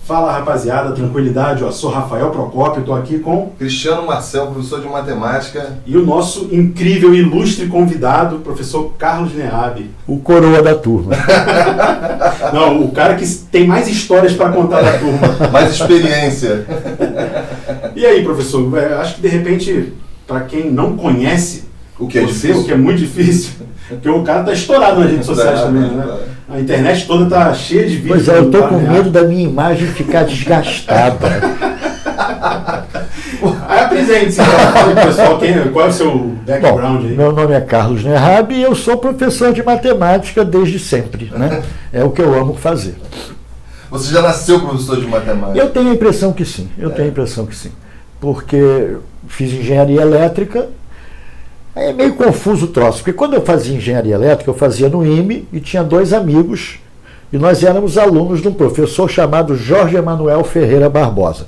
Fala, rapaziada, tranquilidade, ó, sou Rafael Procópio, estou aqui com Cristiano Marcel, professor de matemática. E o nosso incrível e ilustre convidado, professor Carlos Neabi. O coroa da turma. Não, o cara que tem mais histórias para contar da turma. Mais experiência. E aí, professor, acho que de repente, para quem não conhece o que é você, difícil, o que é muito difícil, porque o cara tá estourado nas redes sociais também, né? A internet toda tá cheia de vídeos. Pois é, eu tô com medo da minha imagem ficar desgastada. Aí apresente-se, fala pro pessoal qual é o seu background aí. Meu nome é Carlos Neabi e eu sou professor de matemática desde sempre, né? É o que eu amo fazer. Você já nasceu professor de matemática? Eu tenho a impressão que sim, porque fiz engenharia elétrica. É meio confuso o troço, porque quando eu fazia engenharia elétrica, eu fazia no IME e tinha 2 amigos, e nós éramos alunos de um professor chamado Jorge Emanuel Ferreira Barbosa,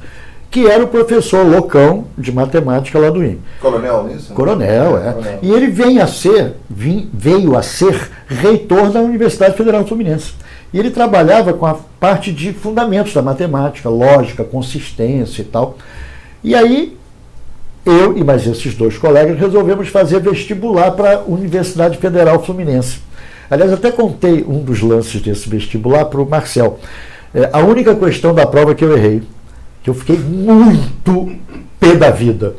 que era o professor loucão de matemática lá do IME. Coronel nisso? Coronel, é. Coronel. E ele veio a ser reitor da Universidade Federal Fluminense. E ele trabalhava com a parte de fundamentos da matemática, lógica, consistência e tal. E aí, eu e mais esses 2 colegas resolvemos fazer vestibular para a Universidade Federal Fluminense. Aliás, até contei um dos lances desse vestibular para o Marcel. A única questão da prova que eu errei, que eu fiquei muito pé da vida.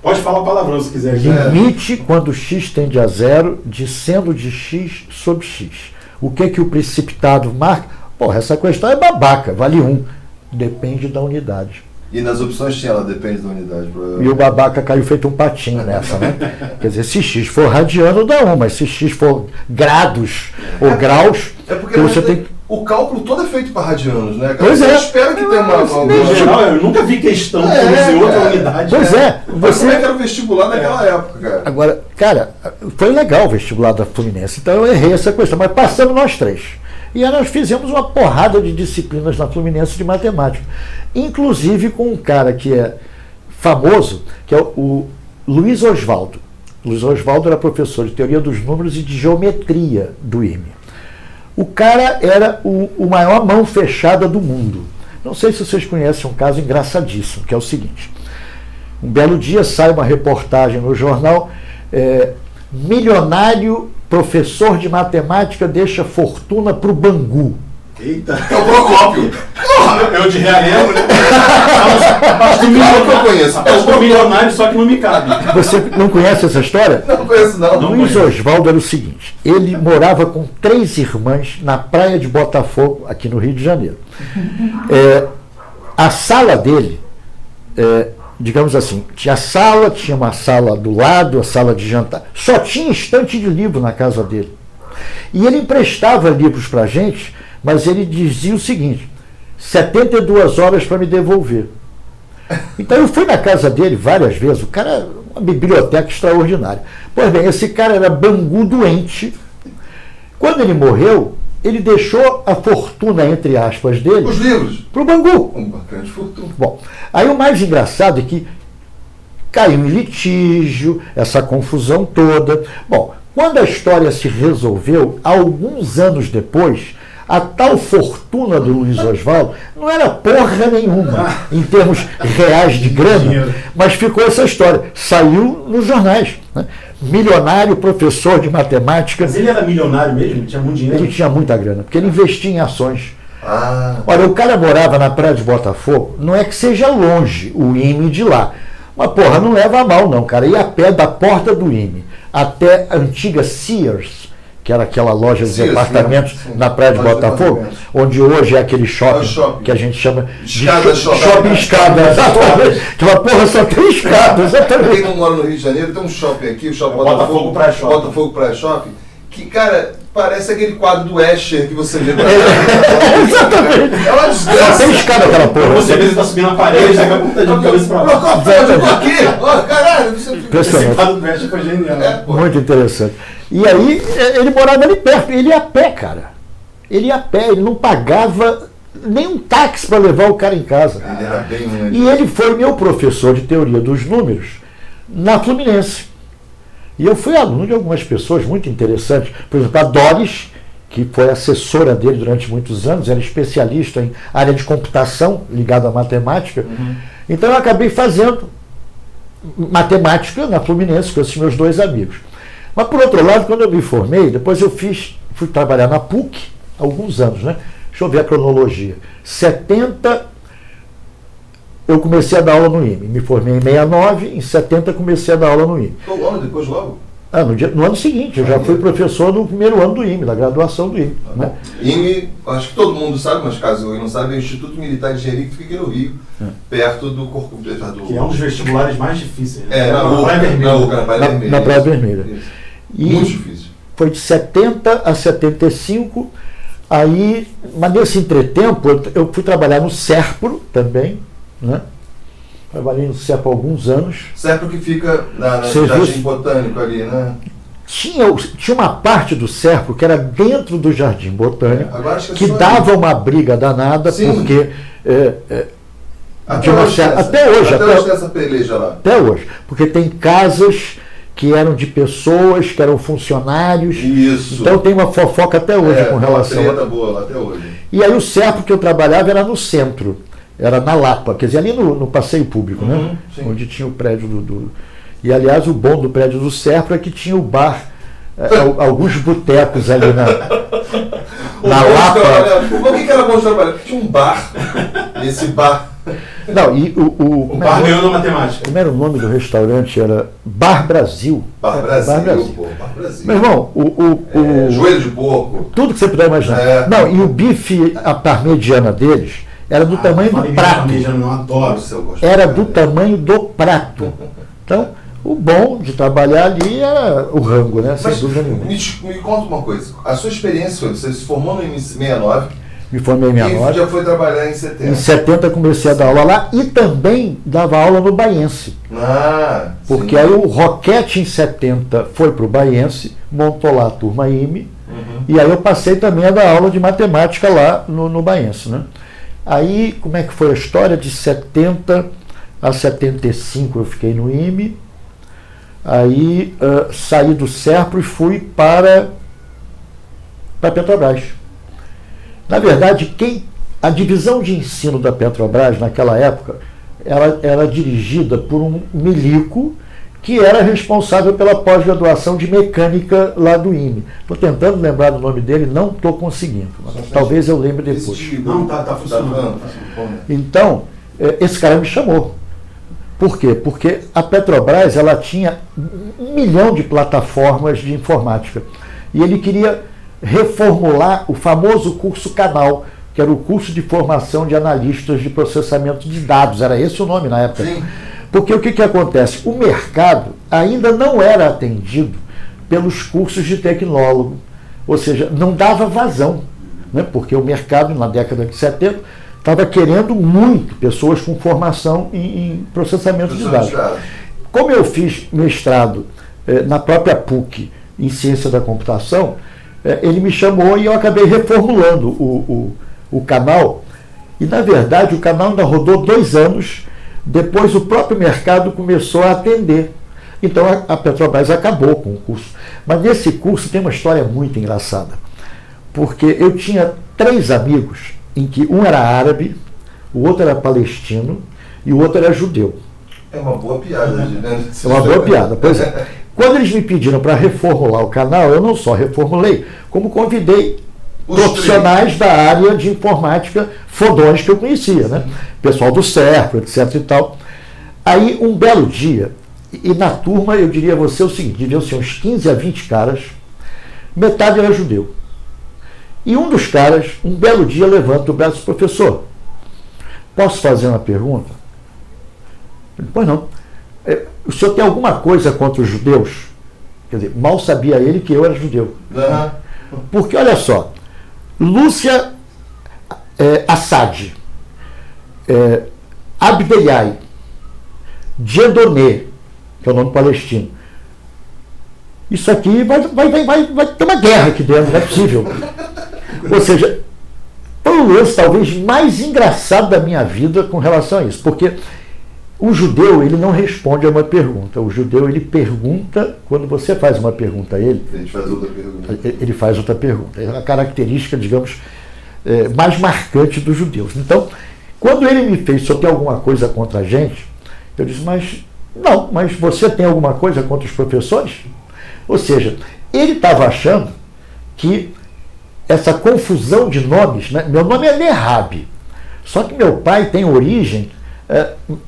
Pode falar palavrão se quiser. Limite quando x tende a 0, descendo de x sobre x. O que o precipitado marca? Porra, essa questão é babaca, vale 1. Depende da unidade. E nas opções tinha ela, depende da unidade. E o babaca caiu feito um patinho nessa, né? Quer dizer, se x for radiano dá 1, mas se x for graus ou graus, porque você tem... o cálculo todo é feito para radianos, né? Pois é. Eu espero que tenha uma... Em geral, eu nunca vi questão que use outra unidade. Pois é. Mas como é que era o vestibular naquela época, cara? Agora, cara, foi legal o vestibular da Fluminense, então eu errei essa questão, mas passamos nós 3. E aí nós fizemos uma porrada de disciplinas na Fluminense de matemática. Inclusive com um cara que é famoso, que é o Luiz Oswaldo. Luiz Oswaldo era professor de teoria dos números e de geometria do IME. O cara era o maior mão fechada do mundo. Não sei se vocês conhecem um caso engraçadíssimo, que é o seguinte. Um belo dia sai uma reportagem no jornal, milionário professor de matemática deixa fortuna para o Bangu. Eita! É o Procópio! É o de Realengo, né? Claro que eu conheço. É o milionário, só que não me cabe. Você não conhece essa história? Não conheço, não. Luiz Oswaldo era o seguinte, ele morava com 3 irmãs na praia de Botafogo, aqui no Rio de Janeiro. A sala dele, digamos assim, tinha uma sala do lado, a sala de jantar. Só tinha estante de livro na casa dele. E ele emprestava livros para a gente, mas ele dizia o seguinte, 72 horas para me devolver. Então eu fui na casa dele várias vezes, o cara era uma biblioteca extraordinária. Pois bem, esse cara era Bangu doente. Quando ele morreu, ele deixou a fortuna, entre aspas, dele... Os livros? Para o Bangu. Uma grande fortuna. Bom, aí o mais engraçado é que caiu em litígio, essa confusão toda. Bom, quando a história se resolveu, alguns anos depois, a tal fortuna do Luiz Oswaldo não era porra nenhuma, em termos reais de grana, mas ficou essa história. Saiu nos jornais, né? Milionário professor de matemática. Mas ele era milionário mesmo? Ele tinha muito dinheiro? Ele tinha muita grana, porque ele investia em ações. Olha, o cara morava na praia de Botafogo, não é que seja longe o IME de lá. Mas, porra, não leva a mal, não, cara. Ia a pé da porta do IME até a antiga Sears, que era aquela loja de departamentos na praia de Botafogo, onde hoje é aquele shopping que a gente chama de shopping escada. Aquela porra só tem escada. Quem não mora no Rio de Janeiro, tem um shopping aqui, o shopping Botafogo Praia Shopping. Botafogo Praia Shopping, que, cara, parece aquele quadro do Escher que você vê. Exatamente. É uma desgraça. Só tem escada aquela porra. Você vê, está subindo a parede, daqui a pouco tá de cabeça pra lá. Eu tô aqui! Caralho! Esse quadro do Mestre foi genial. Muito interessante. E aí, ele morava ali perto, ele ia a pé, cara. Ele ia a pé, ele não pagava nem um táxi para levar o cara em casa. Ele era bem humilde. E ele foi meu professor de teoria dos números na Fluminense. E eu fui aluno de algumas pessoas muito interessantes. Por exemplo, a Doris, que foi assessora dele durante muitos anos, era especialista em área de computação ligada à matemática. Então eu acabei fazendo matemática na Fluminense com esses meus dois amigos. Mas por outro lado, quando eu me formei, depois eu fui trabalhar na PUC há alguns anos, né? Deixa eu ver a cronologia. 70 eu comecei a dar aula no IME. Me formei em 69, em 70 comecei a dar aula no IME. Qual ano depois logo? No ano seguinte, eu já fui professor no primeiro ano do IME, da graduação do IME. Né? IME, acho que todo mundo sabe, mas caso alguém não sabe, é o Instituto Militar de Engenharia que fica aqui no Rio, perto do Corpo do... Que é um dos vestibulares mais difíceis. Né? Na Praia Vermelha. Na Praia Vermelha. Muito difícil. Foi de 70 a 75, aí, mas nesse entretempo, eu fui trabalhar no SERPRO também, né? Trabalhei no SERPRO há alguns anos. SERPRO que fica na Jardim Botânico ali, né? Tinha uma parte do SERPRO que era dentro do Jardim Botânico, que dava uma briga danada, porque... Até hoje tem essa peleja lá. Até hoje. Porque tem casas que eram de pessoas, que eram funcionários. Isso. Então tem uma fofoca até hoje com relação... Uma treta boa lá até hoje. E aí o SERPRO que eu trabalhava era no centro. Era na Lapa, quer dizer, ali no passeio público, né? Sim. Onde tinha o prédio do... E, aliás, o bom do prédio do SERPRO é que tinha o bar, alguns botecos ali na Lapa. O que era bom de trabalhar? Tinha um bar, esse bar... Não, e o bar ganhou na matemática. Como era o nome do restaurante? Era Bar Brasil. Bar Brasil. Bar Brasil. Meu irmão, joelho de porco. Tudo que você puder imaginar. Não, e o bife, a parmegiana deles, era do tamanho do prato. Eu adoro. Era do tamanho do prato. Então, o bom de trabalhar ali era o rango, né? Sem dúvida nenhuma. Me conta uma coisa. A sua experiência foi, você se formou no 69. Me formei em 69. E já foi trabalhar em 70. Em 70 comecei a dar aula lá e também dava aula no Baiense. Porque aí o Roquete em 70 foi para o Baiense, montou lá a turma IME, e aí eu passei também a dar aula de matemática lá no Baiense, né? Aí, como é que foi a história? De 70 a 75 eu fiquei no IME, aí saí do SERPRO e fui para Petrobras. Na verdade, a divisão de ensino da Petrobras, naquela época, era dirigida por um milico que era responsável pela pós-graduação de mecânica lá do IME. Estou tentando lembrar do nome dele, não estou conseguindo. Talvez eu lembre depois. Não, tá funcionando. Então, esse cara me chamou. Por quê? Porque a Petrobras ela tinha 1 milhão de plataformas de informática. E ele queria reformular o famoso curso Canal, que era o curso de formação de analistas de processamento de dados. Era esse o nome na época. Sim. Porque o que acontece? O mercado ainda não era atendido pelos cursos de tecnólogo, ou seja, não dava vazão, né? Porque o mercado, na década de 70, estava querendo muito pessoas com formação em processamento de dados. Como eu fiz mestrado na própria PUC em ciência da computação, ele me chamou e eu acabei reformulando o canal, e na verdade o canal ainda rodou 2 anos. Depois o próprio mercado começou a atender. Então a Petrobras acabou com o curso. Mas nesse curso tem uma história muito engraçada. Porque eu tinha 3 amigos, em que um era árabe, o outro era palestino e o outro era judeu. É uma boa piada, né? É uma boa piada. Pois é. Quando eles me pediram para reformular o canal, eu não só reformulei, como convidei profissionais da área de informática fodões que eu conhecia, né? Pessoal do SERPRO, etc e tal. Aí, um belo dia, e na turma, eu diria a você o seguinte, deviam ser uns 15 a 20 caras, metade era judeu. E um dos caras, um belo dia, levanta o braço e diz: professor, posso fazer uma pergunta? Eu disse: pois não. O senhor tem alguma coisa contra os judeus? Quer dizer, mal sabia ele que eu era judeu. Porque, olha só, Lúcia Assad, Abdelhai, Dieudonné, que é o nome palestino, isso aqui vai ter uma guerra aqui dentro, não é possível. Ou seja, foi o lance talvez mais engraçado da minha vida com relação a isso, porque O judeu, ele não responde a uma pergunta. O judeu, ele pergunta, quando você faz uma pergunta a ele, Ele faz outra pergunta. Ele faz outra pergunta. É a característica, digamos, mais marcante dos judeus. Então, quando ele me fez, só tem alguma coisa contra a gente, eu disse, mas você tem alguma coisa contra os professores? Ou seja, ele estava achando que essa confusão de nomes, né? Meu nome é Lerrabi, só que meu pai tem origem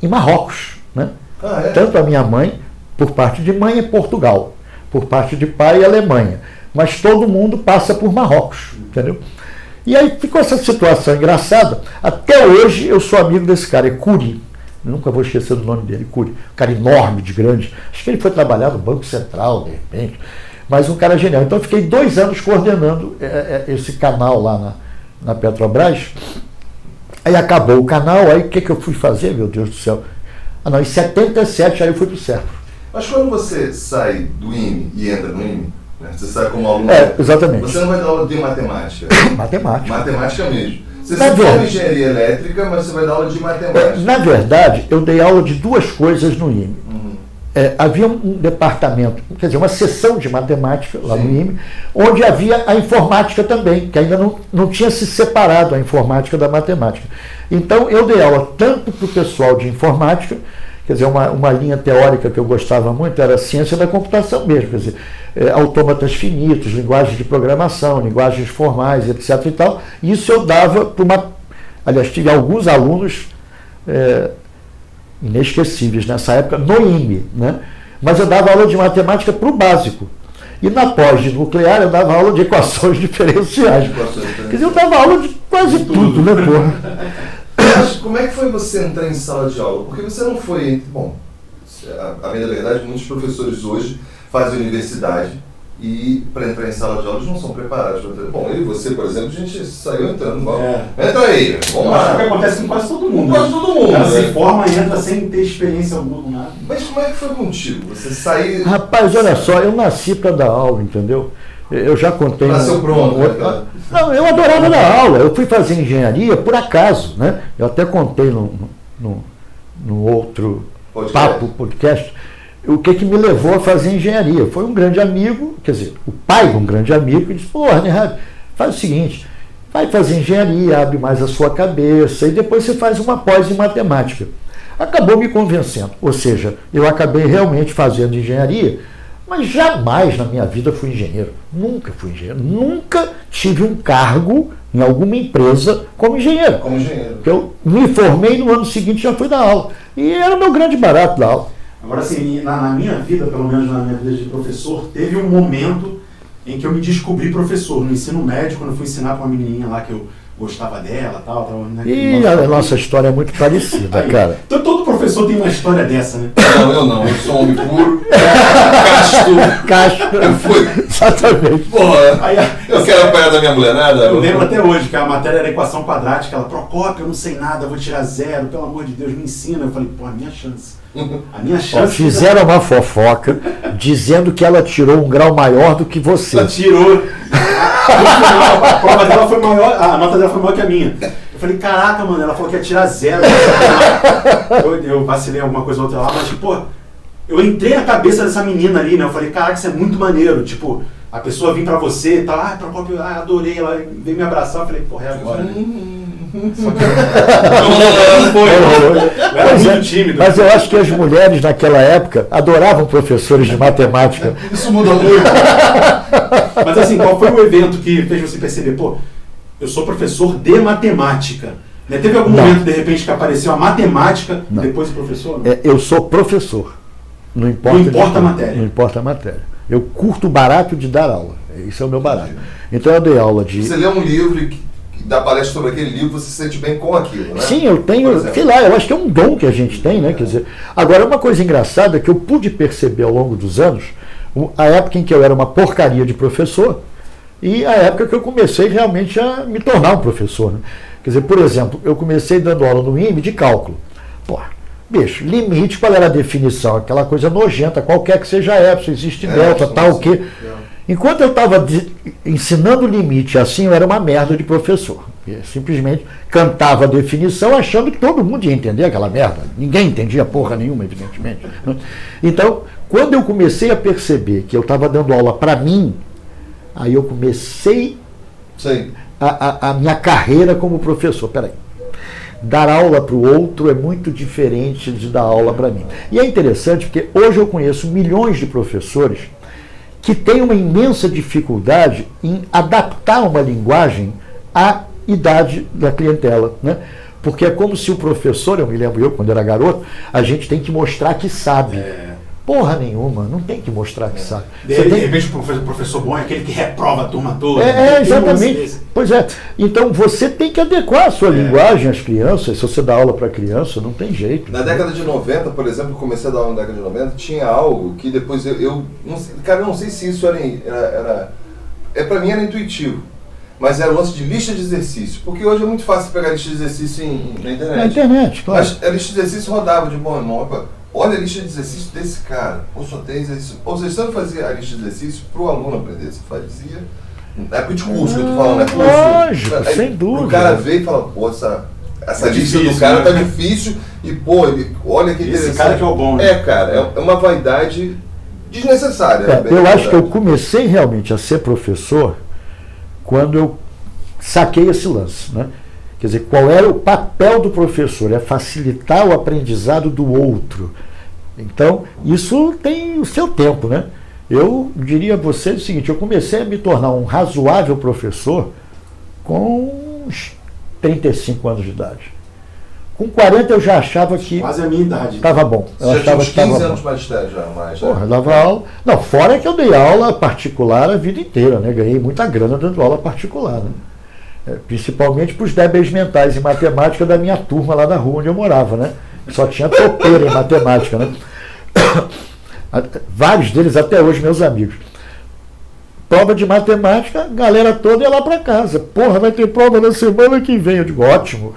em Marrocos, né? Tanto a minha mãe, por parte de mãe, é Portugal, por parte de pai é Alemanha, mas todo mundo passa por Marrocos, entendeu? E aí ficou essa situação engraçada. Até hoje eu sou amigo desse cara, é Curi. Nunca vou esquecer do nome dele, Curi. Um cara enorme, de grande. Acho que ele foi trabalhar no Banco Central, de repente. Mas um cara genial. Então eu fiquei 2 anos coordenando esse canal lá na Petrobras. Aí acabou o canal, aí o que eu fui fazer, meu Deus do céu? Em 77 aí eu fui pro Serpa. Mas quando você sai do IME e entra no IME, né, você sai como aluno, exatamente. Você não vai dar aula de matemática. Matemática. Matemática mesmo. Você se forma em engenharia elétrica, mas você vai dar aula de matemática. Na verdade, eu dei aula de 2 coisas no IME. Havia um departamento, quer dizer, uma seção de matemática lá no IME, onde havia a informática também, que ainda não tinha se separado a informática da matemática. Então, eu dei aula tanto para o pessoal de informática, quer dizer, uma linha teórica que eu gostava muito era a ciência da computação mesmo, quer dizer, autômatas finitos, linguagens de programação, linguagens formais, etc. e tal. Isso eu dava para uma... Aliás, tive alguns alunos inesquecíveis nessa época, no IME, né? Mas eu dava aula de matemática para o básico. E na pós de nuclear eu dava aula de equações diferenciais. Quer dizer, eu dava aula de quase tudo, né, porra? Mas como é que foi você entrar em sala de aula? Porque você não foi... Bom, a bem da verdade, muitos professores hoje fazem universidade e para entrar em sala de aula eles não são preparados. Bom, eu e você, por exemplo, a gente saiu entrando. Entra aí, vamos lá. Acho que acontece com quase todo mundo. Quase todo mundo. Ela se forma e entra sem ter experiência alguma, nada. Mas como é que foi contigo? Você saiu... Rapaz, olha só, eu nasci para dar aula, entendeu? Eu já contei... Nasceu pronto, né? Não, eu adorava dar aula. Eu fui fazer engenharia por acaso, né? Eu até contei no outro podcast, o que me levou a fazer engenharia. Foi um grande amigo, quer dizer, o pai de um grande amigo, que disse, faz o seguinte, vai fazer engenharia, abre mais a sua cabeça, e depois você faz uma pós em matemática. Acabou me convencendo. Ou seja, eu acabei realmente fazendo engenharia, mas jamais na minha vida fui engenheiro. Nunca fui engenheiro. Nunca tive um cargo em alguma empresa como engenheiro. Como engenheiro. Eu me formei no ano seguinte, já fui dar aula. E era o meu grande barato da aula. Agora, assim, na minha vida, pelo menos na minha vida de professor, teve um momento em que eu me descobri professor. No ensino médio, quando eu fui ensinar para uma menininha lá que eu gostava dela, tal, né? E a nossa história é muito parecida, aí, cara. Então, todo professor tem uma história dessa, né? Não, eu não. Eu sou homem puro. Casto. Eu fui. Exatamente. Porra, eu quero apanhar da minha mulherada. Eu lembro até hoje que a matéria era equação quadrática. Ela, Procópio, eu não sei nada, eu vou tirar 0. Pelo amor de Deus, me ensina. Eu falei, pô, a minha chance. A minha chance. Fizeram uma fofoca dizendo que ela tirou um grau maior do que você. Ela tirou. A prova dela foi maior, a nota dela foi maior que a minha. Eu falei, caraca, mano, ela falou que ia tirar 0. Eu vacilei alguma coisa ou outra lá, mas, pô, eu entrei na cabeça dessa menina ali, né? Eu falei, caraca, isso é muito maneiro. Tipo, a pessoa vir pra você e tal, Procópio, adorei, ela veio me abraçar. Eu falei, porra, é agora, né? Só que não foi. Eu era muito tímido. Mas eu acho que as mulheres naquela época adoravam professores de matemática. Isso muda muito. Mas assim, qual foi o evento que fez você perceber, pô, eu sou professor de matemática? Né? Teve algum momento, de repente, que apareceu a matemática e depois o professor? Não? Eu sou professor. Não importa a matéria. Não importa a matéria. Eu curto o barato de dar aula. Isso é o meu barato. Então eu dei aula de... Você lê um livro e dá palestra sobre aquele livro, você se sente bem com aquilo, né? Sim, eu tenho, sei lá, eu acho que é um dom que a gente tem, né? Quer dizer, agora uma coisa engraçada que eu pude perceber ao longo dos anos, a época em que eu era uma porcaria de professor e a época que eu comecei realmente a me tornar um professor, né? Quer dizer, por exemplo, eu comecei dando aula no IME de cálculo. Pô, bicho, limite, qual era a definição? Aquela coisa nojenta, qualquer que seja epsilon, existe delta, tal, o quê? Enquanto eu estava ensinando limite assim, eu era uma merda de professor. Eu simplesmente cantava a definição achando que todo mundo ia entender aquela merda. Ninguém entendia porra nenhuma, evidentemente. Né? Então, quando eu comecei a perceber que eu estava dando aula para mim, aí eu comecei a minha carreira como professor. Peraí. Dar aula para o outro é muito diferente de dar aula para mim. E é interessante porque hoje eu conheço milhões de professores que têm uma imensa dificuldade em adaptar uma linguagem à idade da clientela, né? Porque é como se o professor, eu me lembro quando era garoto, a gente tem que mostrar que sabe. Porra nenhuma, não tem que mostrar que sabe. De repente o professor bom é aquele que reprova a turma toda. Exatamente. Pois é. Então você tem que adequar a sua linguagem às crianças. Se você dá aula para criança, não tem jeito. Na década de 90, por exemplo, eu comecei a dar aula na década de 90, tinha algo que depois eu não sei se isso era para mim era intuitivo. Mas era o lance de lista de exercício. Porque hoje é muito fácil pegar lista de exercício na internet. Na internet, claro. Mas a lista de exercício rodava de bom irmão. Olha a lista de exercício desse cara. Ou só tem exercício. Ou seja, você não fazia a lista de exercício para o aluno aprender. Você fazia. Na época de curso que eu tô falando, né? Curso. Lógico, sem dúvida. O cara veio e fala, pô, essa lista do cara tá difícil. E, pô, olha que interessante. Esse cara que é o bom, né? Cara, é uma vaidade desnecessária. Eu acho que eu comecei realmente a ser professor quando eu saquei esse lance, né? Quer dizer, qual era o papel do professor? É facilitar o aprendizado do outro. Então, isso tem o seu tempo, né? Eu diria a vocês o seguinte, eu comecei a me tornar um razoável professor com uns 35 anos de idade. Com 40 eu já achava que... Quase a minha idade. Estava bom. Eu já tinha uns 15 anos mais tarde já, mais. Porra, eu dava aula... Não, fora que eu dei aula particular a vida inteira, né? Ganhei muita grana dando aula particular, né? Principalmente para os débeis mentais em matemática da minha turma lá da rua onde eu morava, né? Só tinha topeira em matemática, né? Vários deles até hoje meus amigos. Prova de matemática, a galera toda ia lá para casa. Porra, vai ter prova na semana que vem. Eu digo, ótimo.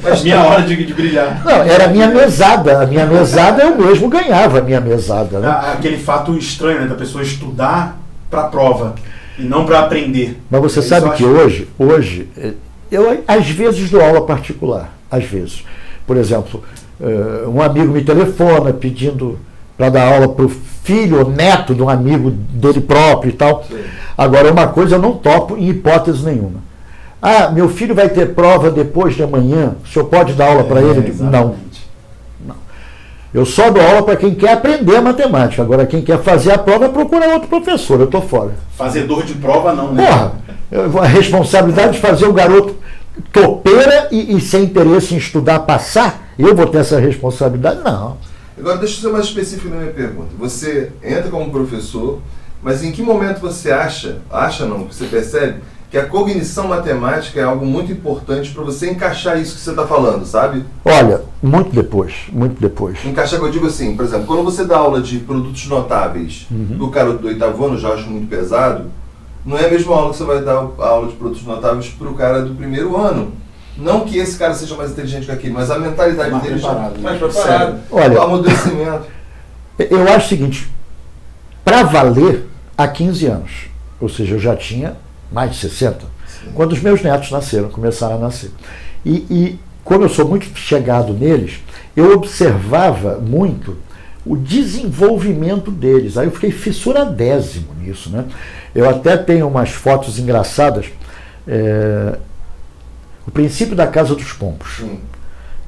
Mas minha hora de brilhar. Não, era a minha mesada. A minha mesada eu mesmo ganhava a minha mesada, né? Aquele fato estranho, né, da pessoa estudar para a prova e não para aprender. Mas você sabe que hoje, eu às vezes dou aula particular. Às vezes. Por exemplo, um amigo me telefona pedindo para dar aula para o filho ou neto de um amigo dele próprio e tal. Sim. Agora, uma coisa eu não topo em hipótese nenhuma. Ah, meu filho vai ter prova depois de amanhã, o senhor pode dar aula para ele? Eu digo, não. Eu só dou aula para quem quer aprender a matemática. Agora, quem quer fazer a prova, procura outro professor, eu estou fora. Fazedor de prova não, né? Porra, a responsabilidade de fazer o garoto topeira e sem interesse em estudar passar, eu vou ter essa responsabilidade? Não. Agora, deixa eu ser mais específico na minha pergunta. Você entra como professor, mas em que momento você você percebe que a cognição matemática é algo muito importante para você encaixar isso que você está falando, sabe? Olha, muito depois. Encaixar, que eu digo assim, por exemplo, quando você dá aula de produtos notáveis do cara do 8º ano, já acho muito pesado, não é a mesma aula que você vai dar a aula de produtos notáveis para o cara do 1º ano. Não que esse cara seja mais inteligente que aquele, mas a mentalidade dele já mais preparada. Olha, o amadurecimento. Eu acho o seguinte, para valer, há 15 anos, ou seja, eu já tinha mais de 60, quando os meus netos começaram a nascer. E como eu sou muito chegado neles, eu observava muito o desenvolvimento deles. Aí eu fiquei fissuradésimo nisso, né? Eu até tenho umas fotos engraçadas. O princípio da Casa dos Pombos. O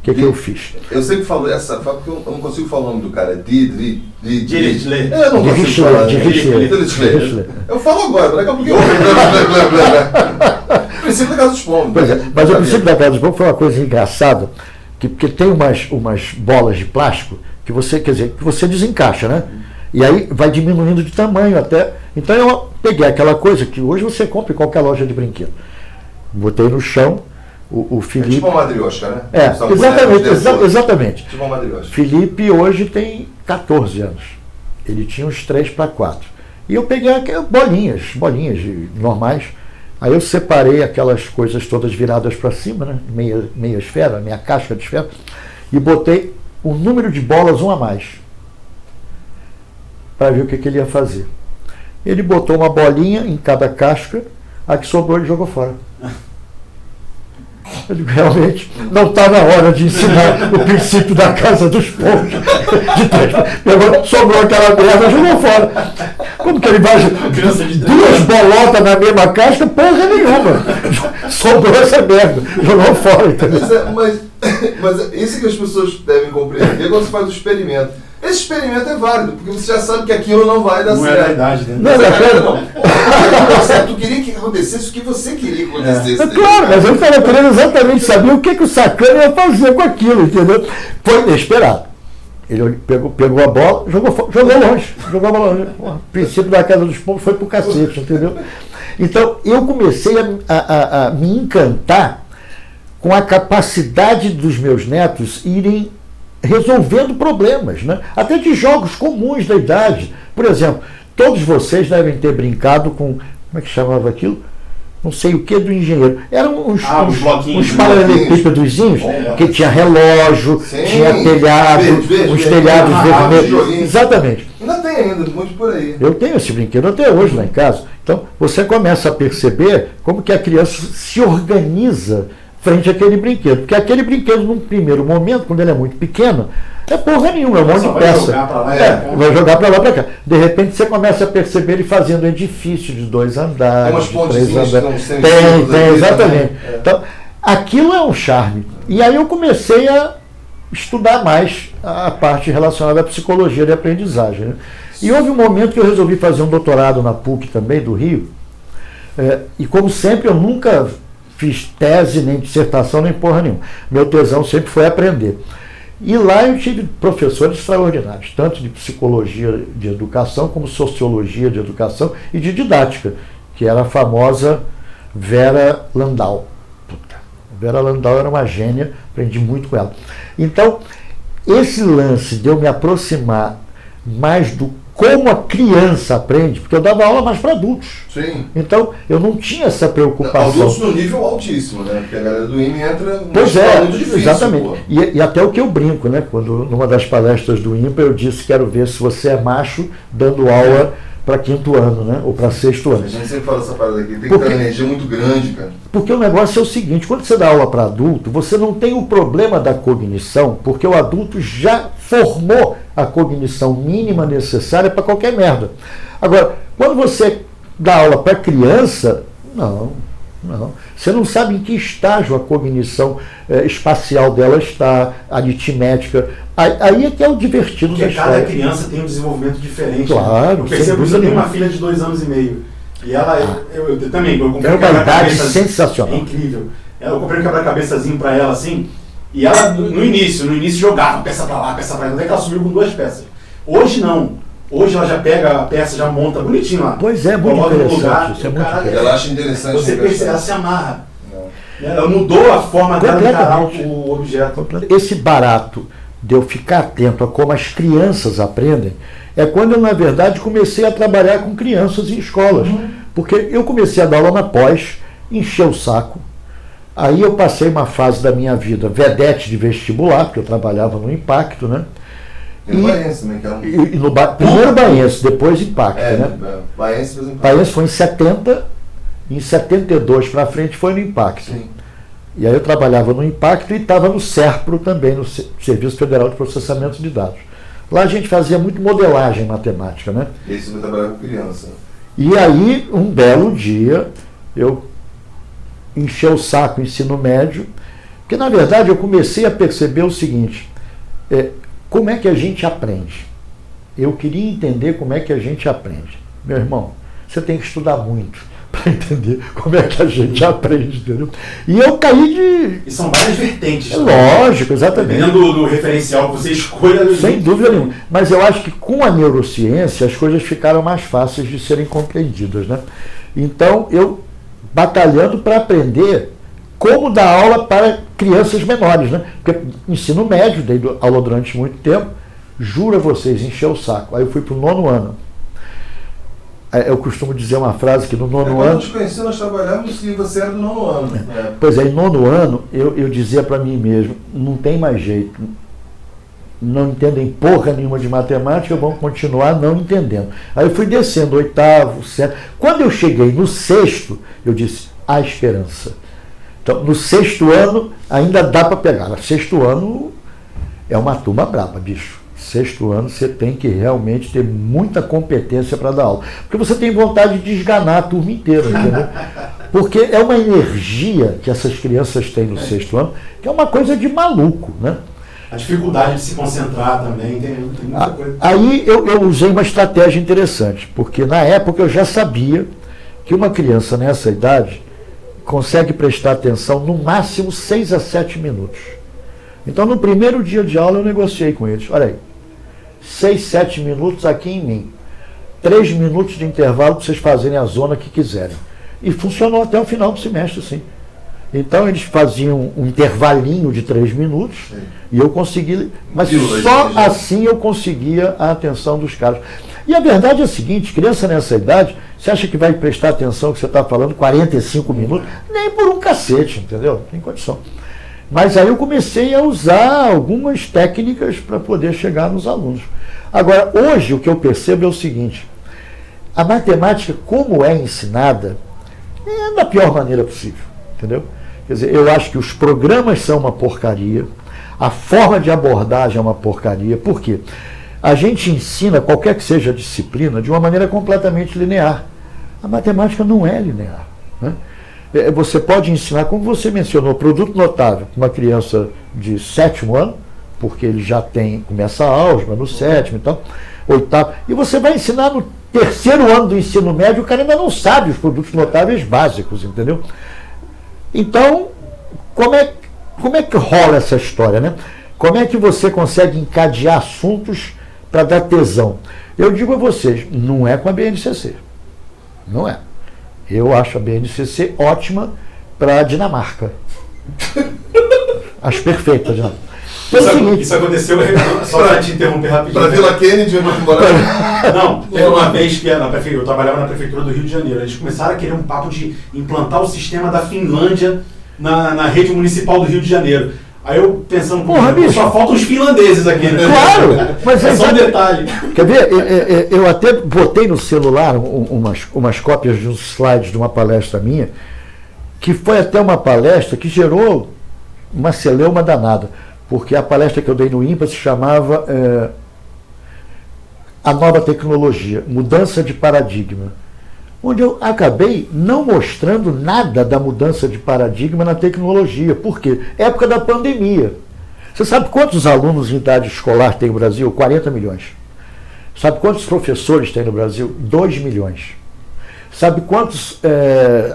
que eu fiz? Eu sempre falo essa, porque eu não consigo falar o nome do cara. Dirichlet. Eu não consigo falar. Dirichlet. Eu falo agora, daqui a pouco eu... O princípio da Casa dos Pombos. Pois é, mas o princípio da Casa dos Pombos foi uma coisa engraçada, porque tem umas bolas de plástico que você, que você desencaixa, né? E aí vai diminuindo de tamanho até... Então eu peguei aquela coisa que hoje você compra em qualquer loja de brinquedo. Botei no chão, o Felipe... É tipo uma madriosca, né? Exatamente. Tipo uma madriosca. Felipe hoje tem 14 anos. Ele tinha uns 3 para 4. E eu peguei aquelas bolinhas normais. Aí eu separei aquelas coisas todas viradas para cima, né? Meia esfera, meia casca de esfera, e botei um número de bolas, um a mais, para ver o que ele ia fazer. Ele botou uma bolinha em cada casca, a que sobrou ele jogou fora. Eu digo, realmente, não está na hora de ensinar o princípio da casa dos poucos. Sobrou aquela merda, jogou fora. Como que ele vai... Duas bolotas na mesma casca, porra nenhuma. Sobrou essa merda, jogou fora, entendeu? Mas isso que as pessoas devem compreender quando você faz o experimento. Esse experimento é válido, porque você já sabe que aquilo não vai dar certo. Não é verdade, né? Não é verdade. Tu queria que acontecesse o que você queria que acontecesse. É claro, mas eu estava querendo exatamente saber o que o sacana ia fazer com aquilo, entendeu? Foi inesperado. Ele pegou a bola, jogou longe. Jogou a bola longe. O princípio da casa dos povos foi pro cacete, entendeu? Então, eu comecei a me encantar com a capacidade dos meus netos irem resolvendo problemas, né? Até de jogos comuns da idade. Por exemplo, todos vocês devem ter brincado com, como é que chamava aquilo? Não sei o que do engenheiro. Eram uns paralelepípedozinhos que tinha relógio, tinha telhado, uns telhados vermelhos. Exatamente. Ainda tem ainda, muito por aí. Eu tenho esse brinquedo até hoje lá em casa. Então, você começa a perceber como que a criança se organiza frente àquele brinquedo. Porque aquele brinquedo, num primeiro momento, quando ele é muito pequeno, é porra nenhuma, é um monte de peça. Vai jogar para lá, para cá. De repente você começa a perceber ele fazendo edifício de 2 andares, de 3 andares. Tem, exatamente. Então, aquilo é um charme. E aí eu comecei a estudar mais a parte relacionada à psicologia de aprendizagem, né? E houve um momento que eu resolvi fazer um doutorado na PUC também, do Rio. E como sempre, eu nunca fiz tese, nem dissertação, nem porra nenhuma. Meu tesão sempre foi aprender. E lá eu tive professores extraordinários, tanto de psicologia de educação, como sociologia de educação e de didática, que era a famosa Vera Landau. Vera Landau era uma gênia, aprendi muito com ela. Então, esse lance de eu me aproximar mais do como a criança aprende, porque eu dava aula mais para adultos. Sim. Então, eu não tinha essa preocupação. Adultos no nível altíssimo, né? Porque a galera do IME entra muito difícil. Exatamente. E até o que eu brinco, né? Quando, numa das palestras do IMPA, eu disse, quero ver se você é macho dando aula para 5º ano, né? Ou para 6º ano. A gente sempre fala essa parada aqui, tem que ter uma energia muito grande, cara. Porque o negócio é o seguinte, quando você dá aula para adulto, você não tem o problema da cognição, porque o adulto já formou a cognição mínima necessária para qualquer merda. Agora, quando você dá aula para criança, não. Você não sabe em que estágio a cognição espacial dela está, aritmética. Aí é que é o divertido da história. Porque cada criança tem um desenvolvimento diferente. Claro. Eu percebo isso, eu tenho uma filha de 2 anos e meio. E ela, eu também, eu comprei um quebra-cabeça sensacional. É incrível. Eu comprei um quebra-cabeçazinho para ela assim, e ela no início jogava peça para lá, peça para lá, até que ela subiu com 2 peças. Hoje não. Hoje ela já pega a peça, já monta bonitinho lá. Pois é, muito interessante. Isso é muito interessante. Ela acha interessante. Você percebe, ela se amarra. Ela mudou a forma dela de encarar o objeto. Esse barato de eu ficar atento a como as crianças aprendem é quando eu, na verdade, comecei a trabalhar com crianças em escolas. Porque eu comecei a dar aula na pós, encher o saco. Aí eu passei uma fase da minha vida vedete de vestibular, porque eu trabalhava no Impacto, né? E no Baense também, que era primeiro Baense, depois Impacto, né? Baense foi em 70, em 72 para frente foi no Impacto. Sim. E aí eu trabalhava no Impacto e estava no SERPRO também, no Serviço Federal de Processamento de Dados. Lá a gente fazia muito modelagem matemática, né? E aí você vai trabalhar com criança. E aí, um belo dia, eu enchi o saco ensino médio, porque na verdade eu comecei a perceber o seguinte, como é que a gente aprende? Eu queria entender como é que a gente aprende. Meu irmão, você tem que estudar muito para entender como é que a gente aprende, entendeu? E eu caí de... E são várias vertentes. Lógico, exatamente. Dependendo do referencial que você escolha... Sem dúvida nenhuma. Mas eu acho que com a neurociência as coisas ficaram mais fáceis de serem compreendidas, né? Então, eu batalhando para aprender como dar aula para crianças menores, né? Porque ensino médio, dei aula durante muito tempo, juro a vocês, encheu o saco. Aí eu fui para o 9º ano. Eu costumo dizer uma frase que no 9º ano... Quando eu te conheci, nós trabalhávamos e você era do 9º ano. Pois é, em 9º ano, eu dizia para mim mesmo, não tem mais jeito. Não entendem porra nenhuma de matemática, vão continuar não entendendo. Aí eu fui descendo, 8º, 7º. Quando eu cheguei no 6º, eu disse, há esperança. Então, no 6º ano, ainda dá para pegar. No 6º ano, é uma turma braba, bicho. 6º ano, você tem que realmente ter muita competência para dar aula. Porque você tem vontade de esganar a turma inteira, entendeu? Porque é uma energia que essas crianças têm no 6º ano, que é uma coisa de maluco, né? A dificuldade de se concentrar também, tem muita coisa. Aí eu usei uma estratégia interessante, porque na época eu já sabia que uma criança nessa idade consegue prestar atenção no máximo 6 a 7 minutos. Então, no primeiro dia de aula, eu negociei com eles. Olha aí, 6, 7 minutos aqui em mim. 3 minutos de intervalo para vocês fazerem a zona que quiserem. E funcionou até o final do semestre, sim. Então, eles faziam um intervalinho de 3 minutos, sim, e eu consegui... Mas só assim eu conseguia a atenção dos caras. E a verdade é a seguinte, criança nessa idade, você acha que vai prestar atenção no que você está falando 45 minutos? Nem por um cacete, entendeu? Não tem condição. Mas aí eu comecei a usar algumas técnicas para poder chegar nos alunos. Agora, hoje o que eu percebo é o seguinte, a matemática, como é ensinada, é da pior maneira possível, entendeu? Quer dizer, eu acho que os programas são uma porcaria, a forma de abordagem é uma porcaria. Por quê? A gente ensina, qualquer que seja a disciplina, de uma maneira completamente linear. A matemática não é linear, né? Você pode ensinar, como você mencionou, produto notável para uma criança de 7º ano, porque ele já começa a álgebra no 7º e tal, 8º, e você vai ensinar no 3º ano do ensino médio, o cara ainda não sabe os produtos notáveis básicos, entendeu? Então, como é que rola essa história, né? Como é que você consegue encadear assuntos para dar tesão? Eu digo a vocês, não é com a BNCC. Não é. Eu acho a BNCC ótima para a Dinamarca. Acho perfeita a Dinamarca. Isso aconteceu, só para te interromper rapidinho. Para Vila Kennedy, eu vou embora. Não, teve uma vez que eu trabalhava na prefeitura do Rio de Janeiro. Eles começaram a querer um papo de implantar o sistema da Finlândia na rede municipal do Rio de Janeiro. Aí eu pensando, só faltam os finlandeses aqui, né? Claro! Mas é só um detalhe. Quer ver? Eu até botei no celular umas cópias de uns slides de uma palestra minha, que foi até uma palestra que gerou uma celeuma danada, porque a palestra que eu dei no INPA se chamava A Nova Tecnologia, Mudança de Paradigma, onde eu acabei não mostrando nada da mudança de paradigma na tecnologia. Por quê? Época da pandemia. Você sabe quantos alunos em idade escolar tem no Brasil? 40 milhões. Sabe quantos professores tem no Brasil? 2 milhões. Sabe quantos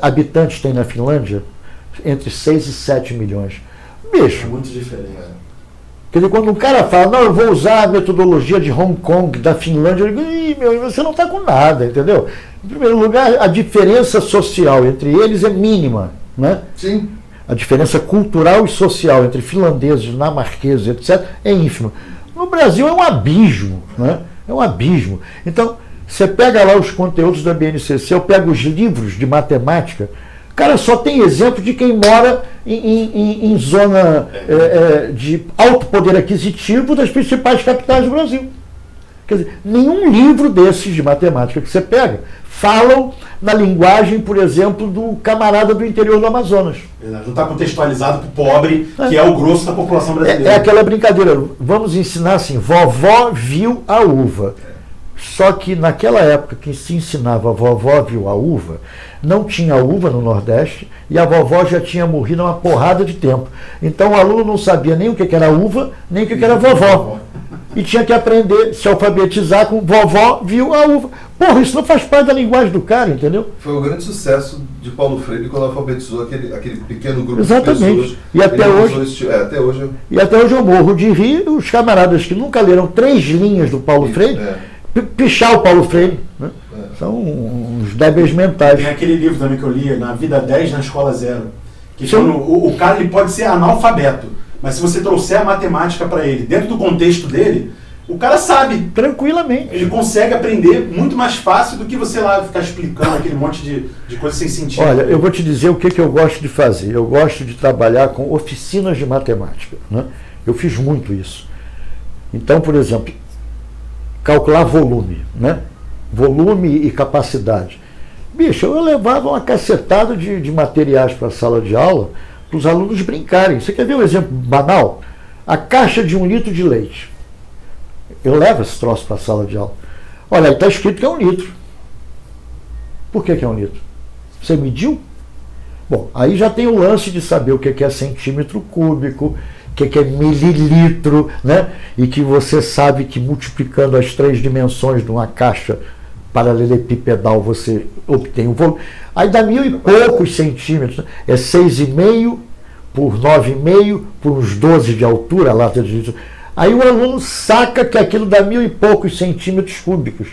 habitantes tem na Finlândia? Entre 6 e 7 milhões. Bicho. É muito diferente. Quer dizer, quando um cara fala, não, eu vou usar a metodologia de Hong Kong, da Finlândia, eu digo, meu, você não está com nada, entendeu? Em primeiro lugar, a diferença social entre eles é mínima, né? Sim. A diferença cultural e social entre finlandeses, dinamarqueses, etc., é ínfima. No Brasil é um abismo, né? É um abismo. Então, você pega lá os conteúdos da BNCC, eu pego os livros de matemática, cara, só tem exemplo de quem mora em zona de alto poder aquisitivo das principais capitais do Brasil. Quer dizer, nenhum livro desses de matemática que você pega falam na linguagem, por exemplo, do camarada do interior do Amazonas. Não está contextualizado para o pobre, que é o grosso da população brasileira. É aquela brincadeira, vamos ensinar assim, vovó viu a uva. Só que naquela época que se ensinava a vovó viu a uva, não tinha uva no Nordeste e a vovó já tinha morrido há uma porrada de tempo. Então o aluno não sabia nem o que era uva, nem o que era vovó. E tinha que aprender, se alfabetizar com vovó viu a uva. Porra, isso não faz parte da linguagem do cara, entendeu? Foi o grande sucesso de Paulo Freire quando alfabetizou aquele pequeno grupo Exatamente. de pessoas. E até hoje, até hoje eu morro de rir, os camaradas que nunca leram 3 linhas do Paulo Freire, pichar o Paulo Freire, né? São uns débeis mentais. Tem aquele livro também que eu li, Na Vida 10, na Escola 0, que o cara ele pode ser analfabeto, mas se você trouxer a matemática para ele, dentro do contexto dele, o cara sabe. Tranquilamente. Ele consegue aprender muito mais fácil do que você lá ficar explicando aquele monte de coisa sem sentido. Olha, eu vou te dizer o que eu gosto de fazer. Eu gosto de trabalhar com oficinas de matemática, né? Eu fiz muito isso. Então, por exemplo, calcular volume, né? Volume e capacidade. Bicho, eu levava uma cacetada de materiais para a sala de aula para os alunos brincarem. Você quer ver um exemplo banal? A caixa de 1 litro de leite. Eu levo esse troço para a sala de aula. Olha, aí está escrito que é 1 litro. Por que é 1 litro? Você mediu? Bom, aí já tem o lance de saber o que é centímetro cúbico, o que é mililitro, né? E que você sabe que multiplicando as 3 dimensões de uma caixa paralelepipedal você obtém o volume. Aí dá 1000 e poucos centímetros, é 6,5 por 9,5 por uns 12 de altura, a lata de litro. Aí o aluno saca que aquilo dá 1000 e poucos centímetros cúbicos.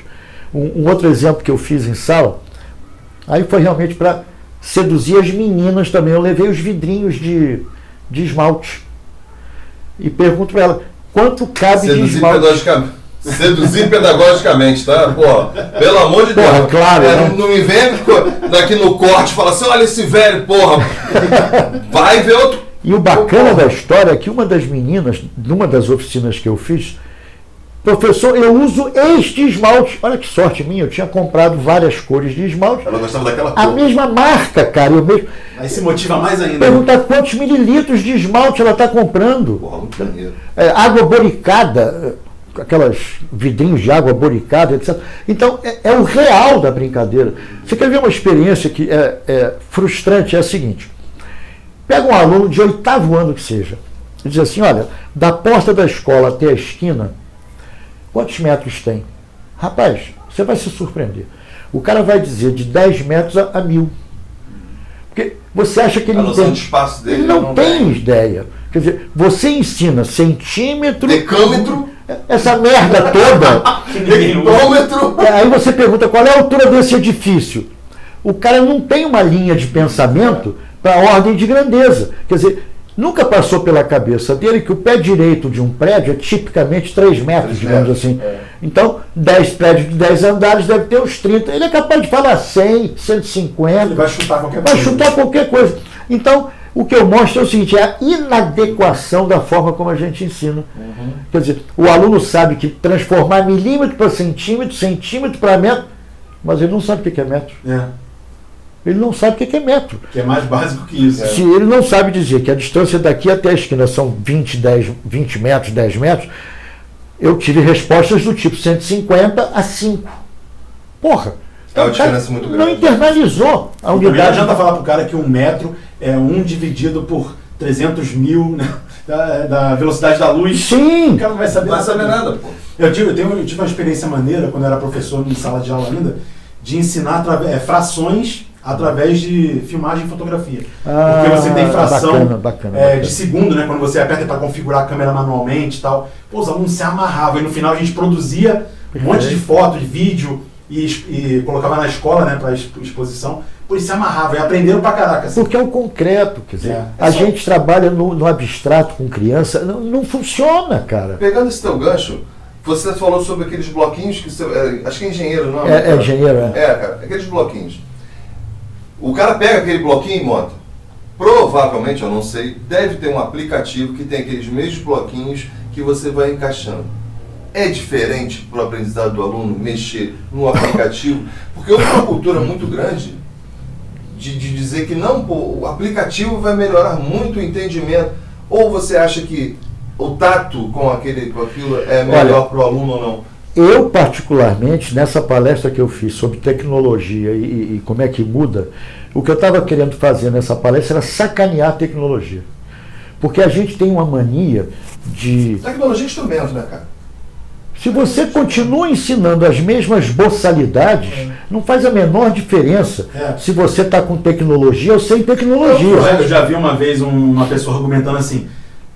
Um outro exemplo que eu fiz em sala, aí foi realmente para seduzir as meninas também. Eu levei os vidrinhos de esmalte e pergunto para ela, quanto cabe de esmalte? Seduzir pedagogicamente, tá? Pô, pelo amor de Deus. Porra, claro, né? Não me vem daqui no corte e fala assim, olha esse velho, porra, vai ver outro. E o bacana da história é que uma das meninas, numa das oficinas que eu fiz, professor, eu uso este esmalte. Olha que sorte minha, eu tinha comprado várias cores de esmalte. Ela gostava daquela cor. A mesma marca, cara. Eu mesmo... Aí se motiva mais ainda. Perguntar quantos mililitros de esmalte ela está comprando. Porra, muito maneiro. Água boricada, aquelas vidrinhos de água boricada, etc. Então, é o real da brincadeira. Você quer ver uma experiência que é frustrante? É a seguinte. Pega um aluno de 8º ano que seja, e diz assim, olha, da porta da escola até a esquina, quantos metros tem? Rapaz, você vai se surpreender. O cara vai dizer de 10 metros a 1000. Porque você acha que ele não tem... espaço dele, ele não tem ideia. Quer dizer, você ensina centímetro... Decâmetro. Essa merda toda. Decômetro. Aí você pergunta qual é a altura desse edifício. O cara não tem uma linha de pensamento para a ordem de grandeza. Quer dizer, nunca passou pela cabeça dele que o pé direito de um prédio é tipicamente 3 metros, digamos assim. Então, 10 prédios de 10 andares deve ter uns 30. Ele é capaz de falar 100, 150. Ele vai chutar qualquer Vai coisa. chutar qualquer coisa. Então, o que eu mostro é o seguinte, é a inadequação da forma como a gente ensina. Quer dizer, o aluno sabe que transformar milímetro para centímetro, centímetro para metro, mas ele não sabe o que é metro. Ele não sabe o que é metro. Que é mais básico que isso. Se ele não sabe dizer que a distância daqui até a esquina são 20 metros, 10 metros, eu tive respostas do tipo 150 a 5. Porra! É uma diferença muito grande. Não internalizou a Não unidade. adianta falar pro cara que 1 metro é 1 dividido por 300 mil, né, da velocidade da luz. Sim! O cara não vai saber, Não vai saber nada, pô. Eu tive uma experiência maneira, quando eu era professor em sala de aula ainda, de ensinar frações através de filmagem e fotografia. Porque você tem fração bacana. de segundo, né? Quando você aperta para configurar a câmera manualmente e tal. Pô, os alunos se amarravam. E no final a gente produzia um monte de foto, de vídeo e colocava na escola, né? Para exposição. Pô, eles se amarravam e aprenderam pra caraca. Assim. Porque é o concreto, quer dizer, a gente trabalha no abstrato com criança, não funciona, cara. Pegando esse teu gancho, você falou sobre aqueles bloquinhos que você... acho que é engenheiro, não É engenheiro, cara, aqueles bloquinhos. O cara pega aquele bloquinho e monta. Provavelmente, eu não sei, deve ter um aplicativo que tem aqueles mesmos bloquinhos que você vai encaixando. É diferente para o aprendizado do aluno mexer no aplicativo? Porque houve uma cultura muito grande de dizer que não, pô, o aplicativo vai melhorar muito o entendimento. Ou você acha que o tato com aquilo é melhor para o aluno ou não? Eu, particularmente, nessa palestra que eu fiz sobre tecnologia e como é que muda, o que eu estava querendo fazer nessa palestra era sacanear a tecnologia. Porque a gente tem uma mania de... Tecnologia é instrumento, né, cara? Se você continua ensinando as mesmas boçalidades, não faz a menor diferença se você está com tecnologia ou sem tecnologia. Eu já vi uma vez uma pessoa argumentando assim,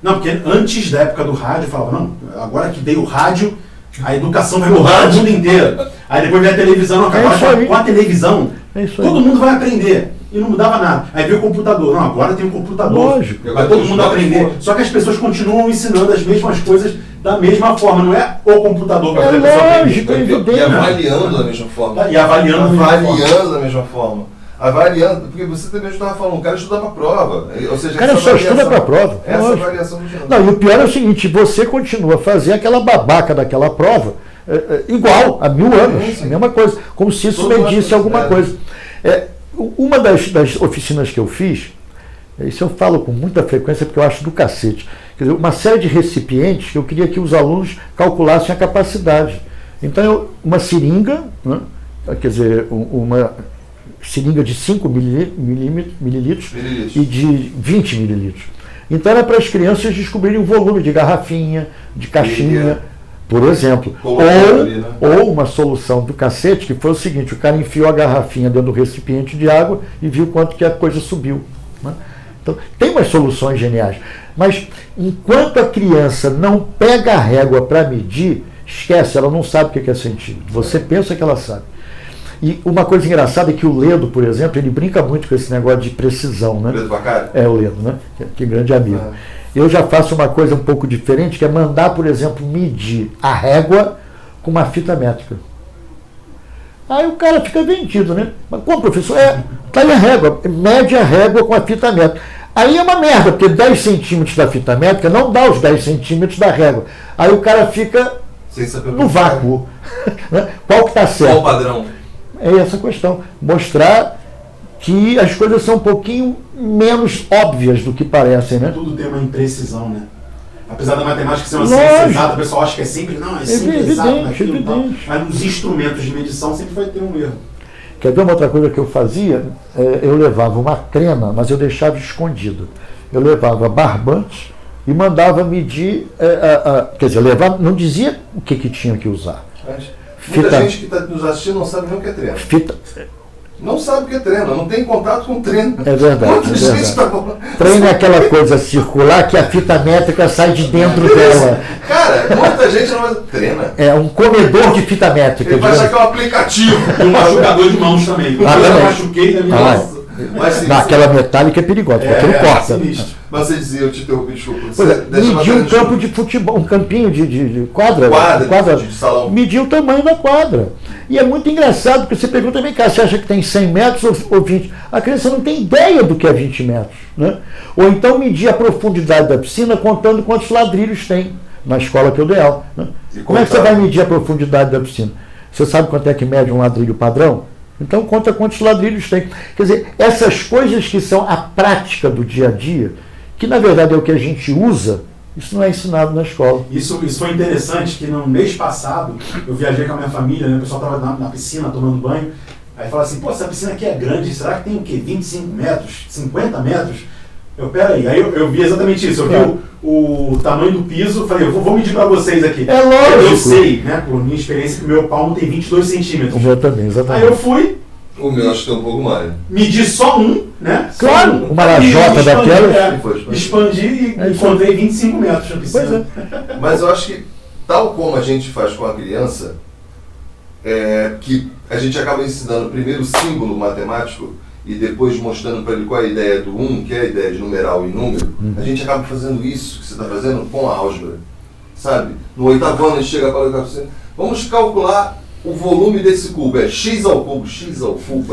não, porque antes da época do rádio, eu falava, não, agora que veio o rádio, a educação vai mudar no mundo inteiro. Aí depois veio a televisão, agora com a televisão, todo mundo vai aprender. E não mudava nada. Aí veio o computador. Não, agora tem um computador. Lógico. Vai todo mundo aprender. Só que as pessoas continuam ensinando as mesmas coisas da mesma forma. Não é o computador para fazer a pessoa aprender. E avaliando da mesma forma. E avaliando da mesma forma. Avaliando, porque você também estava falando, o cara estuda para a prova. Ou seja, o cara só estuda para a prova. Essa avaliação do geral. Não, e o pior é o seguinte, você continua a fazer aquela babaca daquela prova igual, há 1000 anos. A mesma coisa. Como se isso medisse alguma coisa. Uma das oficinas que eu fiz, isso eu falo com muita frequência porque eu acho do cacete. Quer dizer, uma série de recipientes que eu queria que os alunos calculassem a capacidade. Então, uma seringa, né? Quer dizer, uma seringa de 5 mililitros e de 20 mililitros. Então, era para as crianças descobrirem o volume de garrafinha, de caixinha, por exemplo. Ou uma solução do cacete, que foi o seguinte: o cara enfiou a garrafinha dentro do recipiente de água e viu quanto que a coisa subiu, né? Então, tem umas soluções geniais. Mas, enquanto a criança não pega a régua para medir, esquece, ela não sabe o que é centímetro. Você pensa que ela sabe. E uma coisa engraçada é que o Ledo, por exemplo, ele brinca muito com esse negócio de precisão, né? Ledo Bacari? É, o Ledo, né? Que grande amigo. Eu já faço uma coisa um pouco diferente, que é mandar, por exemplo, medir a régua com uma fita métrica. Aí o cara fica vendido, né? Mas como, professor? Tá aí a régua, mede a régua com a fita métrica. Aí é uma merda, porque 10 centímetros da fita métrica não dá os 10 centímetros da régua. Aí o cara fica no vácuo. Qual que está certo? Qual o padrão? É essa questão. Mostrar que as coisas são um pouquinho menos óbvias do que parecem, né? Tudo tem uma imprecisão, né? Apesar da matemática ser uma ciência exata, o pessoal acha que é sempre, não, é sempre exato naquilo, tal. Mas nos instrumentos de medição sempre vai ter um erro. Quer ver uma outra coisa que eu fazia? Eu levava uma trena, mas eu deixava escondido. Eu levava barbante e mandava medir, quer dizer, eu levava, não dizia o que tinha que usar. Muita gente que está nos assistindo não sabe nem o que é treino. Não sabe o que é treino, não tem contato com treino. É verdade. Muita gente tá... Treino é aquela coisa circular que a fita métrica sai de dentro dela. Cara, muita gente não treina. É um comedor de fita métrica. Ele vai achar que é um aplicativo. E um machucador de mãos também. Eu machuquei também. Mas aquela metálica é perigosa, porque aquilo corta. Mas você dizia, eu te interrompi, desculpa. Mediu um campo de futebol, um campinho de quadra de salão. Mediu o tamanho da quadra. E é muito engraçado, porque você pergunta, vem cá, você acha que tem 100 metros ou 20? A criança não tem ideia do que é 20 metros. Né? Ou então medir a profundidade da piscina contando quantos ladrilhos tem na escola que eu dei aula. Né? Como é que você vai medir a profundidade da piscina? Você sabe quanto é que mede um ladrilho padrão? Então conta quantos ladrilhos tem. Quer dizer, essas coisas que são a prática do dia a dia, que na verdade é o que a gente usa, isso não é ensinado na escola. Isso foi interessante, que no mês passado eu viajei com a minha família, né? O pessoal estava na piscina tomando banho, aí fala assim, pô, essa piscina aqui é grande, será que tem o quê? 25 metros? 50 metros? Peraí, aí eu vi exatamente isso, eu vi o tamanho do piso, falei, eu vou medir para vocês aqui. É lógico. Eu sei, né, por minha experiência, que o meu palmo tem 22 centímetros. O meu também, exatamente. Aí eu fui, o meu acho que tem um pouco mais. Medi só um, né? Claro, uma lajota daquela. Expandi e encontrei 25 metros na piscina. Pois é. Mas eu acho que, tal como a gente faz com a criança, que a gente acaba ensinando primeiro o símbolo matemático e depois mostrando para ele qual é a ideia do 1, que é a ideia de numeral e número, a gente acaba fazendo isso que você está fazendo com a álgebra. Sabe? No 8º ano a gente chega para o assim, vamos calcular o volume desse cubo, é x ao cubo,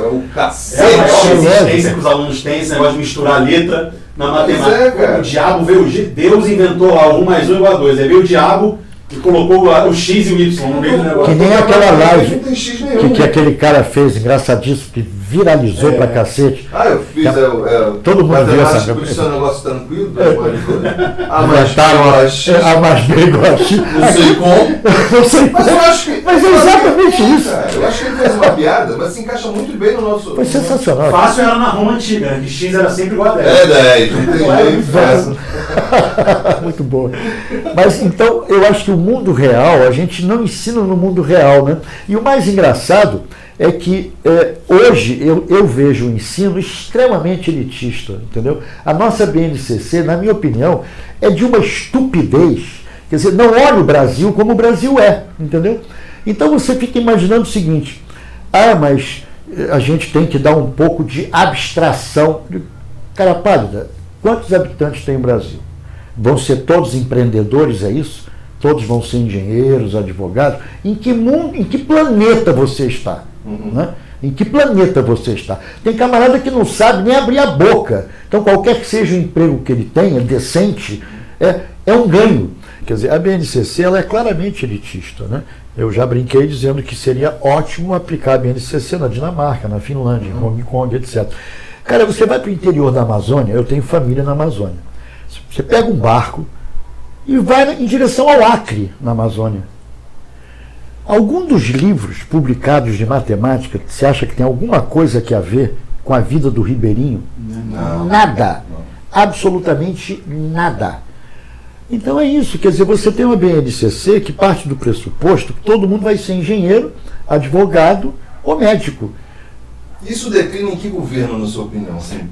é o cacete. É a maior resistência que os alunos têm, esse negócio de misturar a letra na matemática. O diabo veio, Deus inventou lá 1 mais 1 igual a 2, aí veio o diabo e colocou o x e o y no meio do negócio. Que nem aquela live não tem x nenhum, que aquele cara fez, engraçadíssimo, que viralizou pra cacete. Eu fiz, todo mundo viu essa. Por isso é um negócio tranquilo, A mais B igual a X. Não sei como. Não sei como. Mas eu acho que. Mas é exatamente isso. Eu acho que ele fez uma piada, mas se encaixa muito bem no nosso. Foi sensacional. Fácil era na Roma antiga, né? Que x era sempre igual a 10. É 10, não tem jeito, fácil. Muito bom. Mas então, eu acho que o mundo real, a gente não ensina no mundo real, né? E o mais engraçado é que hoje eu vejo o ensino extremamente elitista, entendeu? A nossa BNCC, na minha opinião, é de uma estupidez. Quer dizer, não olha o Brasil como o Brasil é, entendeu? Então você fica imaginando o seguinte, mas a gente tem que dar um pouco de abstração. Cara pálida, quantos habitantes tem o Brasil? Vão ser todos empreendedores, é isso? Todos vão ser engenheiros, advogados? Em que mundo, em que planeta você está? Né? Em que planeta você está? Tem camarada que não sabe nem abrir a boca. Então, qualquer que seja o emprego que ele tenha, decente, é um ganho. Quer dizer, a BNCC ela é claramente elitista. Né? Eu já brinquei dizendo que seria ótimo aplicar a BNCC na Dinamarca, na Finlândia, em Hong Kong, etc. Cara, você vai para o interior da Amazônia, eu tenho família na Amazônia. Você pega um barco e vai em direção ao Acre, na Amazônia. Algum dos livros publicados de matemática, você acha que tem alguma coisa que a ver com a vida do Ribeirinho? Não. Nada. Não. Absolutamente nada. Então é isso, quer dizer, você tem uma BNCC que parte do pressuposto que todo mundo vai ser engenheiro, advogado ou médico. Isso declina em que governo, na sua opinião? Sim.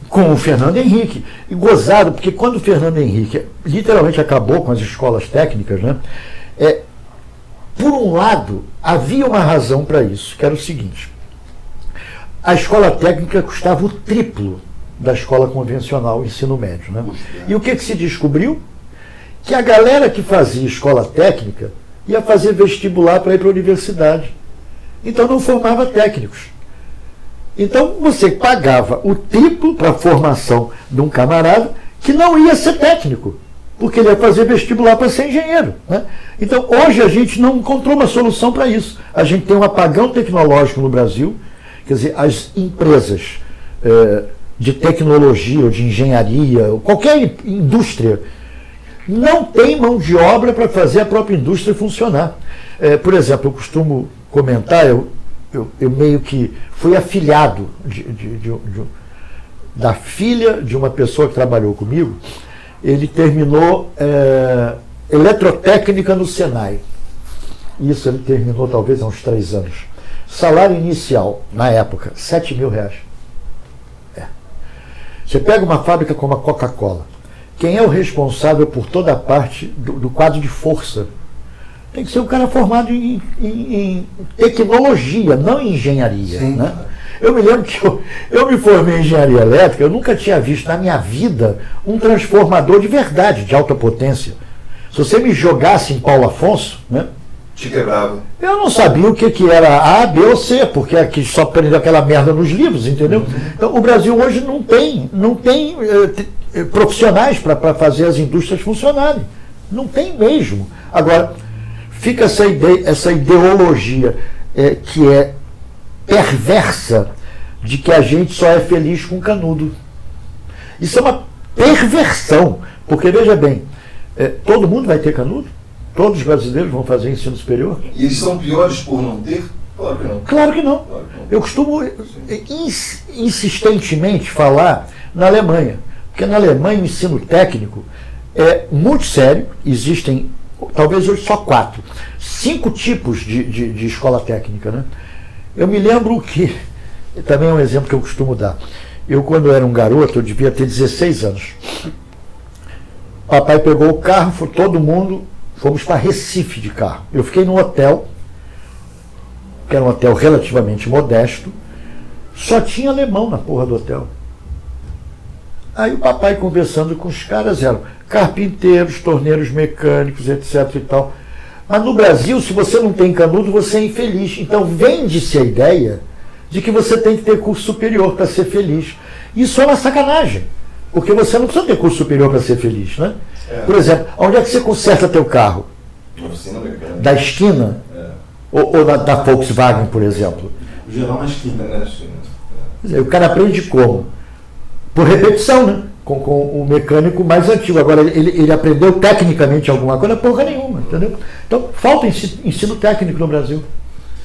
Com o Fernando Henrique. E gozado, porque quando o Fernando Henrique literalmente acabou com as escolas técnicas, né? Por um lado, havia uma razão para isso, que era o seguinte: a escola técnica custava o triplo da escola convencional, ensino médio. Né? E o que se descobriu? Que a galera que fazia escola técnica ia fazer vestibular para ir para a universidade. Então não formava técnicos. Então você pagava o triplo para a formação de um camarada que não ia ser técnico, porque ele ia fazer vestibular para ser engenheiro. Né? Então hoje a gente não encontrou uma solução para isso. A gente tem um apagão tecnológico no Brasil, quer dizer, as empresas de tecnologia ou de engenharia, ou qualquer indústria, não tem mão de obra para fazer a própria indústria funcionar. Por exemplo, eu costumo comentar, eu meio que fui afilhado da filha de uma pessoa que trabalhou comigo. Ele terminou eletrotécnica no Senai. Isso ele terminou talvez há uns 3 anos. Salário inicial, na época, R$7.000. Você pega uma fábrica como a Coca-Cola. Quem é o responsável por toda a parte do quadro de força? Tem que ser um cara formado em tecnologia, não em engenharia. Né? Eu me lembro que eu me formei em engenharia elétrica, eu nunca tinha visto na minha vida um transformador de verdade, de alta potência. Se você me jogasse em Paulo Afonso, né, te quebrava. Eu não sabia o que era A, B ou C, porque aqui só aprendeu aquela merda nos livros, entendeu? Então o Brasil hoje não tem profissionais para fazer as indústrias funcionarem. Não tem mesmo. Agora, fica essa ideologia que é perversa de que a gente só é feliz com canudo. Isso é uma perversão, porque veja bem, todo mundo vai ter canudo? Todos os brasileiros vão fazer ensino superior? E eles são piores por não ter? Claro que não. Claro que não. Claro que não. Eu costumo insistentemente falar na Alemanha, porque na Alemanha o ensino técnico é muito sério, existem talvez hoje só 5 tipos de escola técnica. Né? Eu me lembro que, também é um exemplo que eu costumo dar, eu quando era um garoto, eu devia ter 16 anos, papai pegou o carro, todo mundo, fomos para Recife de carro. Eu fiquei num hotel, que era um hotel relativamente modesto, só tinha alemão na porra do hotel. Aí o papai conversando com os caras eram carpinteiros, torneiros mecânicos, etc. e tal. Mas no Brasil, se você não tem canudo, você é infeliz. Então vende-se a ideia de que você tem que ter curso superior para ser feliz. Isso é uma sacanagem, porque você não precisa ter curso superior para ser feliz, né? Por exemplo, onde é que você conserta teu carro? Da esquina? Ou da Volkswagen, por exemplo? Geral na esquina. Quer dizer, o cara aprende como? Por repetição, né? Com o mecânico mais antigo. Agora, ele aprendeu tecnicamente alguma coisa, porra nenhuma, entendeu? Então, falta ensino técnico no Brasil.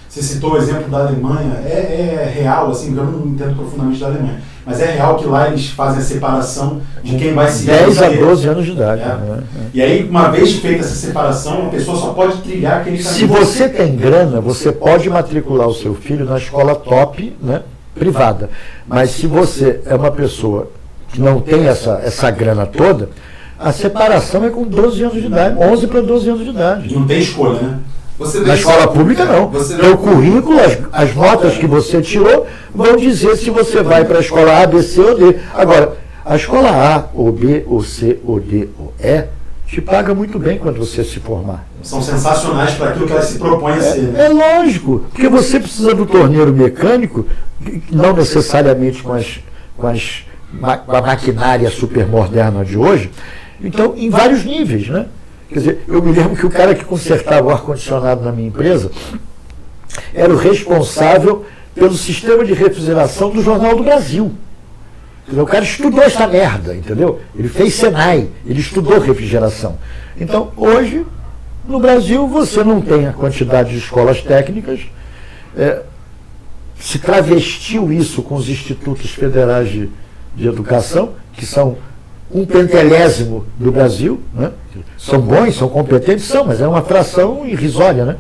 Você citou o exemplo da Alemanha, é real, assim, eu não entendo profundamente da Alemanha, mas é real que lá eles fazem a separação de quem vai seguir 10 a 12 anos de idade. Né? E aí, uma vez feita essa separação, a pessoa só pode trilhar aquele caminho. Se você tem grana, você pode matricular o seu filho na escola top, né, privada. Mas se você é uma pessoa que não tem essa grana toda, a separação é com 12 anos de idade, 11 para 12 anos de idade. Não tem escolha, né? Na escola pública não. O currículo, as notas que você tirou vão dizer se você vai para a escola A, B, C ou D. Agora, a escola A, ou B, ou C, ou D, ou E, te paga muito bem quando você se formar. São sensacionais para aquilo que ela se propõe a ser. É lógico, porque você precisa do torneiro mecânico, não necessariamente com a maquinária super moderna de hoje, então em vários níveis, né? Quer dizer, eu me lembro que o cara que consertava o ar-condicionado na minha empresa era o responsável pelo sistema de refrigeração do Jornal do Brasil. O cara estudou essa merda, entendeu? Ele fez Senai, ele estudou refrigeração. Então, hoje, no Brasil, você não tem a quantidade de escolas técnicas, se travestiu isso com os institutos federais de educação, que são 1/1000 do Brasil, né? São bons, são competentes, mas é uma fração irrisória, né?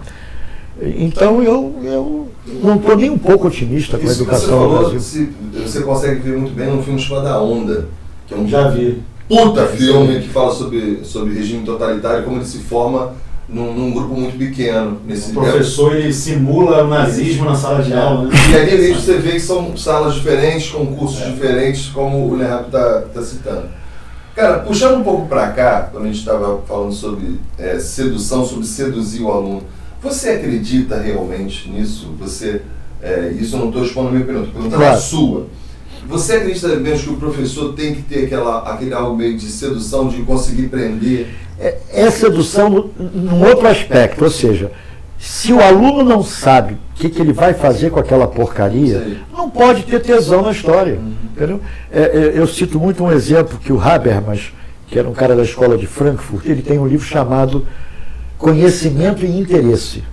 Então eu não estou nem um pouco otimista com a educação no Brasil. Você consegue ver muito bem num filme chamado A Onda, que é um Já vi. puta filme que fala sobre regime totalitário, como ele se forma num grupo muito pequeno. O professor ele simula o nazismo na sala de aula, né? E ali mesmo você vê que são salas diferentes, com cursos diferentes, como o Lerrap está citando. Cara, puxando um pouco para cá, quando a gente estava falando sobre sedução, sobre seduzir o aluno, você acredita realmente nisso? Isso eu não estou expondo a minha opinião, estou perguntando a sua. Você acredita mesmo que o professor tem que ter aquele algo meio de sedução, de conseguir prender? É sedução num outro aspecto, ou seja, se o aluno não sabe o que ele vai fazer com aquela porcaria, não pode ter tesão na história. Entendeu? Eu cito muito um exemplo que o Habermas, que era um cara da escola de Frankfurt, ele tem um livro chamado Conhecimento e Interesse.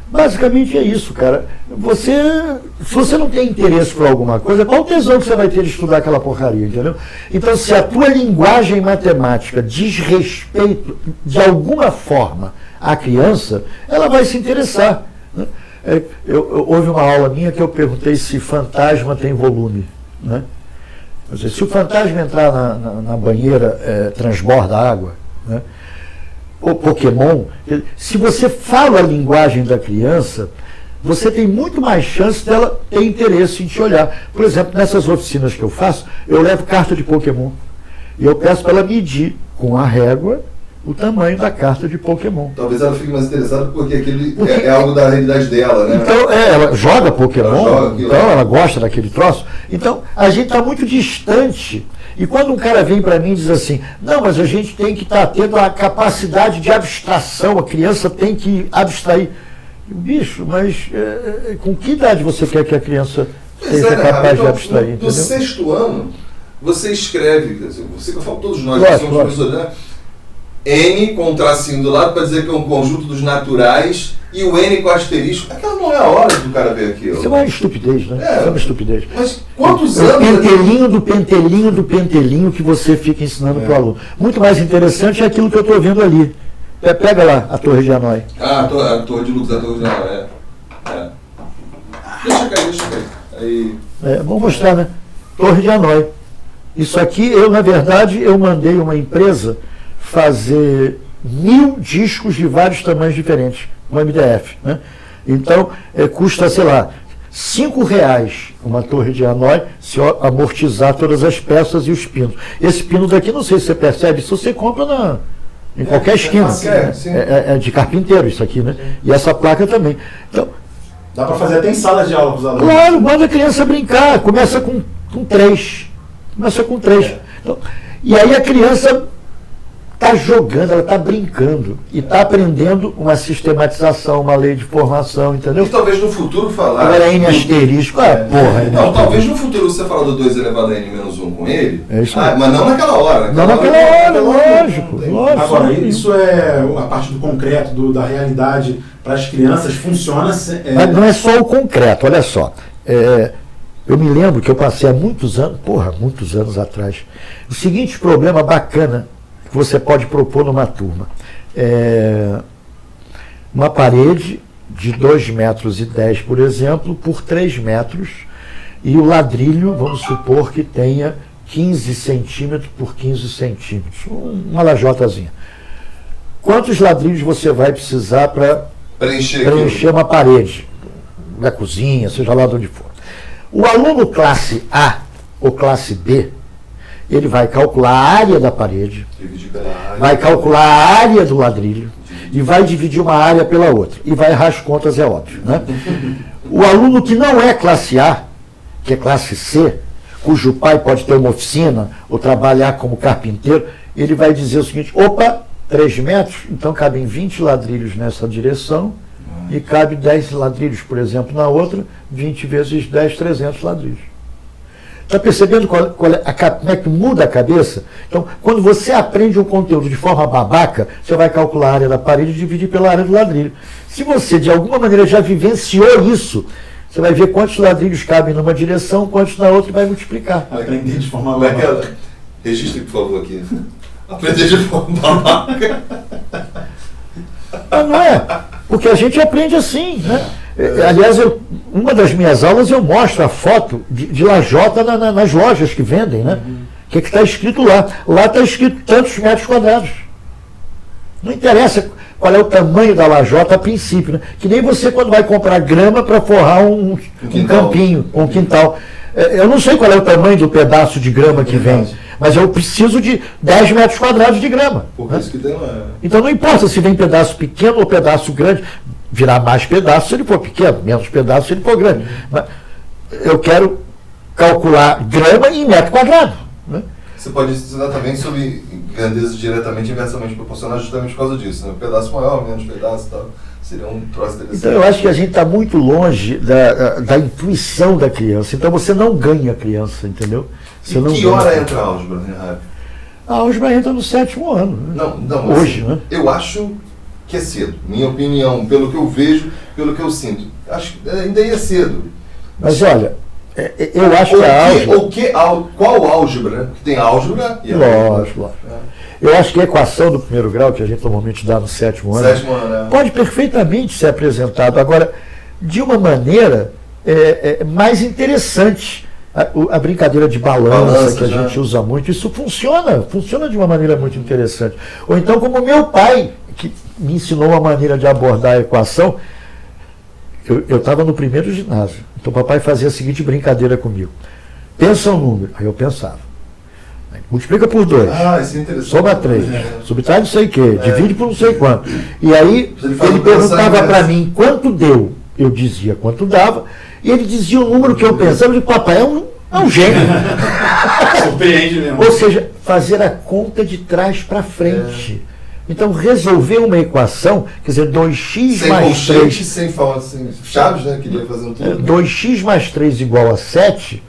Basicamente é isso, cara. Se você não tem interesse por alguma coisa, qual o tesão que você vai ter de estudar aquela porcaria, entendeu? Então, se a tua linguagem matemática diz respeito, de alguma forma, à criança, ela vai se interessar, né? Houve uma aula minha que eu perguntei se fantasma tem volume, né? Quer dizer, se o fantasma entrar na banheira, transborda água, né? O Pokémon, se você fala a linguagem da criança, você tem muito mais chance dela ter interesse em te olhar. Por exemplo, nessas oficinas que eu faço, eu levo carta de Pokémon. E eu peço para ela medir com a régua o tamanho da carta de Pokémon. Talvez ela fique mais interessada porque aquele é algo da realidade dela, né? Então, ela joga Pokémon, ela gosta daquele troço. Então, a gente está muito distante. E quando um cara vem para mim e diz assim, não, mas a gente tem que estar tendo a capacidade de abstração, a criança tem que abstrair. Bicho, mas com que idade você quer que a criança seja capaz de abstrair? No sexto ano, você escreve, quer dizer, você que eu falo, todos nós que somos professores, né? N com um tracinho do lado para dizer que é um conjunto dos naturais e o N com asterisco. Aquela não é a hora do cara ver aquilo. Isso é uma estupidez, né? Isso é uma estupidez. Mas quantos anos... O pentelinho que você fica ensinando para o aluno. Muito mais interessante é aquilo que eu estou vendo ali. Pega lá a Torre de Hanoi. A Torre de Luz da Torre de Hanoi, Deixa cair. Aí... vamos mostrar, né? Torre de Hanoi. Isso aqui, na verdade, eu mandei uma empresa fazer 1000 discos de vários tamanhos diferentes, no MDF, né? Então, custa, sei lá, R$5 uma torre de Hanoi, se amortizar todas as peças e os pinos. Esse pino daqui, não sei se você percebe, isso você compra em qualquer esquina. É de carpinteiro isso aqui, né? E essa placa também. Então, dá para fazer até em sala de aula com os alunos. Claro, manda a criança brincar, começa com 3. Começa com 3. Então, e aí a criança está jogando, ela está brincando e está aprendendo uma sistematização, uma lei de formação, entendeu? E talvez no futuro falar... Agora N asterisco, porra. Não, talvez no futuro você falar do 2 elevado a N menos 1 com ele, isso aí. Mas não naquela hora. Não naquela hora, lógico. Agora, isso é a parte do concreto, da realidade para as crianças, funciona... Mas não é só o concreto, olha só. Eu me lembro que eu passei há muitos anos atrás, o seguinte problema bacana que você pode propor numa turma. Uma parede de 2,10 metros, por exemplo, por 3 metros, e o ladrilho, vamos supor que tenha 15 centímetros por 15 centímetros, uma lajotazinha. Quantos ladrilhos você vai precisar para preencher uma parede? Da cozinha, seja lá de onde for. O aluno classe A ou classe B, ele vai calcular a área da parede, vai calcular a área do ladrilho e vai dividir uma área pela outra. E vai errar as contas, é óbvio, né? O aluno que não é classe A, que é classe C, cujo pai pode ter uma oficina ou trabalhar como carpinteiro, ele vai dizer o seguinte, 3 metros, então cabem 20 ladrilhos nessa direção e cabe 10 ladrilhos, por exemplo. Na outra, 20 vezes 10, 300 ladrilhos. Está percebendo como é que muda a cabeça? Então, quando você aprende um conteúdo de forma babaca, você vai calcular a área da parede e dividir pela área do ladrilho. Se você, de alguma maneira, já vivenciou isso, você vai ver quantos ladrilhos cabem numa direção, quantos na outra, e vai multiplicar. Vai aprender de forma Como é que babaca. registre, por favor, aqui. Aprender de forma babaca. Mas não é, porque a gente aprende assim, né? Aliás, uma das minhas aulas eu mostro a foto de lajota nas lojas que vendem, né? O que está escrito lá? Lá está escrito tantos metros quadrados. Não interessa qual é o tamanho da lajota a princípio, né? Que nem você quando vai comprar grama para forrar um campinho, um quintal. Eu não sei qual é o tamanho do pedaço de grama que vem, mas eu preciso de 10 metros quadrados de grama. Por Né? isso que tem lá. Então não importa se vem pedaço pequeno ou pedaço grande, virá mais pedaços se ele for pequeno, menos pedaços se ele for grande. Mas eu quero calcular grama em metro quadrado. Né? Você pode ensinar também sobre grandeza diretamente e inversamente proporcional justamente por causa disso. Né? Um pedaço maior, menos pedaço e tal. Seria um troço interessante. Então eu acho que a gente está muito longe da intuição da criança. Então você não ganha a criança, entendeu? Você não que ganha. hora entra a álgebra, né, Rabi? A álgebra entra no 7º ano. Né? Não, Hoje, assim, né? Eu acho que é cedo. Minha opinião, pelo que eu vejo, pelo que eu sinto. Acho que ainda é cedo. Mas olha, eu acho que a álgebra... Qual álgebra? Porque tem álgebra e Lógico. Eu acho que a equação do primeiro grau, que a gente normalmente dá no 7º ano, 7º ano, né? pode perfeitamente ser apresentado. Agora, de uma maneira mais interessante. A brincadeira de balança que a gente usa muito, isso funciona de uma maneira muito interessante. Ou então, como meu pai, que me ensinou uma maneira de abordar a equação, eu estava no primeiro ginásio, então o papai fazia a seguinte brincadeira comigo: pensa um número, aí eu pensava, multiplica por 2, isso é interessante. soma 3, subtrai não sei o quê, divide por não sei quanto. E aí ele perguntava para mim quanto deu, eu dizia quanto dava, e ele dizia o número que eu pensava, e o papai é um gênio. Surpreende mesmo. Ou seja, fazer a conta de trás para frente. Então, resolver uma equação, quer dizer, 2x sem mais 3... sem chaves, né? Queria fazer tudo. 2x mais 3 igual a 7.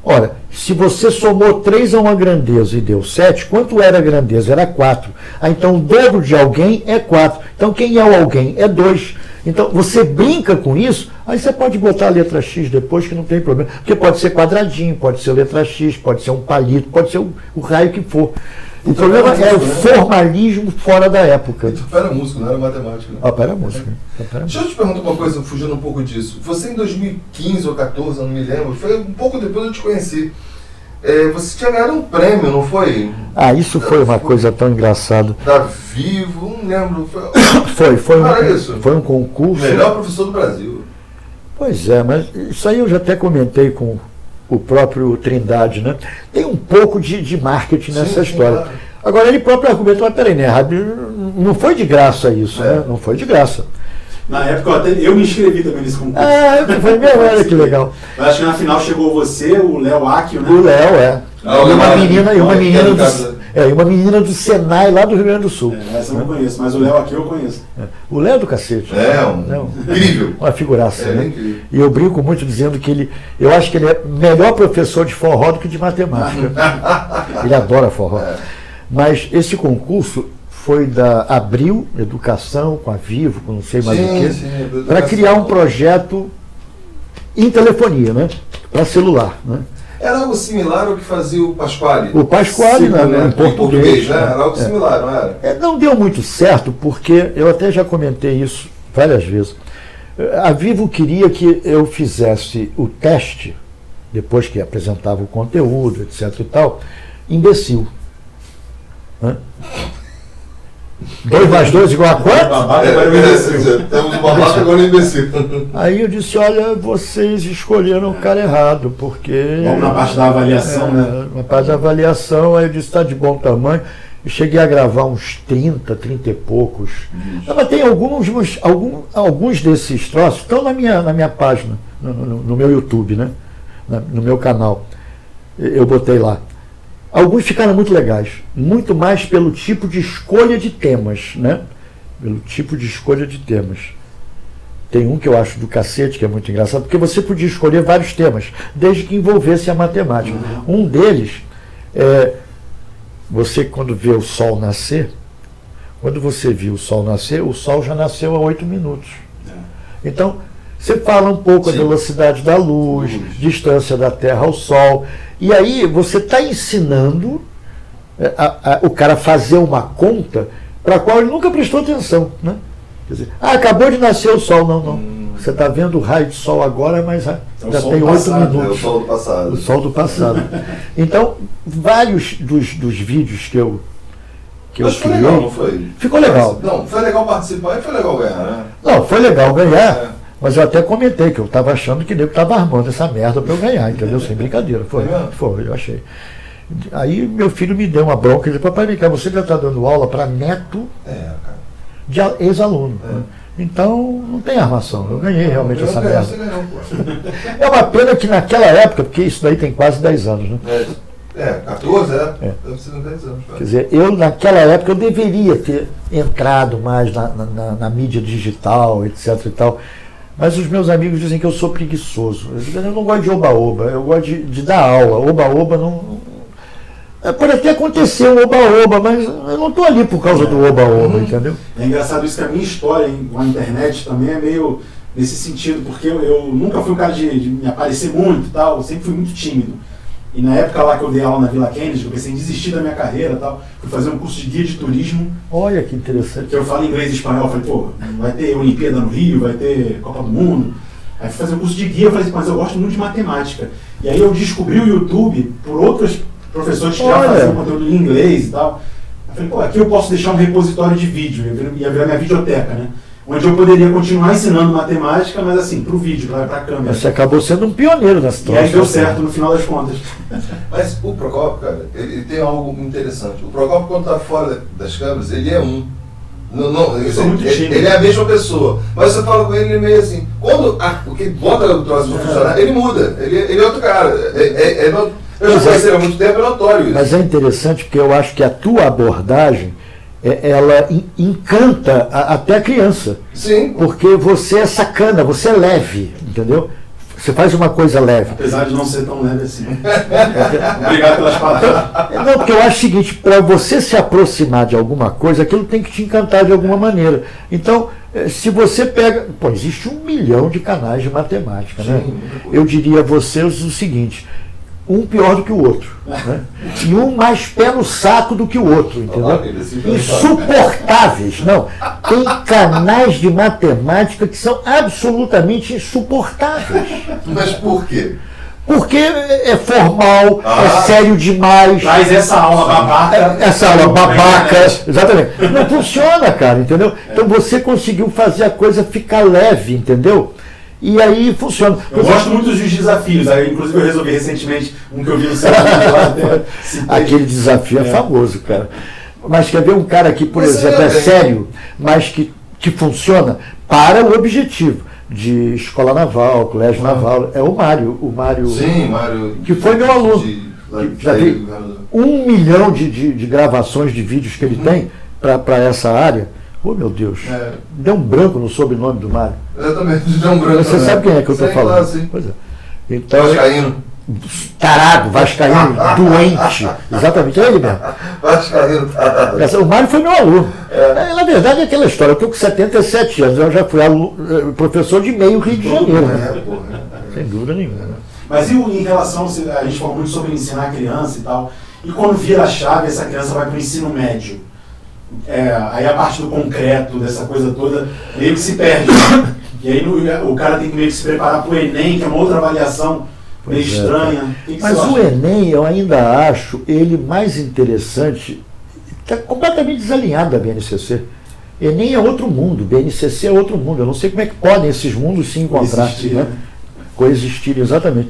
Ora, se você somou 3 a uma grandeza e deu 7, quanto era a grandeza? Era 4. Então, o dobro de alguém é 4. Então, quem é o alguém? É 2. Então, você brinca com isso, aí você pode botar a letra X depois, que não tem problema. Porque pode ser quadradinho, pode ser letra X, pode ser um palito, pode ser o raio que for. O problema é o formalismo fora da época. E tu era músico, não era matemática. Né? Era música. Deixa eu te perguntar uma coisa, fugindo um pouco disso. Você em 2015 ou 2014, eu não me lembro, foi um pouco depois eu te conheci. Você tinha ganhado um prêmio, não foi? Isso foi uma coisa tão engraçada. Da Vivo, não lembro. Foi um concurso. Melhor professor do Brasil. Pois é, mas isso aí eu já até comentei com o próprio Trindade, né? Tem um pouco de marketing nessa história. Claro. Agora ele próprio argumentou, mas peraí, né, Rabi, não foi de graça isso, né? Não foi de graça. Na época eu me inscrevi também nesse concurso. Foi mesmo, olha que legal. Eu acho que na final chegou você, o Léo Acchio, né? O Léo, e uma menina do Senai lá do Rio Grande do Sul. Essa eu não conheço, mas o Léo aqui eu conheço. O Léo do cacete. Incrível. Uma figuraça, né? Incrível. E eu brinco muito dizendo que eu acho que ele é melhor professor de forró do que de matemática. Ele adora forró. Mas esse concurso foi da Abril Educação, com a Vivo, com não sei mais o quê, para criar um projeto em telefonia, né? Para celular, né? Era algo similar ao que fazia o Pasquale. O Pasquale, né? Em português, né? Era algo similar, não era? Não deu muito certo, porque eu até já comentei isso várias vezes. A Vivo queria que eu fizesse o teste, depois que apresentava o conteúdo, etc e tal, imbecil. 2 mais 2 igual a quanto? Temos uma babaca agora imbecil. Aí eu disse, olha, vocês escolheram o cara errado, porque... Vamos na parte da avaliação, né? Na parte da avaliação, aí eu disse, está de bom tamanho. Eu cheguei a gravar uns 30 e poucos. Mas tem alguns desses troços, estão na minha página, no meu YouTube, né? No meu canal. Eu botei lá. Alguns ficaram muito legais, muito mais pelo tipo de escolha de temas, né? Pelo tipo de escolha de temas. tem um que eu acho do cacete, que é muito engraçado, porque você podia escolher vários temas, desde que envolvesse a matemática. Um deles é, você quando vê o sol nascer, quando você viu o sol nascer, o sol já nasceu há 8 minutos. Então, você fala um pouco a velocidade da luz, distância da Terra ao Sol, e aí você está ensinando o cara a fazer uma conta para a qual ele nunca prestou atenção, né? Quer dizer, acabou de nascer o Sol. Não. Você está vendo o raio de Sol agora, mas já tem 8 minutos. É o Sol do passado. O Sol do passado. Então, vários dos vídeos que eu Mas foi criei... legal, não foi? Ficou legal. Não, foi legal participar e foi legal ganhar, né? Não, foi legal ganhar, mas eu até comentei que eu estava achando que nego estava armando essa merda para eu ganhar, entendeu? Sem brincadeira. Foi, eu achei. Aí meu filho me deu uma bronca e disse, papai, vem cá, você já está dando aula para neto de ex-aluno. Então não tem armação. Eu ganhei realmente essa merda. Você ganhou, pô. É uma pena que naquela época, porque isso daí tem quase 10 anos, né? 14, Deve ser 10 anos. Quer dizer, eu naquela época eu deveria ter entrado mais na mídia digital, etc e tal. Mas os meus amigos dizem que eu sou preguiçoso. Eu digo, eu não gosto de oba-oba, eu gosto de dar aula. Oba-oba não... Pode até acontecer um oba-oba, mas eu não estou ali por causa do oba-oba, entendeu? É engraçado isso que a minha história com a internet também é meio nesse sentido, porque eu nunca fui um cara de me aparecer muito e tal, eu sempre fui muito tímido. E na época lá que eu dei aula na Vila Kennedy, eu pensei em desistir da minha carreira e tal, fui fazer um curso de guia de turismo. Olha que interessante. Que eu falo inglês e espanhol, falei, pô, vai ter Olimpíada no Rio, vai ter Copa do Mundo. Aí fui fazer um curso de guia, eu falei, mas eu gosto muito de matemática. E aí eu descobri o YouTube por outros professores que já faziam conteúdo em inglês e tal. Eu falei, pô, aqui eu posso deixar um repositório de vídeo, ia virar minha videoteca, né? Onde eu poderia continuar ensinando matemática, mas assim, para o vídeo, para a câmera. Você acabou sendo um pioneiro nessa situação. E aí deu certo no final das contas. Mas o Procópio, cara, ele tem algo interessante. O Procópio, quando está fora das câmeras, ele é um. Ele é a mesma pessoa. Mas você fala com ele meio assim. Quando porque bota o troço para funcionar, ele muda. Ele é outro cara. Eu já conheci ele há muito tempo, é notório isso. Mas é interessante porque eu acho que a tua abordagem ela encanta até a criança. Sim. Porque você é sacana, você é leve, entendeu? Você faz uma coisa leve. Apesar de não ser tão leve assim. Obrigado pelas palavras. Não, porque eu acho o seguinte, para você se aproximar de alguma coisa, aquilo tem que te encantar de alguma maneira. Então, se você pega... Pô, existe 1 milhão de canais de matemática, né? Eu diria a vocês o seguinte... Um pior do que o outro, né? E um mais pé no saco do que o outro, entendeu? Insuportáveis, não. Tem canais de matemática que são absolutamente insuportáveis. Mas por quê? Porque é formal, é sério demais. Traz essa aula babaca. Essa aula babaca, exatamente. Não funciona, cara, entendeu? Então você conseguiu fazer a coisa ficar leve, entendeu? E aí funciona. Eu gosto muito dos desafios. Aí, inclusive, eu resolvi recentemente um que eu vi no seu vídeo. Aquele desafio é famoso, cara. Mas quer ver um cara que, por exemplo, é sério, mas que funciona para o objetivo de escola naval, colégio naval. É o Mário. Sim, Mário. Que foi meu aluno. Que já tem 1 milhão de gravações de vídeos que ele tem para essa área. Oh, meu Deus. Deu um branco no sobrenome do Mário. Eu também, deu um branco. Você sabe quem é que eu estou falando? Claro, sim. Pois é. Então, Vascaíno. Tarado, vascaíno, doente. Exatamente, é ele mesmo. Vascaíno, tarado. O Mário foi meu aluno. Na verdade, é aquela história. Eu estou com 77 anos, eu já fui professor de meio Rio de Janeiro. Né? Sem dúvida nenhuma. Mas e em relação, a gente falou muito sobre ensinar a criança e tal, e quando vira a chave, essa criança vai para o ensino médio? Aí a parte do concreto, dessa coisa toda, meio que se perde. E aí o cara tem que meio que se preparar para o Enem, que é uma outra avaliação meio estranha. Mas o Enem, eu ainda acho ele mais interessante, está completamente desalinhado da BNCC. Enem é outro mundo, BNCC é outro mundo. Eu não sei como é que podem esses mundos se encontrar. Coexistirem, exatamente.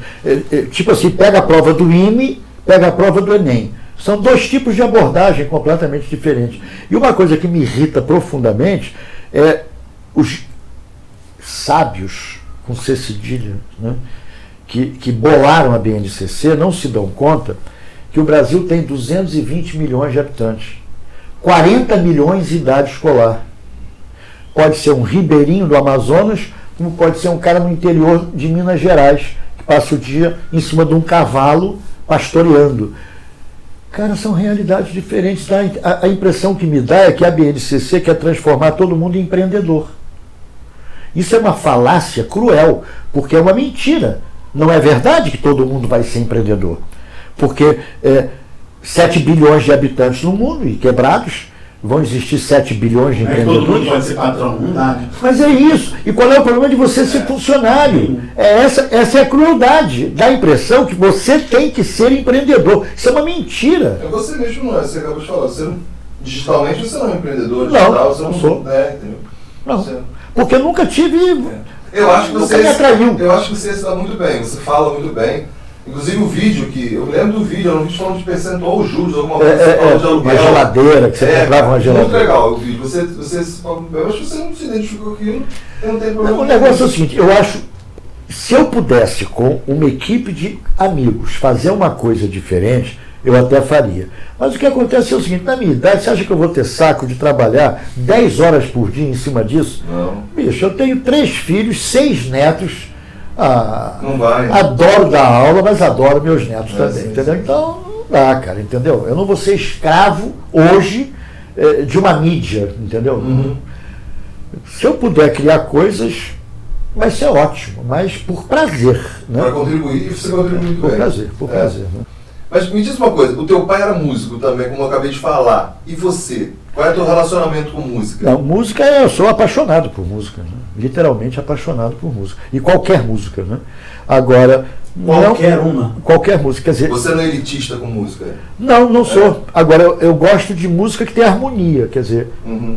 Tipo assim, pega a prova do IME, pega a prova do Enem. São 2 tipos de abordagem completamente diferentes. E uma coisa que me irrita profundamente é os sábios, com C cedilha, né, que bolaram a BNCC, não se dão conta que o Brasil tem 220 milhões de habitantes, 40 milhões de idade escolar. Pode ser um ribeirinho do Amazonas como pode ser um cara no interior de Minas Gerais, que passa o dia em cima de um cavalo pastoreando. Cara, são realidades diferentes. A impressão que me dá é que a BNCC quer transformar todo mundo em empreendedor. Isso é uma falácia cruel, porque é uma mentira. Não é verdade que todo mundo vai ser empreendedor. Porque 7 bilhões de habitantes no mundo e quebrados, vão existir 7 bilhões de empreendedores. Todo mundo pode ser patrão, não dá, né? Mas é isso. E qual é o problema de você ser funcionário? Essa é a crueldade. Dá a impressão que você tem que ser empreendedor. Isso é uma mentira. É você mesmo, não é? Você acabou de falar. Digitalmente você não é empreendedor. Não, digital, você não sou. Entendeu? Não. Você... Porque eu nunca tive... Eu acho que nunca me atraiu. Eu acho que você está muito bem. Você fala muito bem. Inclusive o vídeo que... Eu lembro do vídeo, era um vídeo falando de percentual ou juros, alguma coisa. De uma geladeira, que você comprava uma geladeira. Muito legal o vídeo. Eu acho que você não se identificou com aquilo, não tem problema. O negócio é o seguinte, eu acho, se eu pudesse com uma equipe de amigos fazer uma coisa diferente, eu até faria. Mas o que acontece é o seguinte, na minha idade, você acha que eu vou ter saco de trabalhar 10 horas por dia em cima disso? Não. Bicho, eu tenho 3 filhos, 6 netos. Não vai. Adoro dar aula, mas adoro meus netos também, sim, entendeu? sim. Então, não dá, cara, entendeu? Eu não vou ser escravo hoje de uma mídia, entendeu? Uhum. Se eu puder criar coisas, vai ser ótimo, mas por prazer, né? Para contribuir, você contribui muito Por bem. prazer, por prazer. Né? Mas me diz uma coisa, o teu pai era músico também, como eu acabei de falar. E você? Qual é o teu relacionamento com música? Não, música, eu sou apaixonado por música, né? Literalmente apaixonado por música. E qualquer música, né? Agora, qualquer música, quer dizer... Você não é elitista com música? Não sou. Agora, eu gosto de música que tem harmonia, quer dizer,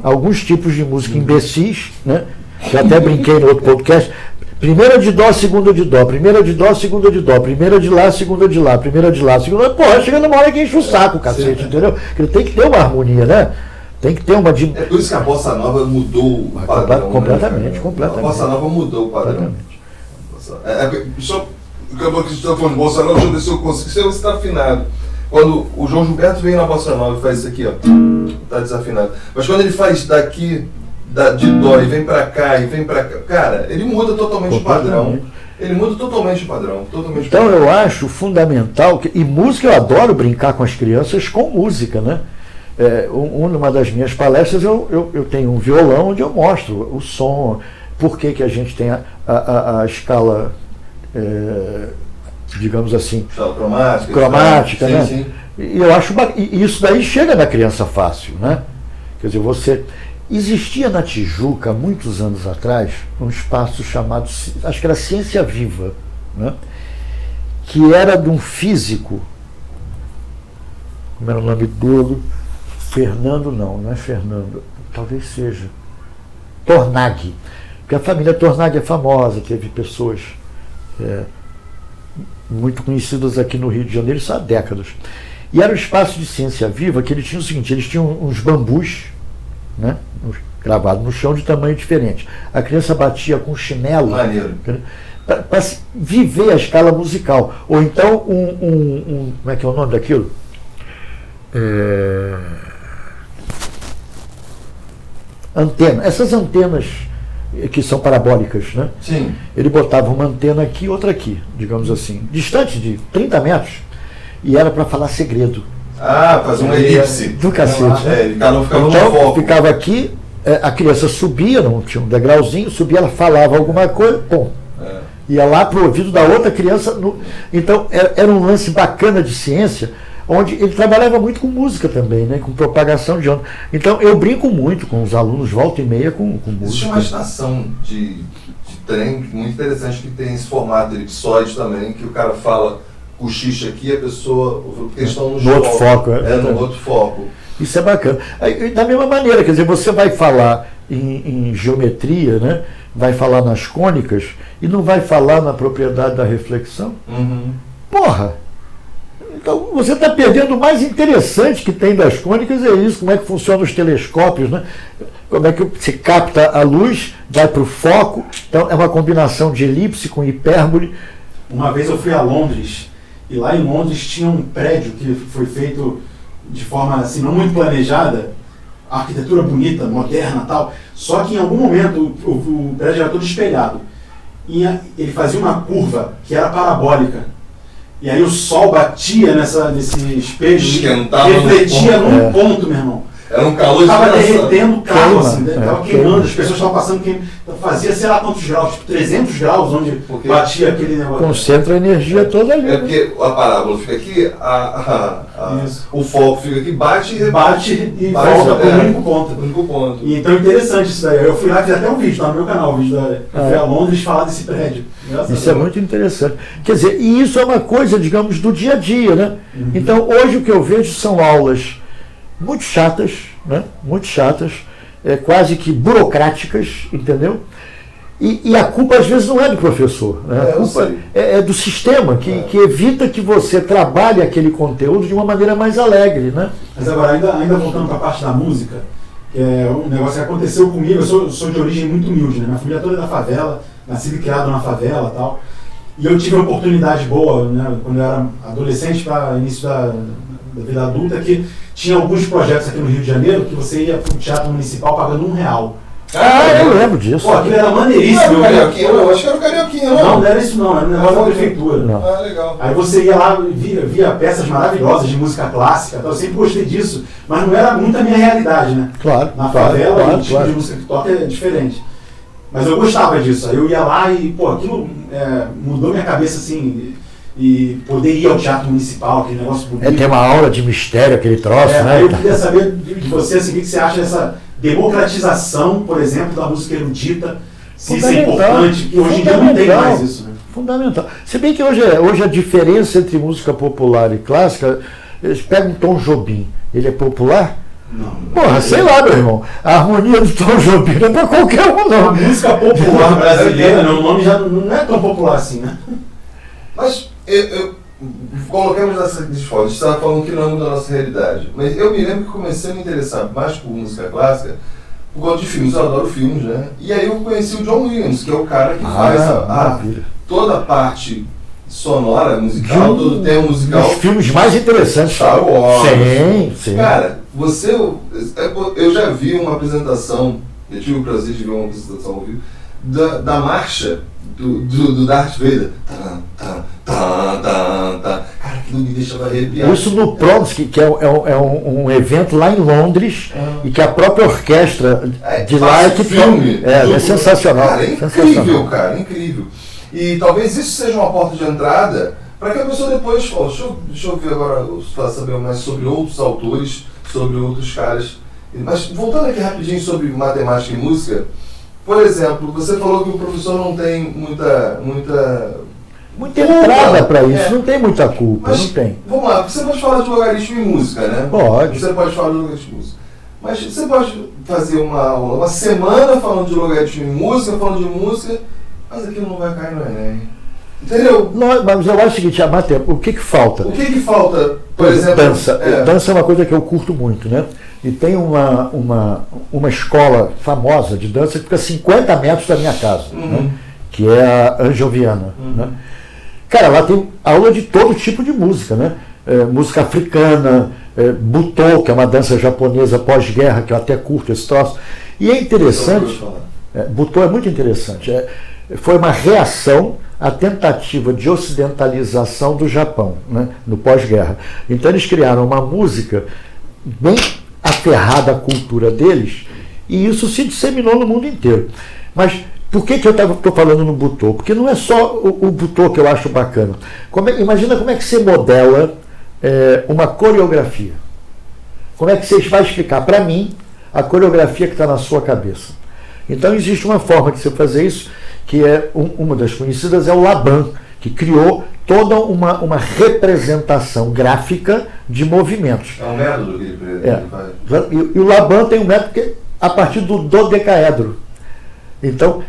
alguns tipos de música imbecis, né? Já até brinquei no outro podcast. Primeira de dó, segunda de dó, primeira de dó, segunda de dó, primeira de lá, segunda de lá, primeira de lá, segunda... Porra, chega numa hora que enche o saco, cacete, entendeu? Porque tem que ter uma harmonia, né? Tem que ter uma... É por isso que a Bossa Nova mudou o padrão. Completamente, né? completamente. A Bossa Nova mudou o padrão. Só acabou que você está falando de Bossa Nova, deixa eu ver se eu consigo. Se você está afinado. Quando o João Gilberto vem na Bossa Nova e faz isso aqui, ó, está desafinado. Mas quando ele faz daqui, de dó, e vem para cá, e vem para cá, cara, ele muda totalmente o padrão. Ele muda totalmente o padrão. Então eu acho fundamental, e música, eu adoro brincar com as crianças com música, né? Uma das minhas palestras eu tenho um violão onde eu mostro o som, por que a gente tem a escala, digamos assim, cromática, né? Sim. E eu acho e isso daí chega na criança fácil, né? Quer dizer, existia na Tijuca, muitos anos atrás, um espaço chamado, acho que era Ciência Viva, né? Que era de um físico, como era o nome dele? Fernando, não é Fernando, talvez seja Tornag, porque a família Tornag é famosa, teve pessoas muito conhecidas aqui no Rio de Janeiro, isso há décadas. E era um espaço de ciência viva que eles tinham o seguinte, eles tinham uns bambus, né, gravados no chão de tamanho diferente. A criança batia com chinelo para viver a escala musical. Ou então como é que é o nome daquilo? Antena. Essas antenas que são parabólicas, né? Sim. Ele botava uma antena aqui e outra aqui, digamos assim, distante de 30 metros, e era para falar segredo. Fazer uma elipse. Do cacete. Cada um ficava no então, foco. ficava aqui, a criança subia, não tinha um degrauzinho, subia, ela falava alguma coisa, pum. Ia lá pro ouvido da outra criança. Então, era um lance bacana de ciência, onde ele trabalhava muito com música também, né? Com propagação de onda. Então, eu brinco muito com os alunos, volta e meia, com música. Existe uma estação de trem muito interessante que tem esse formato elipsoide também, que o cara fala cochicha aqui, a pessoa, porque estão no outro foco. No outro foco. Isso é bacana. Da mesma maneira, quer dizer, você vai falar em geometria, né? Vai falar nas cônicas e não vai falar na propriedade da reflexão. Porra! Então você está perdendo o mais interessante que tem das cônicas, é isso, como é que funcionam os telescópios, né? Como é que você capta a luz, vai para o foco, então é uma combinação de elipse com hipérbole. Uma vez eu fui a Londres, e lá em Londres tinha um prédio que foi feito de forma assim, não muito planejada, a arquitetura bonita, moderna e tal. Só que em algum momento o prédio era todo espelhado. E ele fazia uma curva que era parabólica. E aí o sol batia nesse espelho, esquentava, refletia num ponto, meu irmão. Era um calor Tava derretendo o carro, assim, Queima, tava queimando, as pessoas estavam passando, fazia sei lá quantos graus, tipo 300 graus, onde batia aquele negócio. Concentra a energia toda ali. É porque a parábola fica aqui, o foco fica aqui, bate e volta para o único ponto. E então é interessante isso daí. Eu fui lá e fiz até um vídeo, tá no meu canal, o vídeo eu fui a Londres falar desse prédio. Isso é muito interessante. Quer dizer, e isso é uma coisa, digamos, do dia a dia, né? Então, hoje o que eu vejo são aulas muito chatas, né? Muito chatas, quase que burocráticas, entendeu? E a culpa às vezes não é do professor, né? A culpa é do sistema, que evita que você trabalhe aquele conteúdo de uma maneira mais alegre, né? Mas agora, ainda voltando para a parte da música, que é um negócio que aconteceu comigo, eu sou de origem muito humilde, né? Minha família toda é da favela, nascido e criado na favela e tal. E eu tive uma oportunidade boa, né, quando eu era adolescente para início da vida adulta, que tinha alguns projetos aqui no Rio de Janeiro que você ia para o Teatro Municipal pagando R$1. Eu lembro disso. Pô, aquilo era maneiríssimo. Eu acho que era o Carioquinha, não? Não era isso não, era um negócio da prefeitura. Não. Legal. Aí você ia lá, via peças maravilhosas de música clássica, eu sempre gostei disso, mas não era muito a minha realidade, né? Claro. Na favela, o tipo de música que toca é diferente. Mas eu gostava disso, aí eu ia lá e, pô, aquilo mudou minha cabeça, assim, e poder ir ao Teatro Municipal, aquele negócio bonito. Tem uma aula de mistério, aquele troço, né? Aí eu queria saber de você, assim, o que você acha dessa democratização, por exemplo, da música erudita, se isso é importante, que hoje em dia não tem mais isso, né? Fundamental. Se bem que hoje a diferença entre música popular e clássica, eles pegam Tom Jobim, ele é popular? Não. Porra, sei lá, meu irmão. A harmonia do Tom Jobim não é pra qualquer um, não. A música popular brasileira, né, o nome já não é tão popular assim, né? Mas coloquemos nessa desfoto, a gente estava falando que não é muito da nossa realidade. Mas eu me lembro que comecei a me interessar mais por música clássica por conta de filmes, eu adoro filmes, né? E aí eu conheci o John Williams, que é o cara que faz toda a parte sonora, musical, todo o tema musical. Os filmes mais interessantes. Star Wars. Sim. Cara, eu já vi uma apresentação, eu tive o prazer de ver uma apresentação ao vivo, da marcha do Darth Vader. Cara, aquilo me deixava arrepiado. Isso no Proms, que é um evento lá em Londres, e que a própria orquestra de lá é que filme. É sensacional. Cara, é incrível, cara, incrível. E talvez isso seja uma porta de entrada para que a pessoa depois fale, deixa eu ver agora, saber mais sobre outros autores, sobre outros caras. Mas voltando aqui rapidinho sobre matemática e música, por exemplo, você falou que o professor não tem muita entrada para isso, não tem muita culpa, mas, não tem. Vamos lá, você pode falar de logaritmo e música, né? Pode. Você pode falar de logaritmo e música. Mas você pode fazer uma semana falando de logaritmo e música, falando de música, mas aquilo não vai cair no Enem. Entendeu? Não, mas eu acho o seguinte, o que falta? O que falta, por exemplo? Dança. Dança é uma coisa que eu curto muito, né? E tem uma escola famosa de dança que fica a 50 metros da minha casa, né? Que é a Anjoviana. Né? Cara, lá tem aula de todo tipo de música, né? Música africana, butô, que é uma dança japonesa pós-guerra, que eu até curto esse troço. E é interessante, butô é muito interessante. Foi uma reação à tentativa de ocidentalização do Japão, né? No pós-guerra. Então eles criaram uma música bem aferrada à cultura deles, e isso se disseminou no mundo inteiro. Mas por que eu estou falando no butô? Porque não é só o butô que eu acho bacana. Imagina como é que você modela uma coreografia. Como é que você vai explicar para mim a coreografia que está na sua cabeça? Então existe uma forma de você fazer isso, que é uma das conhecidas, é o Laban, que criou toda uma representação gráfica de movimentos. É um método que ele faz. E o Laban tem um método que é a partir do dodecaedro. Então,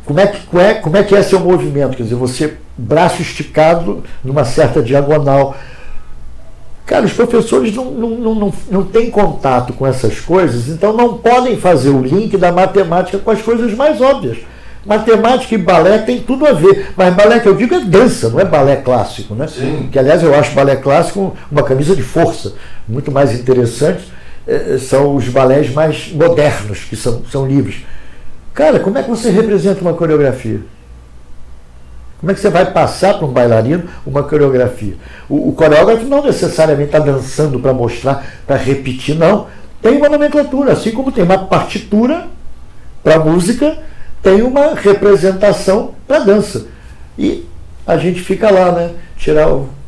como é que é seu movimento? Quer dizer, você, braço esticado numa certa diagonal. Cara, os professores não têm contato com essas coisas, então não podem fazer o link da matemática com as coisas mais óbvias. Matemática e balé tem tudo a ver, mas balé que eu digo é dança, não é balé clássico, né? Sim. Que aliás eu acho balé clássico uma camisa de força, muito mais interessante são os balés mais modernos, que são livres. Cara, como é que você representa uma coreografia? Como é que você vai passar para um bailarino uma coreografia? O coreógrafo não necessariamente está dançando para mostrar, para repetir, não. Tem uma nomenclatura, assim como tem uma partitura para música, tem uma representação para dança. E a gente fica lá, né?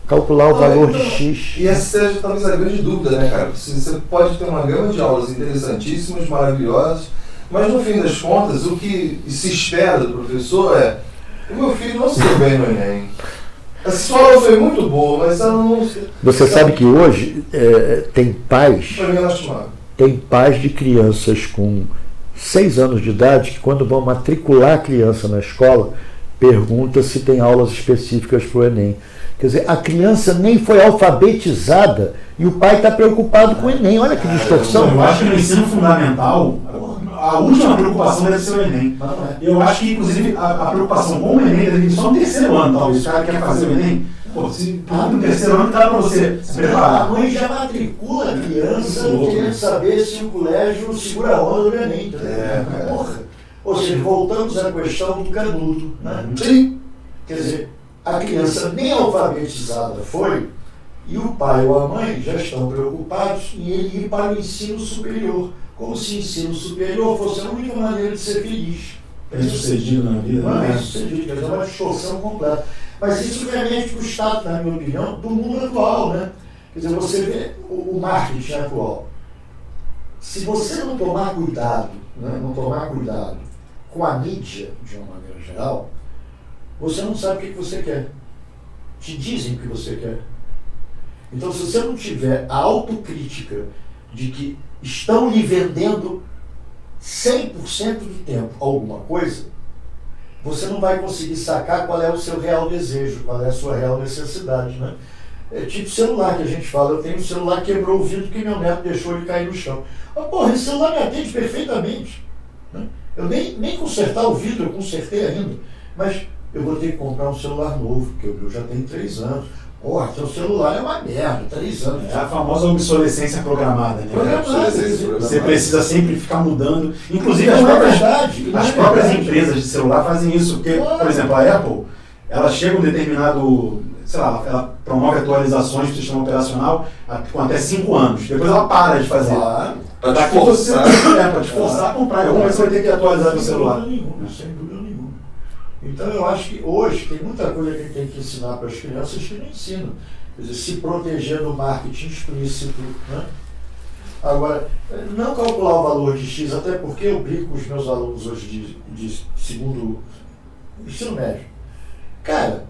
Calcular o valor de X. E essa seja talvez a grande dúvida, né, cara? Você pode ter uma gama de aulas interessantíssimas, maravilhosas, mas no fim das contas, o que se espera do professor é: o meu filho não se deu bem no Enem. A sua aula foi muito boa, mas ela não... Você sabe que hoje tem pais... Para mim, ela estimava. Tem pais de crianças com 6 anos de idade que, quando vão matricular a criança na escola, pergunta se tem aulas específicas para o Enem. Quer dizer, a criança nem foi alfabetizada e o pai está preocupado com o Enem. Olha que distorção. Eu acho que no ensino fundamental, a última preocupação deve ser o Enem. Eu acho que, inclusive, a preocupação com o Enem deve ser só no terceiro ano, talvez. O cara quer fazer o Enem. Pô, se no terceiro ano dá para você se preparar. A mãe já matricula a criança querendo saber se o colégio segura a onda do Enem. Porra. Ou seja, voltamos à questão do canudo. Né? Sim. Quer dizer, a criança nem alfabetizada foi, e o pai ou a mãe já estão preocupados em ele ir para o ensino superior, como se o ensino superior fosse a única maneira de ser feliz. Bem-sucedido na vida. Não é bem-sucedido, quer dizer, é uma distorção completa. Mas isso remete para o estado, na minha opinião, do mundo atual, né? Quer dizer, você vê o marketing atual. Se você não tomar cuidado, né, com a mídia, de uma maneira geral, você não sabe o que você quer. Te dizem o que você quer. Então, se você não tiver a autocrítica de que estão lhe vendendo 100% do tempo alguma coisa, você não vai conseguir sacar qual é o seu real desejo, qual é a sua real necessidade, né? É tipo celular que a gente fala. Eu tenho um celular que quebrou o vidro que meu neto deixou ele cair no chão. Mas, porra, esse celular me atende perfeitamente, né? Eu nem consertar o vidro, eu consertei ainda. Mas eu vou ter que comprar um celular novo, porque o meu já tem 3 anos. Porra, seu celular é uma merda, 3 anos. É a famosa obsolescência programada, né? Você precisa sempre ficar mudando. Inclusive, as próprias empresas de celular fazem isso. Porque, por exemplo, a Apple, ela chega um determinado, sei lá, ela promove atualizações do sistema operacional com até 5 anos. Depois ela para de fazer. Para te forçar. Para te forçar a comprar. Alguma vez você vai ter que atualizar o celular. Sem dúvida nenhuma. Então eu acho que hoje tem muita coisa que a gente tem que ensinar para as crianças que não ensinam. Quer dizer, se proteger do marketing explícito, né? Agora, não calcular o valor de X, até porque eu brinco com os meus alunos hoje de segundo ensino médio. Cara,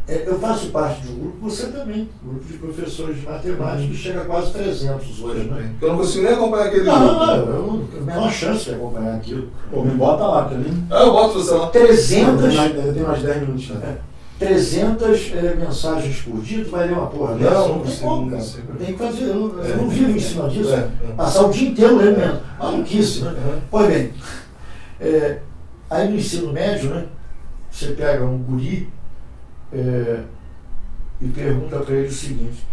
eu faço parte de um grupo, você também, um grupo de professores de matemática, que chega a quase 300 hoje, né? Eu não consigo nem acompanhar aquele grupo. Não, a menor chance de acompanhar aquilo. Pô, me bota lá pra mim. Eu boto você lá. 300... Eu tenho mais 10 minutos, né? 300 mensagens por dia, tu vai ler uma porra dessa? Não tem como, cara. Tem que fazer, eu não vivo em cima disso. Passar o dia inteiro lendo mesmo. Maluquice, né? Pois bem, aí no ensino médio, né, você pega um guri e pergunta para ele o seguinte: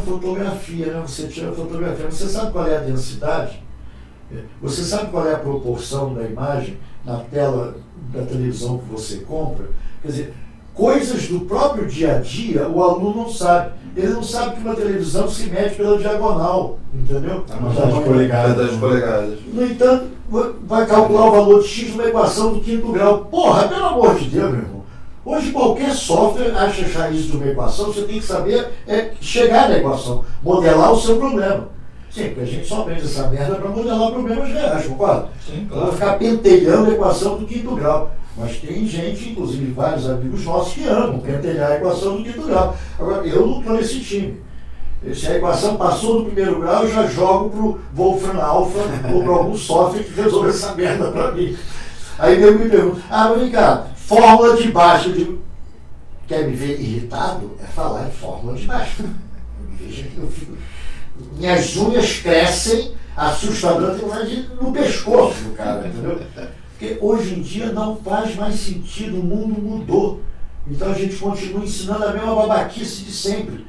fotografia, né? Você tira a fotografia, você sabe qual é a densidade? Você sabe qual é a proporção da imagem na tela da televisão que você compra? Quer dizer, coisas do próprio dia a dia o aluno não sabe. Ele não sabe que uma televisão se mede pela diagonal, entendeu? Das polegadas. No entanto, vai calcular o valor de X numa equação do 5º grau. Porra, pelo amor de Deus, meu irmão. Hoje qualquer software acha achar isso de uma equação, você tem que saber chegar na equação, modelar o seu problema. Sim, porque a gente só aprende essa merda para modelar problemas reais, concorda? Sim, claro. Vou ficar pentelhando a equação do 5º grau. Mas tem gente, inclusive vários amigos nossos, que amam pentelhar a equação do 5º grau. Agora, eu não estou nesse time. Se a equação passou do 1º grau, eu já jogo para o Wolfram Alpha ou para algum software que resolve essa merda para mim. Aí eu me pergunto, mas vem cá, fórmula de baixo. Eu digo, quer me ver irritado? É falar em fórmula de baixo. Veja que eu fico... Minhas unhas crescem assustadoramente no pescoço do cara, entendeu? Porque hoje em dia não faz mais sentido, o mundo mudou. Então a gente continua ensinando a mesma babaquice de sempre.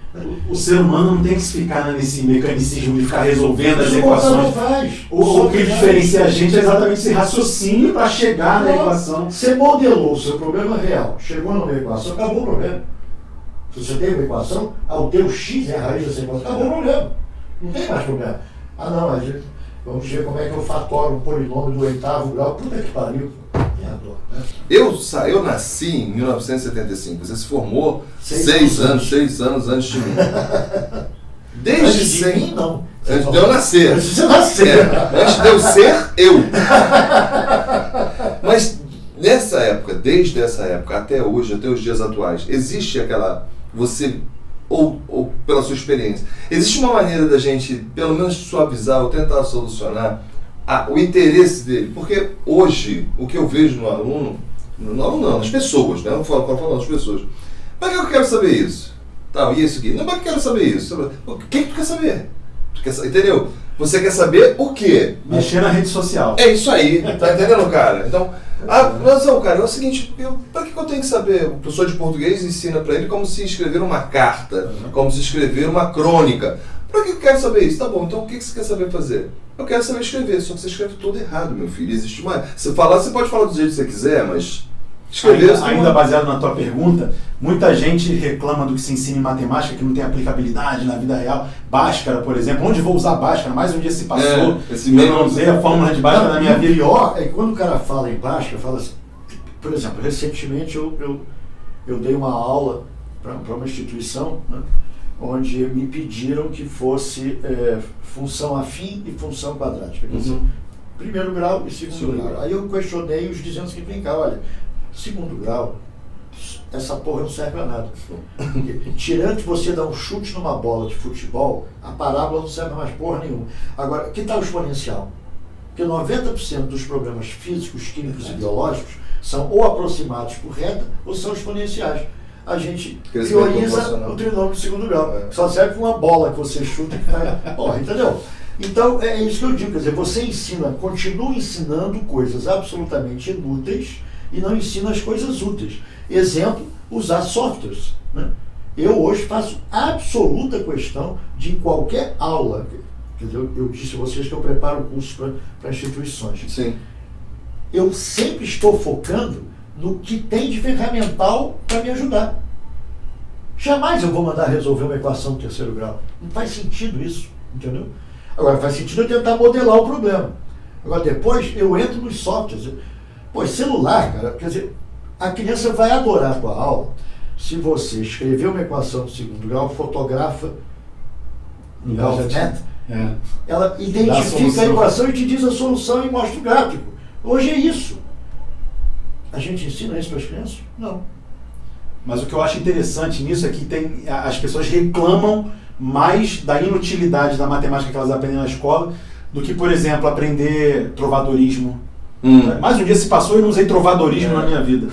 O ser humano não tem que se ficar nesse mecanicismo de ficar resolvendo as O equações. não faz. O que diferencia a gente é exatamente esse raciocínio para chegar na equação. Você modelou o seu problema real, chegou numa equação, acabou o problema. Se você tem uma equação, o teu x é a raiz dessa equação, acabou o problema. Não tem mais problema. A gente, vamos ver como é que eu fatoro um polinômio do 8º grau. Puta que pariu. Né? Eu nasci em 1975, você se formou 6 anos antes de mim. Desde sempre. Mim, não. Antes de eu nascer. Antes de você nascer. Antes de eu ser eu. Mas nessa época, desde essa época até hoje, até os dias atuais, existe aquela. Você, ou pela sua experiência, existe uma maneira da gente, pelo menos, suavizar ou tentar solucionar o interesse dele? Porque hoje, o que eu vejo no aluno, não, nas pessoas, né? Não falo das pessoas. Para que eu quero saber isso? Tá, e isso aqui? Não, para que eu quero saber isso? O que tu quer saber? Entendeu? Você quer saber o quê? Mexer na rede social. É isso aí, tá entendendo, cara? Então, não, cara, é o seguinte, para que eu tenho que saber? O professor de português ensina para ele como se escrever uma carta, como se escrever uma crônica. Para que eu quero saber isso? Tá bom, então o que você quer saber fazer? Eu quero saber escrever, só que você escreve todo errado, meu filho. Existe uma... Você pode falar do jeito que você quiser, mas... escrever... Ainda baseado na tua pergunta, muita gente reclama do que se ensina em matemática, que não tem aplicabilidade na vida real. Bhaskara, por exemplo. Onde vou usar Bhaskara? Mais um dia se passou. Eu não usei a fórmula de Bhaskara na minha vida. O pior é que quando o cara fala em Bhaskara, fala assim... Por exemplo, recentemente eu dei uma aula para uma instituição, né, onde me pediram que fosse função afim e função quadrática. Quer dizer, primeiro grau e segundo grau. Aí eu questionei os dizendo que vem cá, olha, segundo grau, essa porra não serve para nada. Tirando que você dá um chute numa bola de futebol, a parábola não serve mais porra nenhuma. Agora, que tal o exponencial? Porque 90% dos problemas físicos, químicos e biológicos são ou aproximados por reta ou são exponenciais. A gente prioriza o trinômio de segundo grau. Só serve para uma bola que você chuta que vai... Porra, entendeu? Então, é isso que eu digo. Quer dizer, você continua ensinando coisas absolutamente inúteis e não ensina as coisas úteis. Exemplo, usar softwares. Né? Eu hoje faço absoluta questão de, em qualquer aula, quer dizer, eu disse a vocês que eu preparo curso para instituições. Sim. Eu sempre estou focando no que tem de ferramental para me ajudar. Jamais eu vou mandar resolver uma equação de terceiro grau. Não faz sentido isso, entendeu? Agora, faz sentido eu tentar modelar o problema. Agora, depois eu entro nos softwares. Pô, celular, cara, quer dizer, a criança vai adorar a tua aula se você escrever uma equação de segundo grau, fotografa no GovNet, ela identifica a equação e te diz a solução e mostra o gráfico. Hoje é isso. A gente ensina isso para as crianças? Não. Mas o que eu acho interessante nisso é que as pessoas reclamam mais da inutilidade da matemática que elas aprendem na escola do que, por exemplo, aprender trovadorismo. Mais um dia se passou e eu não usei trovadorismo na minha vida.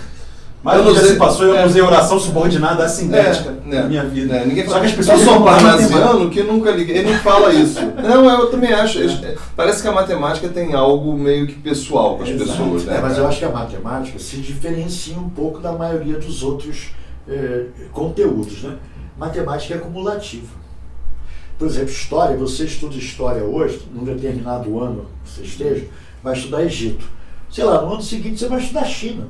Mais um dia se passou e eu não usei oração subordinada assintética na minha vida. Só que as pessoas são parnasiano que nunca liguei, ele não fala isso. Não, eu também acho. Parece que a matemática tem algo meio que pessoal com as pessoas. Né? Mas eu acho que a matemática se diferencia um pouco da maioria dos outros conteúdos. Né? Matemática é acumulativa. Por exemplo, história, você estuda história hoje, num determinado ano que você esteja, vai estudar Egito. Sei lá, no ano seguinte você vai estudar China.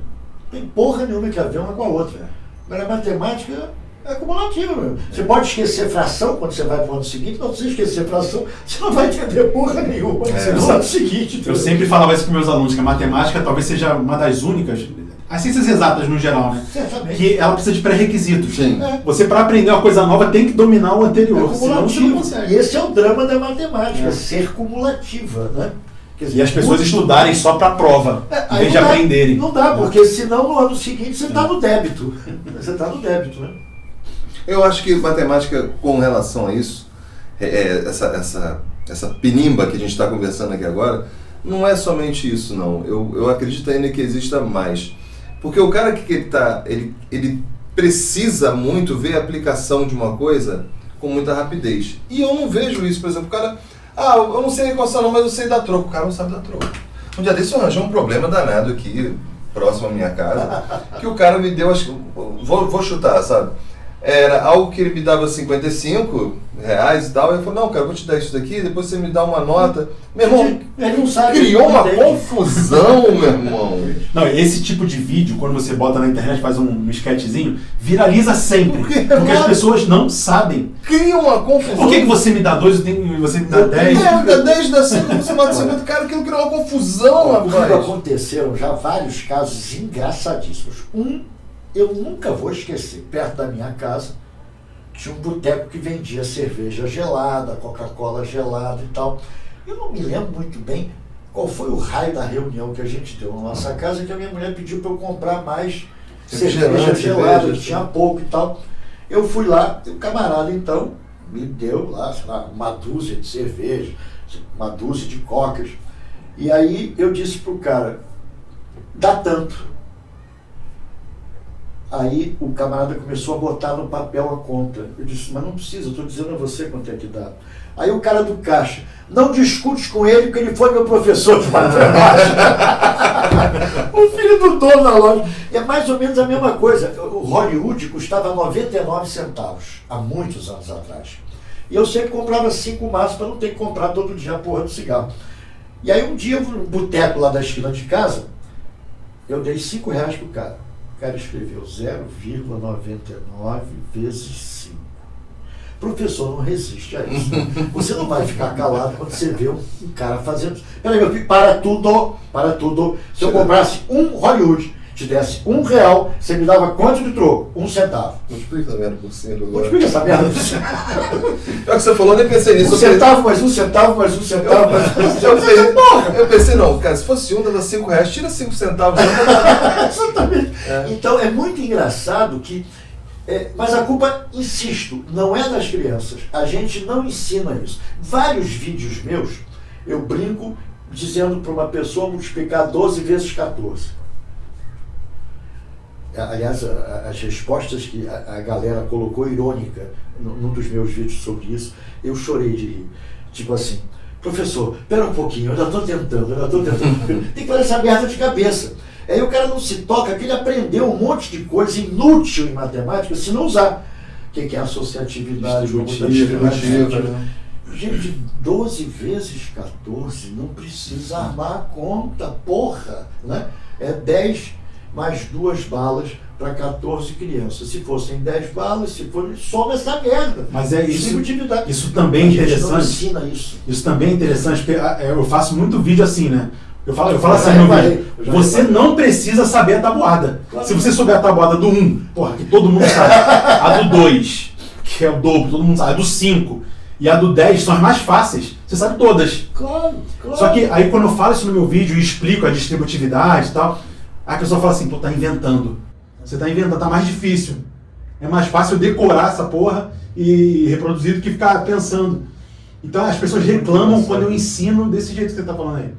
Não tem porra nenhuma que a ver uma com a outra. Mas a matemática é acumulativa, meu. Você pode esquecer fração quando você vai para o ano seguinte, não precisa esquecer fração, você não vai entender porra nenhuma no ano seguinte. Eu sempre falava isso para meus alunos, que a matemática talvez seja uma das únicas, as ciências exatas no geral, né? Certamente. Que ela precisa de pré-requisitos. Sim. Você, para aprender uma coisa nova, tem que dominar o anterior, senão você não consegue. E esse é o drama da matemática, ser cumulativa, né? Quer dizer, e as pessoas estudarem só para a prova, em vez de aprenderem. Não dá, porque senão no ano seguinte você está no débito. Você está no débito, né? Eu acho que matemática, com relação a isso, essa pinimba que a gente está conversando aqui agora, não é somente isso, não. Eu acredito ainda que exista mais. Porque o cara que ele precisa muito ver a aplicação de uma coisa com muita rapidez. E eu não vejo isso, por exemplo, o cara... eu não sei a equação não, mas eu sei dar troco. O cara não sabe dar troco. Um dia desse eu arranjei um problema danado aqui. próximo à minha casa, que o cara me deu, acho que, vou chutar, sabe? Era algo que ele me dava R$55 e tal, e ele falou, não, cara, eu vou te dar isso daqui, depois você me dá uma nota. Meu irmão, ele não sabe, criou uma confusão, meu irmão. Não, esse tipo de vídeo, quando você bota na internet, faz um sketchzinho, viraliza sempre. Porque as pessoas não sabem. Cria uma confusão. Por que você me dá 2 e você me dá 10? Me dá 10, dá 5, você mata 50. Cara, aquilo criou uma confusão, rapaz. Aconteceram já vários casos engraçadíssimos. Eu nunca vou esquecer, perto da minha casa, tinha um boteco que vendia cerveja gelada, Coca-Cola gelada e tal. Eu não me lembro muito bem qual foi o raio da reunião que a gente deu na nossa casa, que a minha mulher pediu para eu comprar mais cerveja gelada, que tinha pouco e tal. Eu fui lá, e o camarada então me deu lá, sei lá, uma dúzia de cerveja, uma dúzia de cocas. E aí eu disse pro cara, dá tanto. Aí o camarada começou a botar no papel a conta. Eu disse, mas não precisa, eu estou dizendo a você quanto é que dá. Aí o cara do caixa, não discute com ele porque ele foi meu professor de matemática. O filho do dono da loja. É mais ou menos a mesma coisa. O Hollywood custava 99 centavos, há muitos anos atrás. E eu sempre comprava 5 maços para não ter que comprar todo dia a porra do cigarro. E aí um dia, no boteco lá da esquina de casa, eu dei R$5 pro cara. O cara escreveu 0,99 vezes 5. Professor, não resiste a isso. Você não vai ficar calado quando você vê um cara fazendo. Peraí, meu filho, para tudo. Se eu comprasse um Hollywood, te desse R$1, você me dava quanto de troco? 1 centavo. Multiplica essa merda por 5 agora. Multiplica essa merda. É o que você falou, nem pensei nisso. 1 centavo, mais 1 centavo, mais 1 centavo, mais 1 centavo. Eu pensei, não, cara, se fosse dava R$5, tira 5 centavos. Exatamente. Então é muito engraçado que. Mas a culpa, insisto, não é das crianças. A gente não ensina isso. Vários vídeos meus, eu brinco dizendo para uma pessoa multiplicar 12 vezes 14. Aliás, as respostas que a galera colocou irônica num dos meus vídeos sobre isso, eu chorei de rir. Tipo assim, professor, pera um pouquinho, eu ainda estou tentando. Tem que fazer essa merda de cabeça. Aí o cara não se toca, que ele aprendeu um monte de coisa inútil em matemática se não usar. O que é associatividade, distributiva. Gente, 12 vezes 14, não precisa armar a conta, porra, né? É 10 mais 2 balas para 14 crianças. Se fossem 10 balas, se for, soma essa merda. Mas é isso. Isso também é interessante. Não ensina isso. Isso também é interessante, porque eu faço muito vídeo assim, né? Eu falo assim no meu vídeo. Você não precisa saber a tabuada. Claro. Se você souber a tabuada do 1, porra, que todo mundo sabe. A do 2, que é o dobro, todo mundo sabe. A do 5 e a do 10 são as mais fáceis. Você sabe todas. Claro. Só que aí quando eu falo isso no meu vídeo e explico a distributividade e tal, a pessoa fala assim, pô, tá inventando. Você tá inventando, tá mais difícil. É mais fácil decorar essa porra e reproduzir do que ficar pensando. Então as pessoas reclamam quando eu ensino desse jeito que você tá falando aí.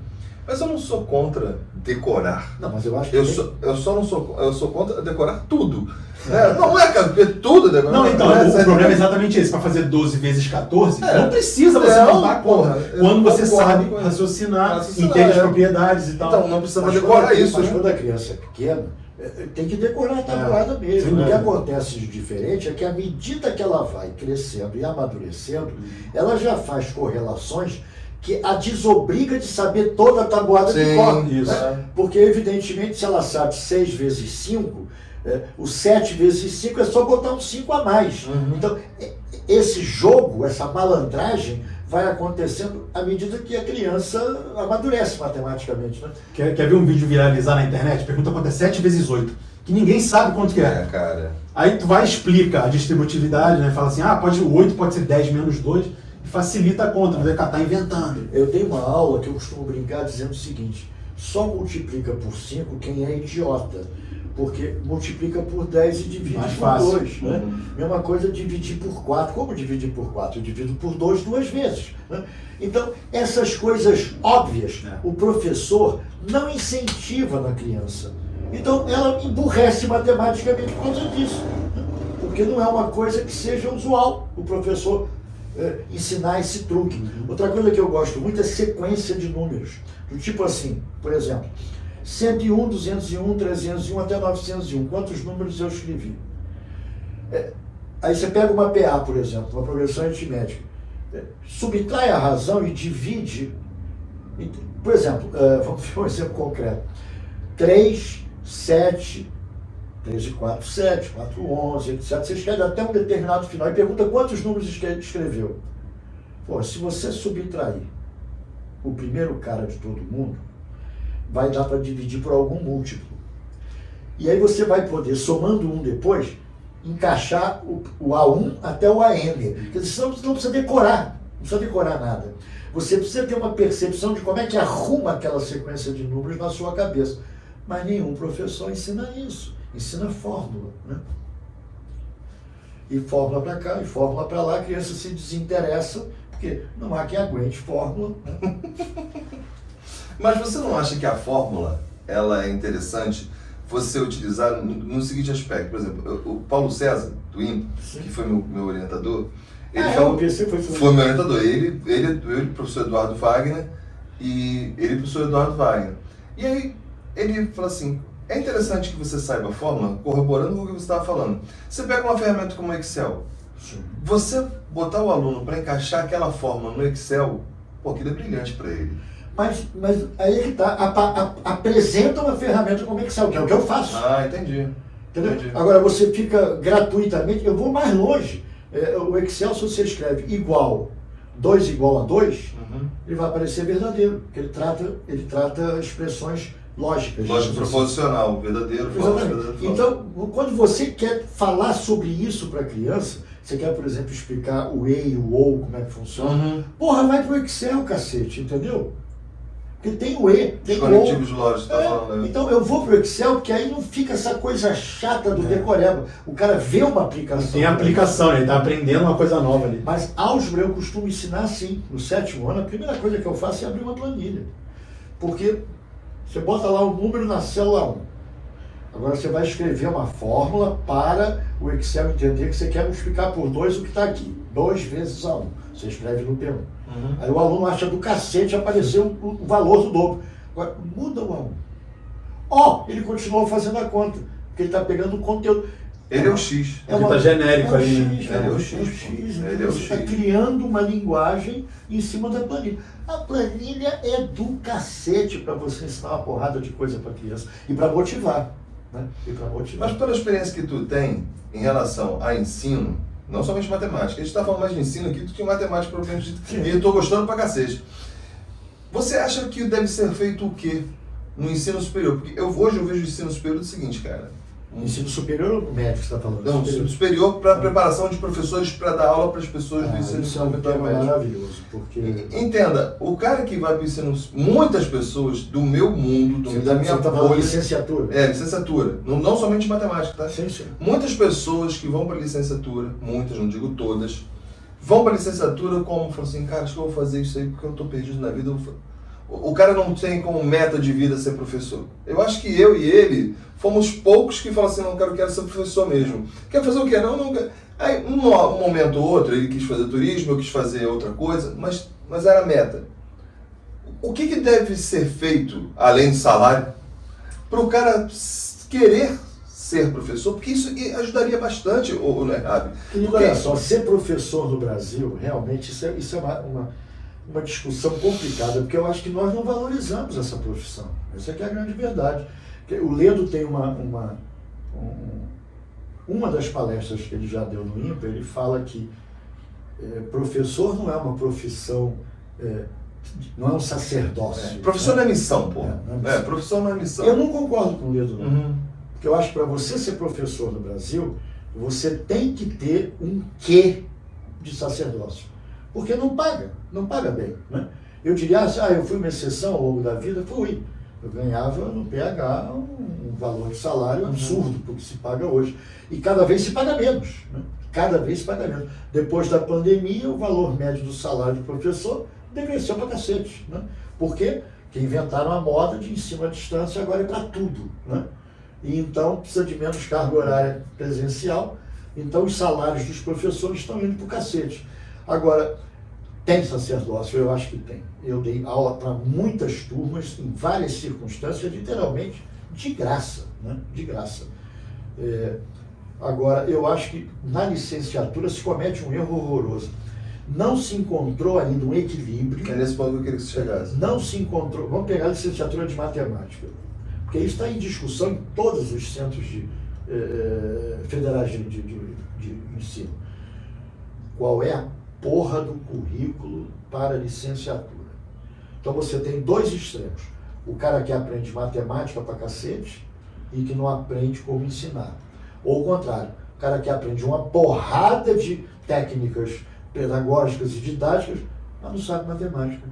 Mas eu não sou contra decorar. Não, mas eu acho que... Eu sou contra decorar tudo. Não é, cara, porque tudo é decorar. Não, então, o problema é exatamente esse. Para fazer 12 vezes 14, não precisa você montar a conta. Quando você sabe raciocinar, entende as propriedades e tal. Então, não precisa decorar isso. Mas quando a criança é pequena, tem que decorar a tabuada mesmo. O que acontece de diferente é que à medida que ela vai crescendo e amadurecendo, ela já faz correlações que a desobriga de saber toda a tabuada de cor. Né? Porque, evidentemente, se ela sabe 6 vezes 5, o 7 vezes 5 é só botar um 5 a mais. Então, esse jogo, essa malandragem, vai acontecendo à medida que a criança amadurece matematicamente. Né? Quer ver um vídeo viralizar na internet? Pergunta quanto é 7 vezes 8. Que ninguém sabe quanto que é. Cara. Aí tu vai e explica a distributividade, né? Fala assim, o 8 pode ser 10 menos 2. Facilita a conta, você está inventando. Eu tenho uma aula que eu costumo brincar dizendo o seguinte, só multiplica por 5 quem é idiota, porque multiplica por 10 e divide por 2. Né? Mesma coisa dividir por 4. Como dividir por 4? Eu divido por 2 duas vezes. Né? Então, essas coisas óbvias, o professor não incentiva na criança. Então, ela emburrece matematicamente por causa disso. Né? Porque não é uma coisa que seja usual o professor ensinar esse truque. Outra coisa que eu gosto muito é sequência de números. Do tipo assim, por exemplo, 101, 201, 301 até 901. Quantos números eu escrevi? Aí você pega uma PA, por exemplo, uma progressão aritmética. Subtrai a razão e divide. Por exemplo, vamos ver um exemplo concreto. 3, 7, 3 e 4, 7, 4, 11, etc. Você escreve até um determinado final e pergunta quantos números escreveu. Pô, se você subtrair o primeiro cara de todo mundo, vai dar para dividir por algum múltiplo. E aí você vai poder, somando um depois, encaixar o A1 até o AN. Quer dizer, senão você não precisa decorar, não precisa decorar nada. Você precisa ter uma percepção de como é que arruma aquela sequência de números na sua cabeça. Mas nenhum professor ensina isso, ensina fórmula, né? E fórmula para cá, e fórmula para lá, a criança se desinteressa, porque não há quem aguente fórmula, né? Mas você não acha que a fórmula, ela é interessante você utilizar no seguinte aspecto? Por exemplo, o Paulo César, do IMPA, que foi meu orientador, ele foi meu orientador. Ele, professor Eduardo Wagner, e ele, professor Eduardo Wagner. E aí, ele falou assim, é interessante que você saiba a fórmula, corroborando com o que você estava falando. Você pega uma ferramenta como o Excel, Sim. Você botar o aluno para encaixar aquela fórmula no Excel, pô, aquilo é brilhante para ele. Mas aí é que tá, apresenta uma ferramenta como Excel, que é o que eu faço. Ah, entendi. Entendeu? Entendi. Agora você fica gratuitamente, eu vou mais longe. O Excel, se você escreve igual, 2 igual a 2, ele vai aparecer verdadeiro, porque ele trata expressões lógicas. Lógico proposicional, verdadeiro, falso, verdadeiro, falso. Então, quando você quer falar sobre isso para a criança, você quer, por exemplo, explicar o E e o OU, como é que funciona, porra, vai pro Excel, cacete, entendeu? Porque tem o E, tem os o conectivos OU. lógicos, tá falando. Então eu vou pro Excel, porque aí não fica essa coisa chata do decoreba. O cara vê uma aplicação. Tem aplicação, ele está aprendendo uma coisa nova ali. Mas álgebra eu costumo ensinar assim. No 7º ano, a primeira coisa que eu faço é abrir uma planilha. Porque você bota lá o número na célula 1. Agora você vai escrever uma fórmula para o Excel entender que você quer multiplicar por 2 o que está aqui. 2 vezes A1. Você escreve no P1. Aí o aluno acha do cacete aparecer o valor do dobro. Agora, muda o A1. Ele continuou fazendo a conta, porque ele está pegando o conteúdo. Ele é o X. Ele está genérico ali. Ele é o X. Ele é o Você está X. criando uma linguagem em cima da planilha. A planilha é do cacete para você ensinar uma porrada de coisa para criança. E para motivar. Né? Mas pela experiência que tu tem em relação a ensino, não somente matemática, a gente está falando mais de ensino aqui do que matemática, propriamente dito, e eu estou gostando pra cacete. Você acha que deve ser feito o quê no ensino superior? Porque hoje eu vejo o ensino superior do seguinte, cara. Ensino superior ou médio que você está falando? Não, superior para preparação de professores para dar aula para as pessoas do ensino isso é um tema maravilhoso, porque... Entenda, o cara que vai para o ensino, muitas pessoas do meu mundo, da minha bolha... licenciatura? Licenciatura. Não somente matemática, tá? Sim, sim. Muitas pessoas que vão para a licenciatura, muitas, não digo todas, vão para a licenciatura como, falam assim, cara, acho que eu vou fazer isso aí porque eu estou perdido na vida. O cara não tem como meta de vida ser professor. Eu acho que eu e ele fomos poucos que falam assim, não, cara, eu quero ser professor mesmo. Quer fazer o quê? Não quero. Aí, um momento ou outro, ele quis fazer turismo, eu quis fazer outra coisa, mas era meta. O que deve ser feito, além do salário, para o cara querer ser professor? Porque isso ajudaria bastante, não é, Rabi? Olha só, ser professor no Brasil, realmente, isso é uma discussão complicada, porque eu acho que nós não valorizamos essa profissão. Essa é a grande verdade. O Ledo tem uma das palestras que ele já deu no IMPA, ele fala que professor não é uma profissão, não é um sacerdócio. Professor não é missão, pô. Professor não é missão. Eu não concordo com o Ledo, não. Porque eu acho que para você ser professor no Brasil, você tem que ter um quê de sacerdócio. Porque não paga bem. Né? Eu diria, eu fui uma exceção ao longo da vida, fui. Eu ganhava no PH um valor de salário absurdo, porque se paga hoje. E cada vez se paga menos. Né? Cada vez se paga menos. Depois da pandemia, o valor médio do salário do professor decresceu pra cacete. Né? Porque inventaram a moda de ensino à distância, agora é para tudo. Né? E então precisa de menos carga horária presencial. Então os salários dos professores estão indo pro cacete. Agora, Tem sacerdócio, eu acho que tem. Eu dei aula para muitas turmas, em várias circunstâncias, literalmente de graça, né? De graça. Agora, eu acho que na licenciatura se comete um erro horroroso. Não se encontrou ainda um equilíbrio. É nesse ponto que eu queria que você chegasse. Não se encontrou. Vamos pegar a licenciatura de matemática, porque isso está em discussão em todos os centros federais de ensino. Qual é a porra do currículo para licenciatura? Então você tem dois extremos. O cara que aprende matemática pra cacete e que não aprende como ensinar. Ou o contrário, o cara que aprende uma porrada de técnicas pedagógicas e didáticas, mas não sabe matemática.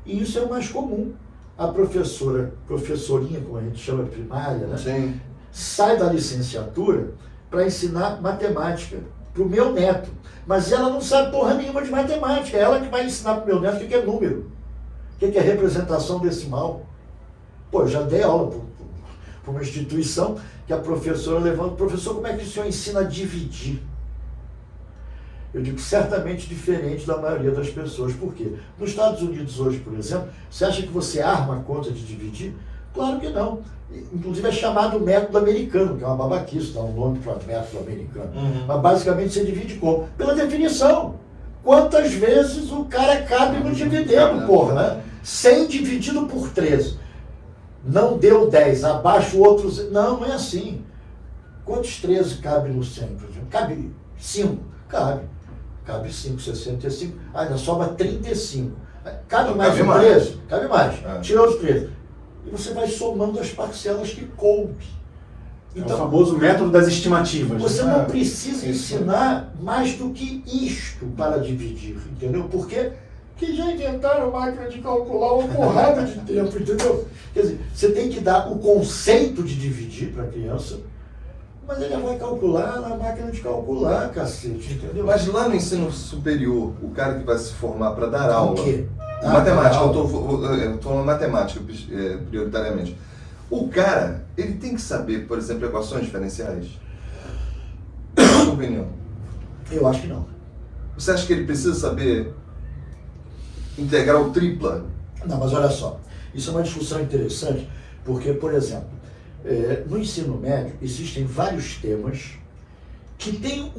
E isso é o mais comum. A professorinha, como a gente chama primária, né? Sim. Sai da licenciatura para ensinar matemática para o meu neto. Mas ela não sabe porra nenhuma de matemática. É ela que vai ensinar para o meu neto o que é número, o que é representação decimal. Pô, eu já dei aula para uma instituição que a professora levanta: professor, como é que o senhor ensina a dividir? Eu digo, certamente diferente da maioria das pessoas. Por quê? Nos Estados Unidos hoje, por exemplo, você acha que você arma a conta de dividir? Claro que não. Inclusive é chamado método americano, que é uma babaquice, dá um nome para método americano. Mas basicamente você divide como? Pela definição. Quantas vezes o cara cabe no dividendo, porra, né? 100 dividido por 13. Não deu 10, abaixo o outro... Não, não é assim. Quantos 13 cabe no 100, por exemplo? Cabe 5? Cabe. Cabe 5, 65. Ainda sobra 35. Cabe mais um 13? Cabe mais. Tira os 13. E você vai somando as parcelas que coube. Então, é o famoso método das estimativas. Você não precisa ensinar mais do que isto para dividir, entendeu? Porque já inventaram máquina de calcular uma porrada de tempo, entendeu? Quer dizer, você tem que dar o conceito de dividir para a criança, mas ele vai calcular na máquina de calcular, cacete, entendeu? Mas lá no ensino superior, o cara que vai se formar para dar aula... O quê? Matemática, eu estou na matemática prioritariamente. O cara, ele tem que saber, por exemplo, equações diferenciais? Na sua opinião? Eu acho que não. Você acha que ele precisa saber integral tripla? Não, mas olha só, isso é uma discussão interessante, porque, por exemplo, no ensino médio existem vários temas que tem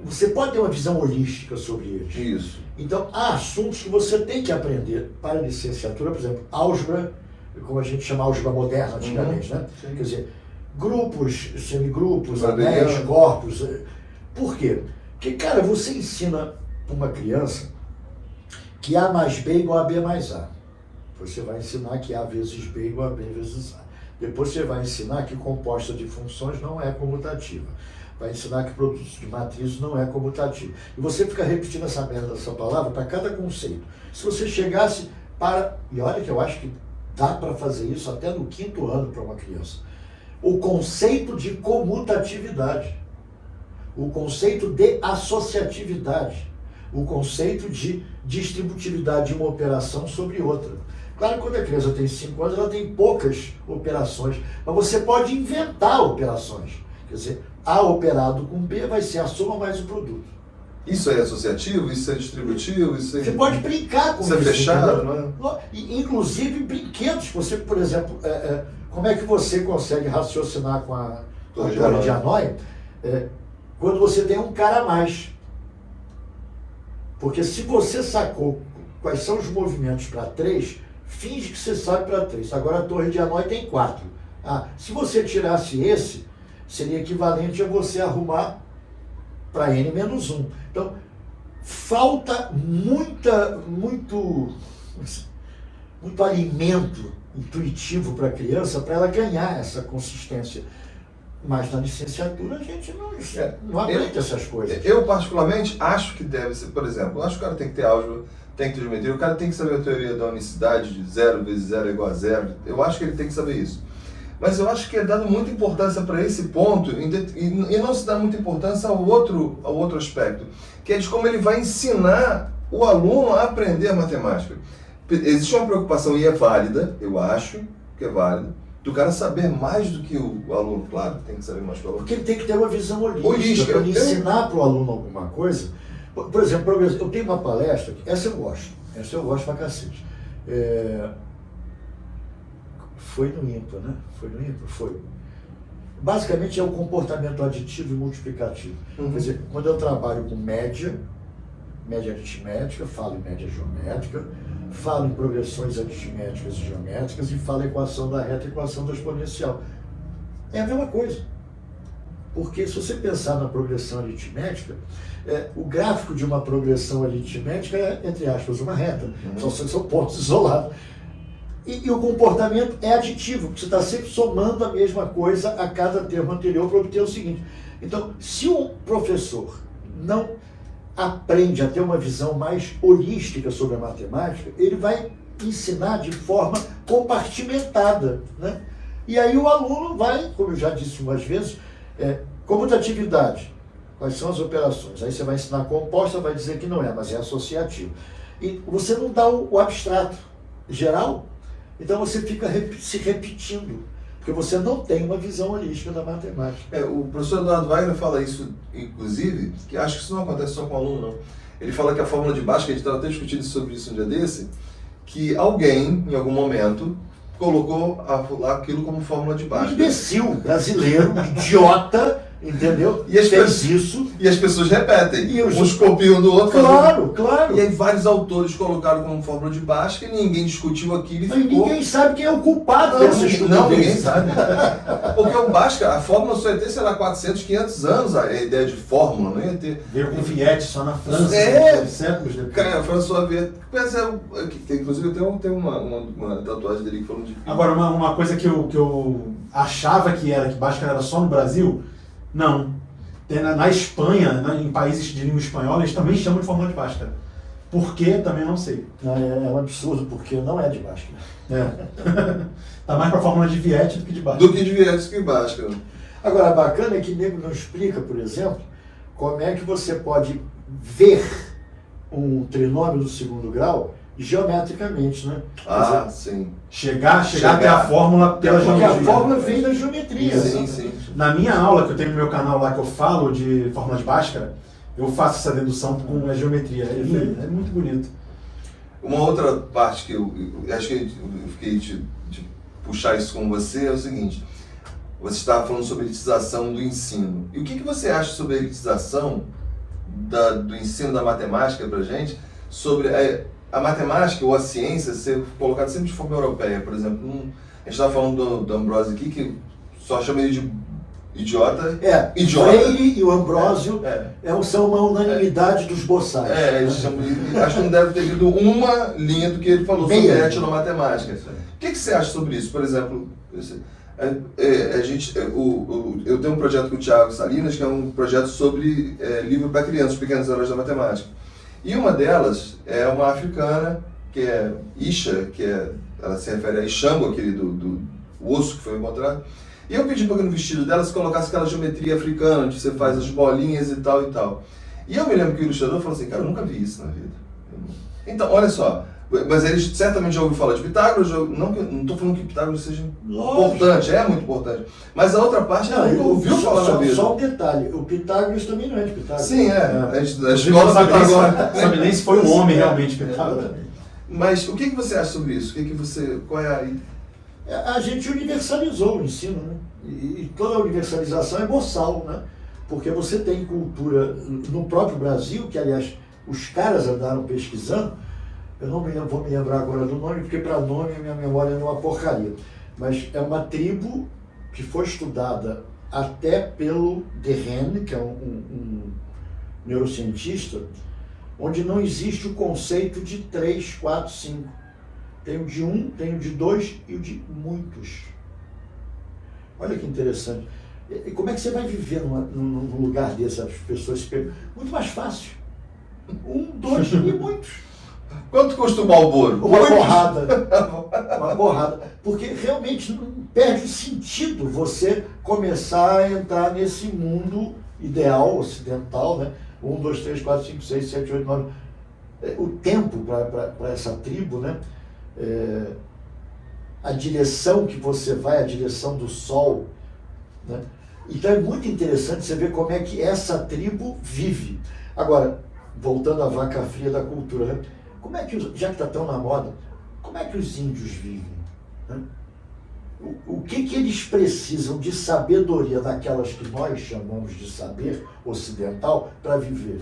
você pode ter uma visão holística sobre eles. Isso. Então, há assuntos que você tem que aprender para a licenciatura, por exemplo, álgebra, como a gente chama álgebra moderna antigamente, né? Sim. Quer dizer, grupos, semigrupos, Adriano. anéis, corpos. Por quê? Porque, cara, você ensina para uma criança que A mais B igual a B mais A. Você vai ensinar que A vezes B igual a B vezes A. Depois você vai ensinar que composta de funções não é comutativa. Vai ensinar que produto de matrizes não é comutativo. E você fica repetindo essa merda dessa palavra para cada conceito. Se você chegasse para... E olha que eu acho que dá para fazer isso até no 5º ano para uma criança. O conceito de comutatividade. O conceito de associatividade. O conceito de distributividade de uma operação sobre outra. Claro que quando a criança tem 5 anos, ela tem poucas operações. Mas você pode inventar operações. Quer dizer, A operado com B vai ser a soma mais o produto. Isso é associativo? Isso é distributivo? Isso é... Você pode brincar com isso. Isso é fechado, entendeu? não é? Inclusive brinquedos. Você, por exemplo, como é que você consegue raciocinar com a torre de Hanoi quando você tem um cara a mais? Porque se você sacou quais são os movimentos para 3, finge que você sabe para 3. Agora a torre de Hanoi tem 4. Se você tirasse esse, seria equivalente a você arrumar para n-1. Então, falta muito alimento intuitivo para a criança, para ela ganhar essa consistência. Mas na licenciatura a gente não aprende essas coisas. Eu particularmente acho que deve ser, por exemplo, eu acho que o cara tem que ter álgebra, tem que ter geometria, o cara tem que saber a teoria da unicidade de 0 vezes 0 é igual a 0. Eu acho que ele tem que saber isso. Mas eu acho que é dado muita importância para esse ponto e não se dá muita importância ao outro aspecto, que é de como ele vai ensinar o aluno a aprender matemática. Existe uma preocupação, e é válida, eu acho que é válida, do cara saber mais do que o aluno. Claro que tem que saber mais que o aluno. Porque ele tem que ter uma visão holística para ensinar para o aluno alguma coisa. Por exemplo, eu tenho uma palestra, essa eu gosto pra cacete. Foi no IMPA, né? Foi. Basicamente é o comportamento aditivo e multiplicativo. Quer dizer, quando eu trabalho com média aritmética, falo em média geométrica, falo em progressões aritméticas e geométricas e falo em equação da reta e equação da exponencial. É a mesma coisa. Porque se você pensar na progressão aritmética, o gráfico de uma progressão aritmética é, entre aspas, uma reta. São pontos isolados. E o comportamento é aditivo, porque você está sempre somando a mesma coisa a cada termo anterior para obter o seguinte. Então, se o professor não aprende a ter uma visão mais holística sobre a matemática, ele vai ensinar de forma compartimentada, né? E aí o aluno vai, como eu já disse umas vezes, comutatividade, quais são as operações? Aí você vai ensinar composta, vai dizer que não é, mas é associativo. E você não dá o abstrato geral, então você fica se repetindo, porque você não tem uma visão holística da matemática. O professor Eduardo Wagner fala isso, inclusive, que acho que isso não acontece só com aluno, não. Ele fala que a fórmula de Bhaskara, a gente estava até discutindo sobre isso um dia desse, que alguém, em algum momento, colocou aquilo como fórmula de Bhaskara. Um imbecil brasileiro, idiota, entendeu? E fez isso. E as pessoas repetem. E uns copiam do outro. Claro. E aí vários autores colocaram como fórmula de Bhaskara e ninguém discutiu aquilo e ficou... Ninguém sabe quem é o culpado dessa estupidez. Não, ninguém sabe. Porque o Bhaskara, a fórmula só ia ter, sei lá, 400, 500 anos, a ideia de fórmula, não ia ter... Veio com Viette só na França, séculos depois. Cara, François Viette. Inclusive eu tenho uma tatuagem dele que falando de... Agora, uma coisa que eu achava que Bhaskara era só no Brasil, não. Na Espanha, em países de língua espanhola, eles também chamam de fórmula de Bhaskara. Por quê? Também não sei. É um absurdo, porque não é de Bhaskara. Tá mais pra fórmula de Viette do que de Bhaskara. Do que de Viette que Bhaskara. Agora, bacana é que nego não explica, por exemplo, como é que você pode ver um trinômio do segundo grau geometricamente, né? Sim. Chegar até a fórmula pela geometria. Porque a fórmula vem da geometria. Sim. Na minha aula, que eu tenho no meu canal lá, que eu falo de fórmula de Bhaskara, eu faço essa dedução com a geometria. É lindo, é muito bonito. Uma outra parte que eu acho que eu fiquei de puxar isso com você é o seguinte. Você estava falando sobre a elitização do ensino. E o que você acha sobre a elitização do ensino da matemática pra gente? Sobre a matemática ou a ciência ser colocada sempre de forma europeia, por exemplo. A gente estava falando do Ambrosio aqui, que só chama ele de idiota. Idiota. Freire e o Ambrósio são uma unanimidade dos boçais. Acho que não deve ter lido uma linha do que ele falou sobre etnomatemática. O que você acha sobre isso? Por exemplo, eu tenho um projeto com o Thiago Salinas, que é um projeto sobre livro para crianças, pequenos heróis da matemática. E uma delas é uma africana, que é Isha, ela se refere a Ixango, aquele do osso que foi encontrado. E eu pedi para que no vestido dela se colocasse aquela geometria africana, onde você faz as bolinhas e tal e tal. E eu me lembro que o ilustrador falou assim, cara, eu nunca vi isso na vida. Então, olha só, mas ele certamente já ouviu falar de Pitágoras, não estou falando que Pitágoras seja importante, é muito importante. Mas a outra parte ele nunca ouviu falar na vida. Só um detalhe, o Pitágoras também não é de Pitágoras. Sim, a escola Sabilense foi um homem realmente, Pitágoras. Mas o que você acha sobre isso? Qual é a gente universalizou o ensino, né? E toda a universalização é boçal, né? Porque você tem cultura no próprio Brasil, que aliás os caras andaram pesquisando, eu não vou me lembrar agora do nome, porque para nome a minha memória é uma porcaria, mas é uma tribo que foi estudada até pelo Derrenne, que é um neurocientista, onde não existe o conceito de 3, 4, 5. Tem o de um, tem o de dois e o de muitos. Olha que interessante. E como é que você vai viver num lugar desse? As pessoas se perguntam. Muito mais fácil. 1, 2 e muitos. Quanto custa o Marlboro? Uma porrada. Porque realmente perde o sentido você começar a entrar nesse mundo ideal, ocidental, né? 1, 2, 3, 4, 5, 6, 7, 8, 9. O tempo para essa tribo, né? A direção que você vai, a direção do sol, né? Então é muito interessante você ver como é que essa tribo vive. Agora, voltando à vaca fria da cultura, né? Como é que, já que está tão na moda, como é que os índios vivem? Né? O que eles precisam de sabedoria daquelas que nós chamamos de saber ocidental para viver?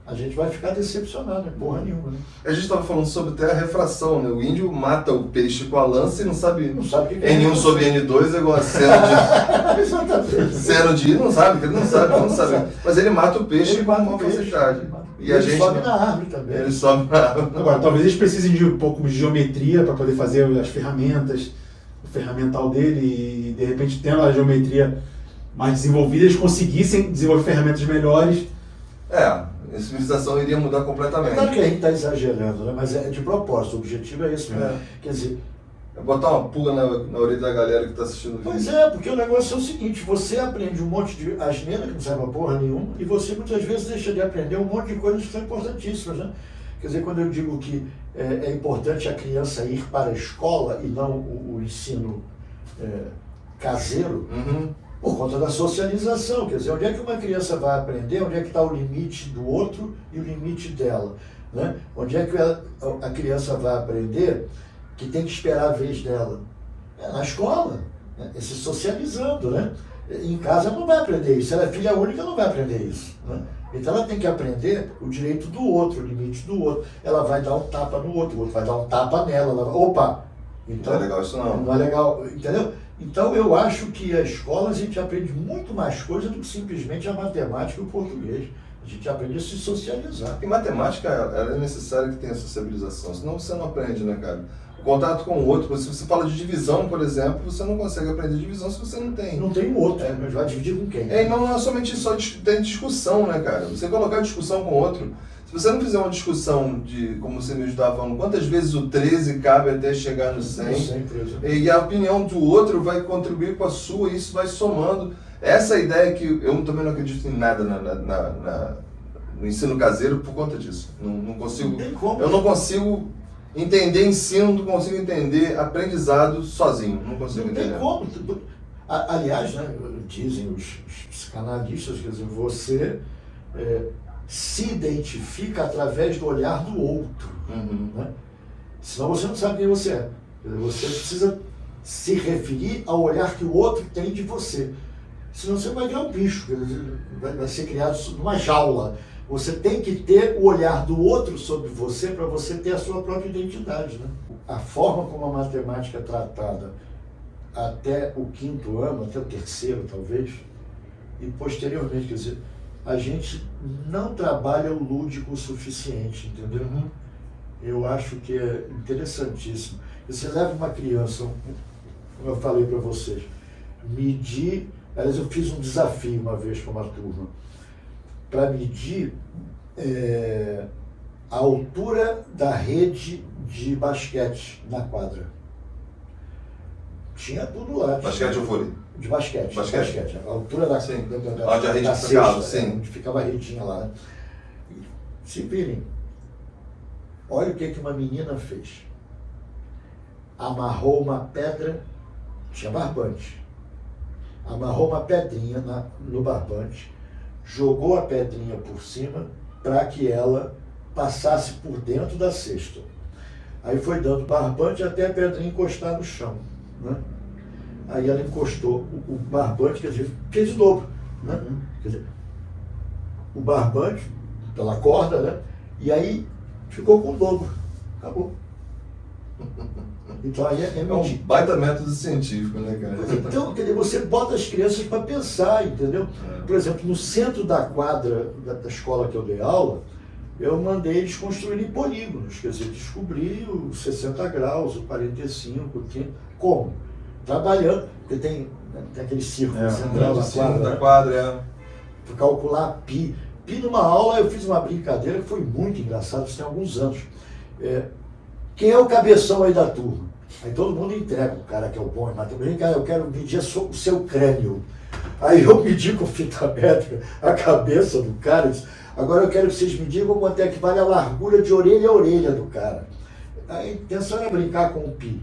A gente vai ficar decepcionado, né? Porra nenhuma, né? A gente estava falando sobre até a refração, né? O índio mata o peixe com a lança e não sabe o que é N1 sobre N2 é igual a seno de não sabe. Mas ele mata o peixe com uma facilidade. E ele sobe na árvore também. Ele sobe na árvore. Agora, talvez eles precisem de um pouco de geometria para poder fazer as ferramentas, o ferramental dele, e de repente, tendo a geometria mais desenvolvida, eles conseguissem desenvolver ferramentas melhores. A civilização iria mudar completamente. É claro que a gente está exagerando, né? Mas é de propósito, o objetivo é esse mesmo. Quer dizer, é botar uma pulga na orelha da galera que está assistindo o vídeo. Pois é, porque o negócio é o seguinte, você aprende um monte de asneira que não serve pra porra nenhuma, e você muitas vezes deixa de aprender um monte de coisas que são importantíssimas, né? Quer dizer, quando eu digo que é importante a criança ir para a escola e não o ensino caseiro, por conta da socialização, quer dizer, onde é que uma criança vai aprender, onde é que está o limite do outro e o limite dela, né? Onde é que a criança vai aprender que tem que esperar a vez dela? Na escola, né? Se socializando, né? Em casa ela não vai aprender isso, se ela é filha única, não vai aprender isso, né? Então ela tem que aprender o direito do outro, o limite do outro. Ela vai dar um tapa no outro, o outro vai dar um tapa nela, ela vai, opa! Então, não é legal isso não. Não é legal, entendeu? Então eu acho que a escola a gente aprende muito mais coisa do que simplesmente a matemática e o português. A gente aprende a se socializar. E matemática, ela é necessária que tenha socialização, senão você não aprende, né, cara? O contato com o outro, se você fala de divisão, por exemplo, você não consegue aprender divisão se você não tem. Não tem um outro, mas vai dividir com quem? Não é somente só tem discussão, né, cara? Você colocar discussão com o outro, se você não fizer uma discussão de, como você mesmo estava falando, quantas vezes o 13 cabe até chegar no 100, e a opinião do outro vai contribuir com a sua, e isso vai somando. Essa ideia que eu também não acredito em nada no ensino caseiro por conta disso. Não consigo, eu não consigo entender ensino, não consigo entender aprendizado sozinho. Não consigo entender. Não tem como. Aliás, né, dizem os psicanalistas, quer dizer, você se identifica através do olhar do outro. Né? Senão você não sabe quem você é. Você precisa se referir ao olhar que o outro tem de você. Senão você vai virar um bicho, vai ser criado numa jaula. Você tem que ter o olhar do outro sobre você para você ter a sua própria identidade. Né? A forma como a matemática é tratada até o 5º ano, até o 3º talvez, e posteriormente, quer dizer, a gente não trabalha o lúdico o suficiente, entendeu? Eu acho que é interessantíssimo. Você leva uma criança, como eu falei para vocês, medir. Aliás, eu fiz um desafio uma vez para uma turma, para medir a altura da rede de basquete na quadra. Tinha tudo lá. Basquete ou vôlei? De basquete. A altura da sim. Onde a rede ficava, sim. Onde ficava a redinha lá. Se virem, olha o que uma menina fez. Amarrou uma pedra, tinha barbante. Amarrou uma pedrinha no barbante, jogou a pedrinha por cima para que ela passasse por dentro da cesta. Aí foi dando barbante até a pedrinha encostar no chão. Né? Aí ela encostou o barbante, quer dizer, fez de novo. Né? Quer dizer, o barbante pela corda, né? E aí ficou com o dobro. Acabou. Então aí é um baita método científico, né, cara? Então, quer dizer, você bota as crianças para pensar, entendeu? Por exemplo, no centro da quadra da escola que eu dei aula, eu mandei eles construírem polígonos, quer dizer, descobrir os 60 graus, o 45, o 30. Como? Trabalhando, porque tem aquele círculo central da quadra. Calcular pi. Pi numa aula eu fiz uma brincadeira que foi muito engraçada, isso tem alguns anos. Quem é o cabeção aí da turma? Aí todo mundo entrega, o cara que é o bom em matemática, eu quero medir o seu crânio. Aí eu medi com fita métrica a cabeça do cara, disse, agora eu quero que vocês me digam quanto é que vale a largura de orelha a orelha do cara. A intenção era brincar com o pi.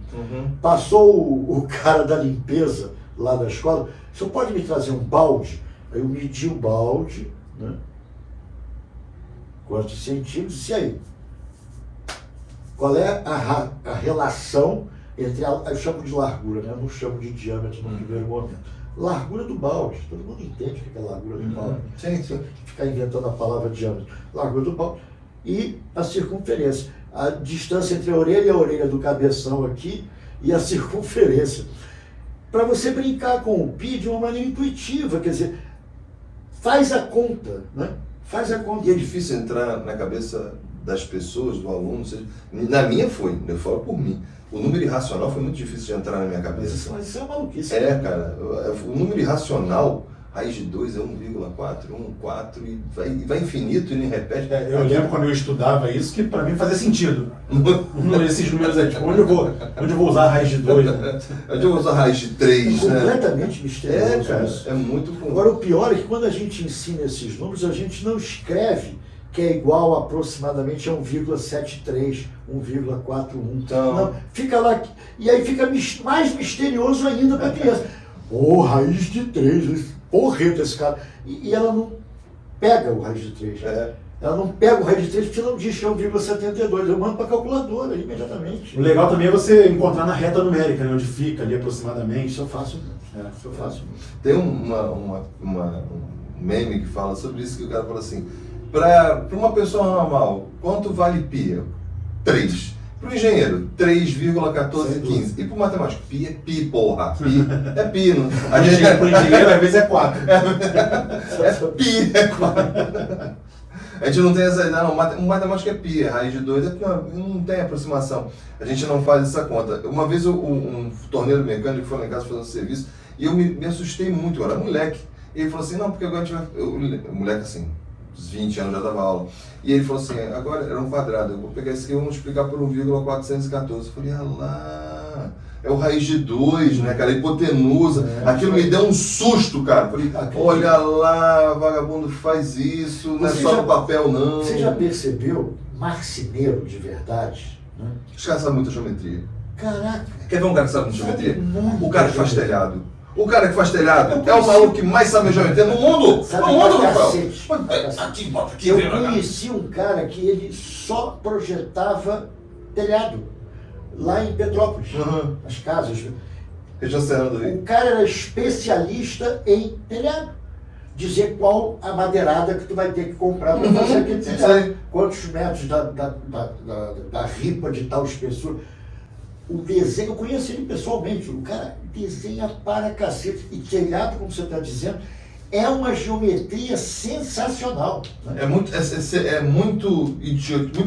Passou o cara da limpeza lá da escola, o senhor pode me trazer um balde? Aí eu medi o balde, né? quantos centímetros, e aí? Qual é a relação entre eu chamo de largura, né? Eu não chamo de diâmetro no primeiro momento. Largura do balde, todo mundo entende o que é largura do balde. Sim, sim. Ficar inventando a palavra diâmetro. Largura do balde e a circunferência. A distância entre a orelha do cabeção aqui e a circunferência. Para você brincar com o pi de uma maneira intuitiva, quer dizer, faz a conta, né? Faz a conta. E é difícil entrar na cabeça das pessoas, do aluno, seja, na minha foi, eu falo por mim. O número irracional foi muito difícil de entrar na minha cabeça. Mas isso é maluquice. Cara, o número irracional, raiz de 2 é 1,4, 1,4 e vai infinito e nem repete. Eu lembro quando eu estudava isso, que para mim fazia sentido. Esses números aí, tipo, onde eu vou usar a raiz de 2? Né? Onde eu vou usar a raiz de 3, É né? completamente misterioso. Cara, isso. é muito comum. Agora, o pior é que quando a gente ensina esses números, a gente não escreve que é igual aproximadamente a 1,73, 1,41. Então... Não, fica lá, e aí fica mais misterioso ainda para a criança. Raiz de 3, porreta esse cara. E ela não pega o raiz de 3. Ela não pega o raiz de 3 porque não diz que é 1,72. Eu mando para a calculadora imediatamente. O legal também é você encontrar na reta numérica, né, onde fica ali aproximadamente. Isso eu faço muito. Isso eu faço muito. Tem um meme que fala sobre isso, que o cara fala assim, para uma pessoa normal, quanto vale pi? 3. Para o engenheiro, 3,1415. E para o matemático, pi é pi, porra. Pi é pi. Para o engenheiro, às vezes é 4. É pi, é 4. A gente não tem essa ideia, não. Matemática é pi, raiz de 2 não tem aproximação. A gente não faz essa conta. Uma vez um torneiro mecânico foi lá em casa fazer um serviço e eu me assustei muito, eu era moleque. E ele falou assim, não, porque agora a gente vai... O moleque assim, uns 20 anos já dava aula. E ele falou assim, agora era um quadrado, eu vou pegar esse aqui e vou multiplicar por 1,414. Eu falei, lá, é o raiz de 2, né, cara, hipotenusa. Aquilo me deu um susto, cara. Eu falei, olha lá, vagabundo faz isso, não é só no papel, não. Você já percebeu, marceneiro de verdade, né? Os caras sabem muita geometria. Caraca. Quer ver um cara que sabe muita geometria? O cara que faz geometria. telhado. O cara que faz telhado é o maluco que mais sabe geometria no mundo! Sabe No mundo, pra Rafael! cacete. Aqui, bota aqui, Eu conheci um cara que ele só projetava telhado lá em Petrópolis, as casas. Região Serrana do Rio. O cara era especialista em telhado. Dizer qual a madeirada que tu vai ter que comprar para fazer aquele telhado. Quantos metros da ripa de tal espessura. O desenho, eu conheci ele pessoalmente, o cara desenha para cacete. E telhado, como você está dizendo, é uma geometria sensacional. Né? Muita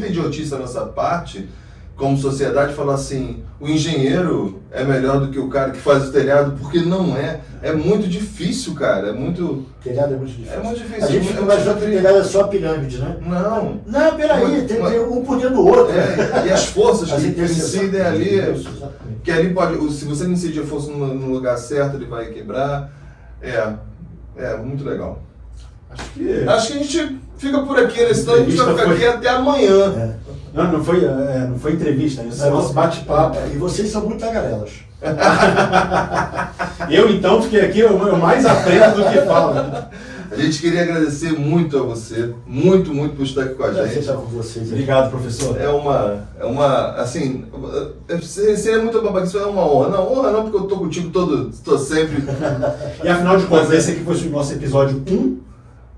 idiotice da nossa parte, como sociedade, falar assim, o engenheiro é melhor do que o cara que faz o telhado, porque não é. É muito difícil, cara. Telhado é muito difícil. É muito difícil. A gente fica imaginando que o telhado é só pirâmide, né? Não. Não, peraí, tem um por dentro do outro. E as forças que incidem ali, Exatamente. que ali pode, se você não incidir a força no lugar certo, ele vai quebrar. É muito legal. Acho que a gente fica por aqui, né? Senão a gente vai ficar aqui até amanhã. Não foi entrevista, isso é nosso bate-papo. E vocês são muito tagarelas. Eu então fiquei aqui, eu mais aprendo do que falo. A gente queria agradecer muito a você, muito por estar aqui com a gente. Estar com vocês aqui. Obrigado, professor. Assim, seria muito babaquice, é uma honra. Não, honra não, porque eu tô contigo tô sempre. E afinal de contas, esse aqui foi o nosso episódio 1.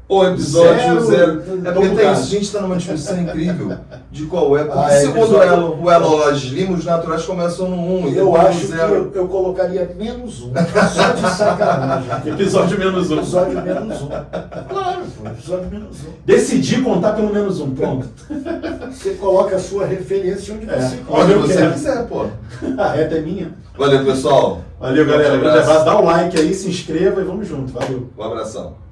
O episódio 0. É porque tem bugado. isso, a gente está numa discussão incrível de qual é. Porque segundo episódio... o Elo Lodge Lima, os naturais começam no 1 e Eu acho no 0. que eu colocaria menos 1, só de sacanagem. Episódio menos 1. Episódio menos 1. Claro, pô, episódio menos 1. Decidi contar pelo menos 1, pronto. Você coloca a sua referência onde você Onde eu você quero. quiser, pô. A reta é minha. Valeu, pessoal. Valeu, galera. Um Grande abraço. Dá o like aí, se inscreva e vamos junto. Valeu. Um abração.